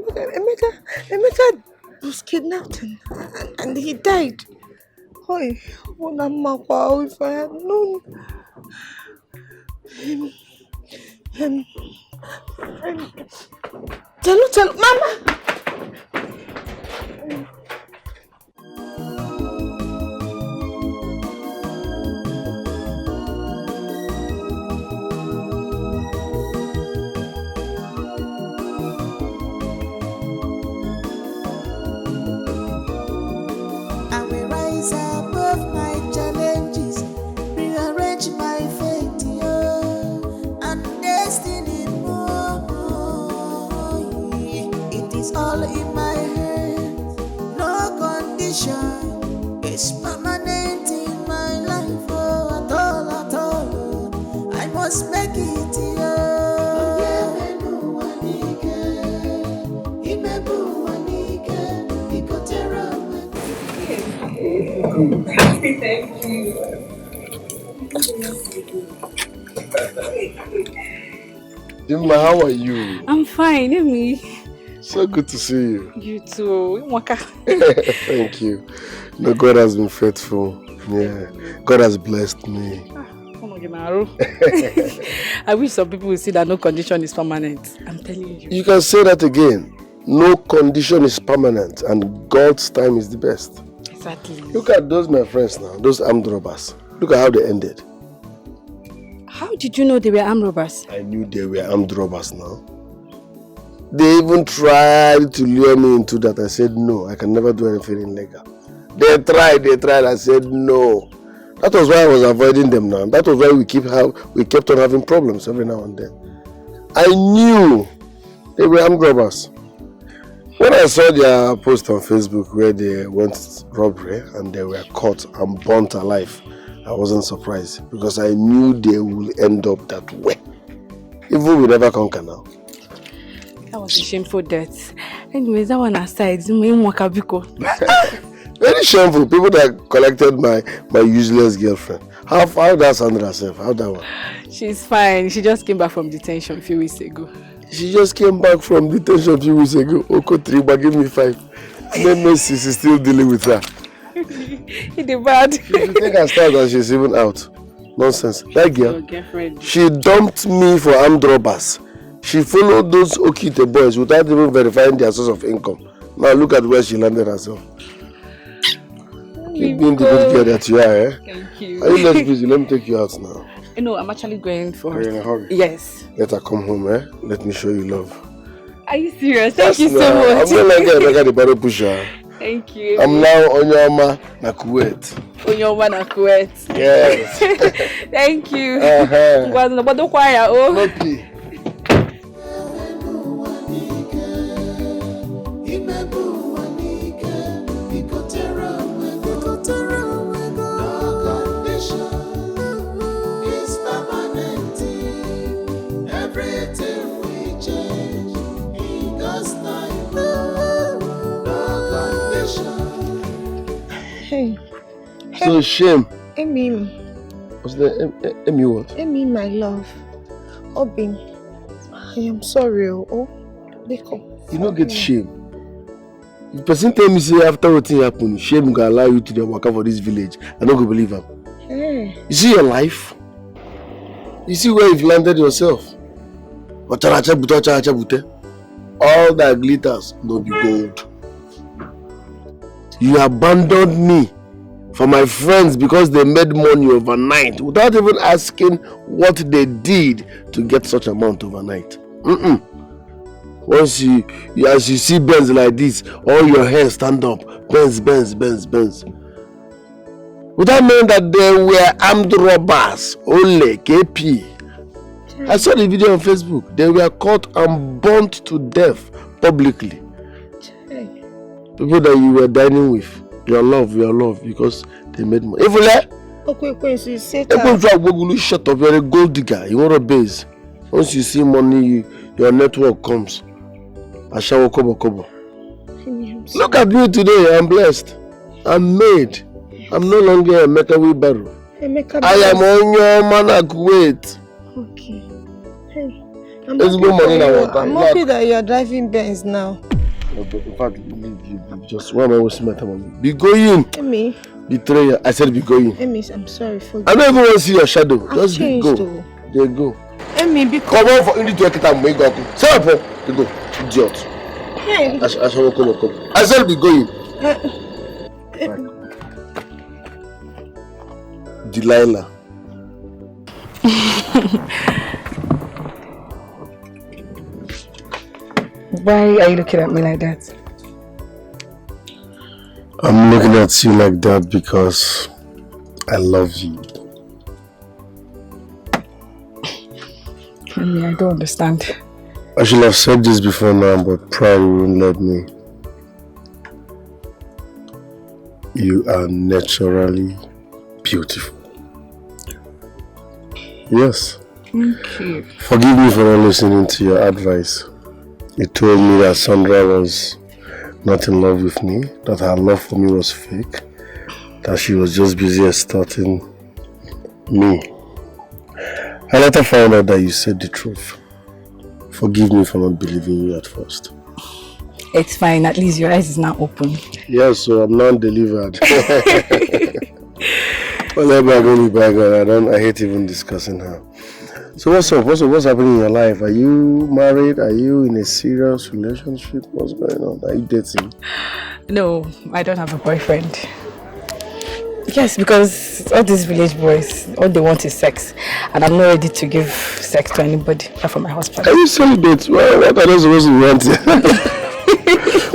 was kidnapped and he died. If I had known. Tell Mama. I will rise above my challenges, rearrange my fate, and destiny more. It is all in my hands, no condition is permanent in my life, at all. I must make it, Thank you. Dimma, how are you? I'm fine, Amy. So good to see you. You too. Thank you. No, God has been faithful. Yeah. God has blessed me. I wish some people would see that no condition is permanent. I'm telling you. You can say that again. No condition is permanent and God's time is the best. Exactly. Look at those my friends now, those armed robbers. Look at how they ended. How did you know they were armed robbers? I knew they were armed robbers now. They even tried to lure me into that. I said no, I can never do anything illegal. They tried, I said no. That was why I was avoiding them now. That was why we kept on having problems every now and then. I knew they were armed robbers. When I saw their post on Facebook where they went robbery and they were caught and burnt alive, I wasn't surprised because I knew they will end up that way. Even we never conquer now. That was a shameful death. Anyways, that one aside, very shameful. People that collected my useless girlfriend. How that Sandra herself? How that one? She's fine. She just came back from detention a few weeks ago. She just came back from detention a few weeks ago. Oko 3, but give me 5. Then Messi is still dealing with her. He did bad. If you think I started and she's even out. Nonsense. That girl, she dumped me for armed robbers. She followed those Okite boys without even verifying their source of income. Now look at where she landed herself. Keep being the good girl that you are, eh? Thank you. Are you not busy? Let me take you out now. No, I'm actually going for Are you in a hurry? Yes. Let her come home, eh? Let me show you love. Are you serious? Thank you so much. I'm going to get the battle pusher. Thank you. I'm now Onyoma na Kuwait. Onyoma na Kuwait. Yes. Thank you. Okay. So shame. Amy. What's the Amy what? Amy, my love. Obin, I am sorry. Oh, Dikeh. You don't get shame. If person tell me say after what thing happen, shame go allow you to the work for this village. I don't go believe him. Hey. You see your life? You see where you've landed yourself? All that glitters no be gold. You abandoned me for my friends because they made money overnight without even asking what they did to get such amount overnight. Once as you see Benz like this, all your hair stand up. Benz. Without knowing that they were armed robbers, only KP. I saw the video on Facebook. They were caught and burnt to death publicly. People that you were dining with, your love, because they made money. If Okay, so you say that. Shut up, you're a gold digger, you want a base. Once you see money, your network comes. Ashawo kobo. Look at me today, I'm blessed. I'm made. I'm no longer a Mecca wheelbarrow. I am on your man Kuwait. Okay. Hey, I'm happy that you're driving Benz now. In fact, you just one hour wasting my time on you. Be going. Amy. Betrayer. I said be going. Amy, I'm sorry for you. I don't even want to see your shadow. Just changed, go. Though. They go. Amy, because come on for you to get time. Make up. Say up. They go. Idiot. Hey. I shall come. I said be going. Delilah. Why are you looking at me like that? I'm looking at you like that because I love you. I mean, I don't understand. I should have said this before now, but pride won't let me. You are naturally beautiful. Yes. Thank you. Forgive me for not listening to your advice. You told me that Sandra was not in love with me, that her love for me was fake. that she was just busy extorting me. I later found out that you said the truth. Forgive me for not believing you at first. It's fine, at least your eyes is now open. Yes, so I'm not delivered. I hate even discussing her. So what's up? What's happening in your life? Are you married? Are you in a serious relationship? What's going on? Are you dating? No, I don't have a boyfriend. Yes, because all these village boys, all they want is sex. And I'm not ready to give sex to anybody, not for my husband. Are you celibate? Well, what are they supposed to want?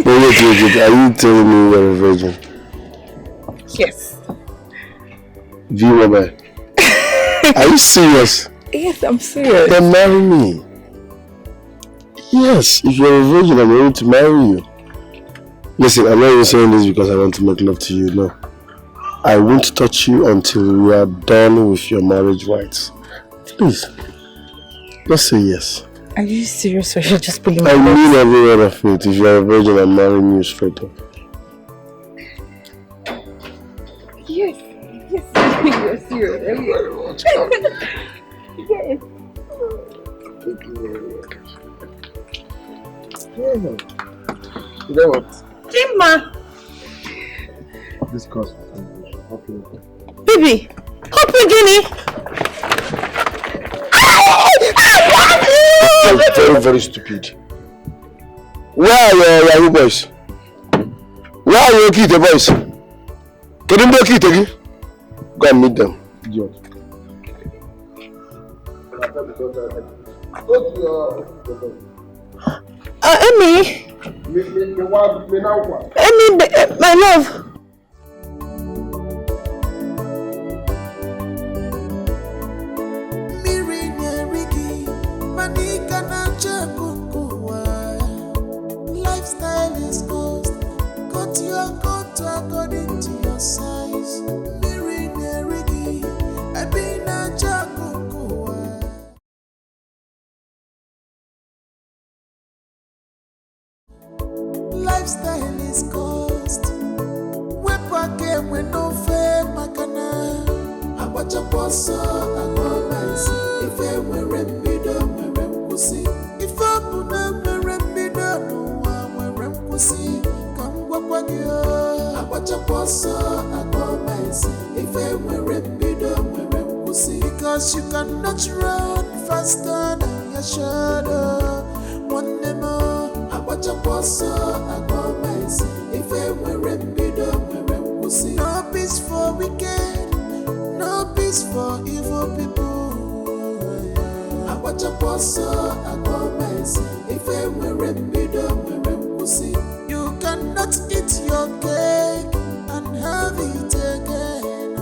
Wait. Are you telling me you're a virgin? Yes. V-Mobile. Are you serious? Yes, I'm serious. Then marry me. Yes, if you're a virgin, I'm ready to marry you. Listen, I'm not even saying this because I want to make love to you, no. I won't touch you until we are done with your marriage rights. Please, just say yes. Are you serious or you're just pulling I mean every word of it. If you're a virgin, I'm marrying you straight up. Yes, you're serious. Thank you very much. Yes. Thank you very much. You know what? Chima! Discuss. Okay. Baby, hope you guinea. Very, very stupid. Where are your Yahoo boys? Where are your Kita boys? Can you make it again? Go and meet them. Idiot. Amy, my love. Lifestyle is cost. Cut your coat according to your size. I've been a lifestyle is cost. We pack when no fair makana. I watch a boss, I go nice. If I were rembido, if I put them rembido, no one were come walk you. I watch a boss, I go nice. If I were rembido, because you cannot run faster than your shadow. One more, I watch a boss, I go nice. If I were rembido, no peace for wicked, no peace for evil people. I watch a boss, I go nice. If I were rembido, you cannot eat your cake and have it again.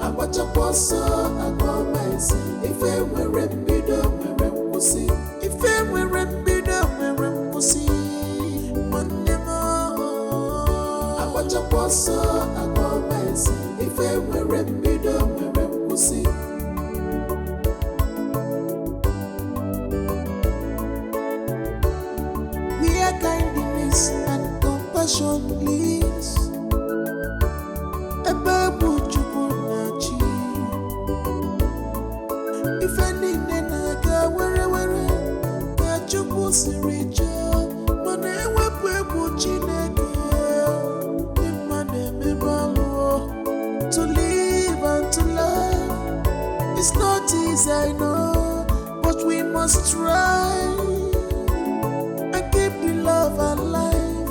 I watch a boss, I go nice. If I were rembido, if I were rembido, one more. I watch a boss, I go nice. If I were rembido, we are kindness and compassion, please. A babu chukunachi. If any nena where kachuku siricha, mane wepu chineke. To live and to love, it's not easy, I know, but we must try and keep the love alive,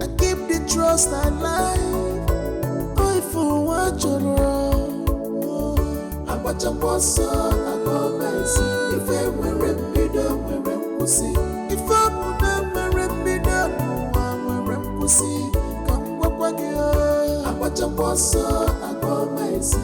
and keep the trust alive. Oh, if you want your love, I watch a boss, I go nice. If I were rembido, if I were rembido, come walk you. I watch a boss, I go nice.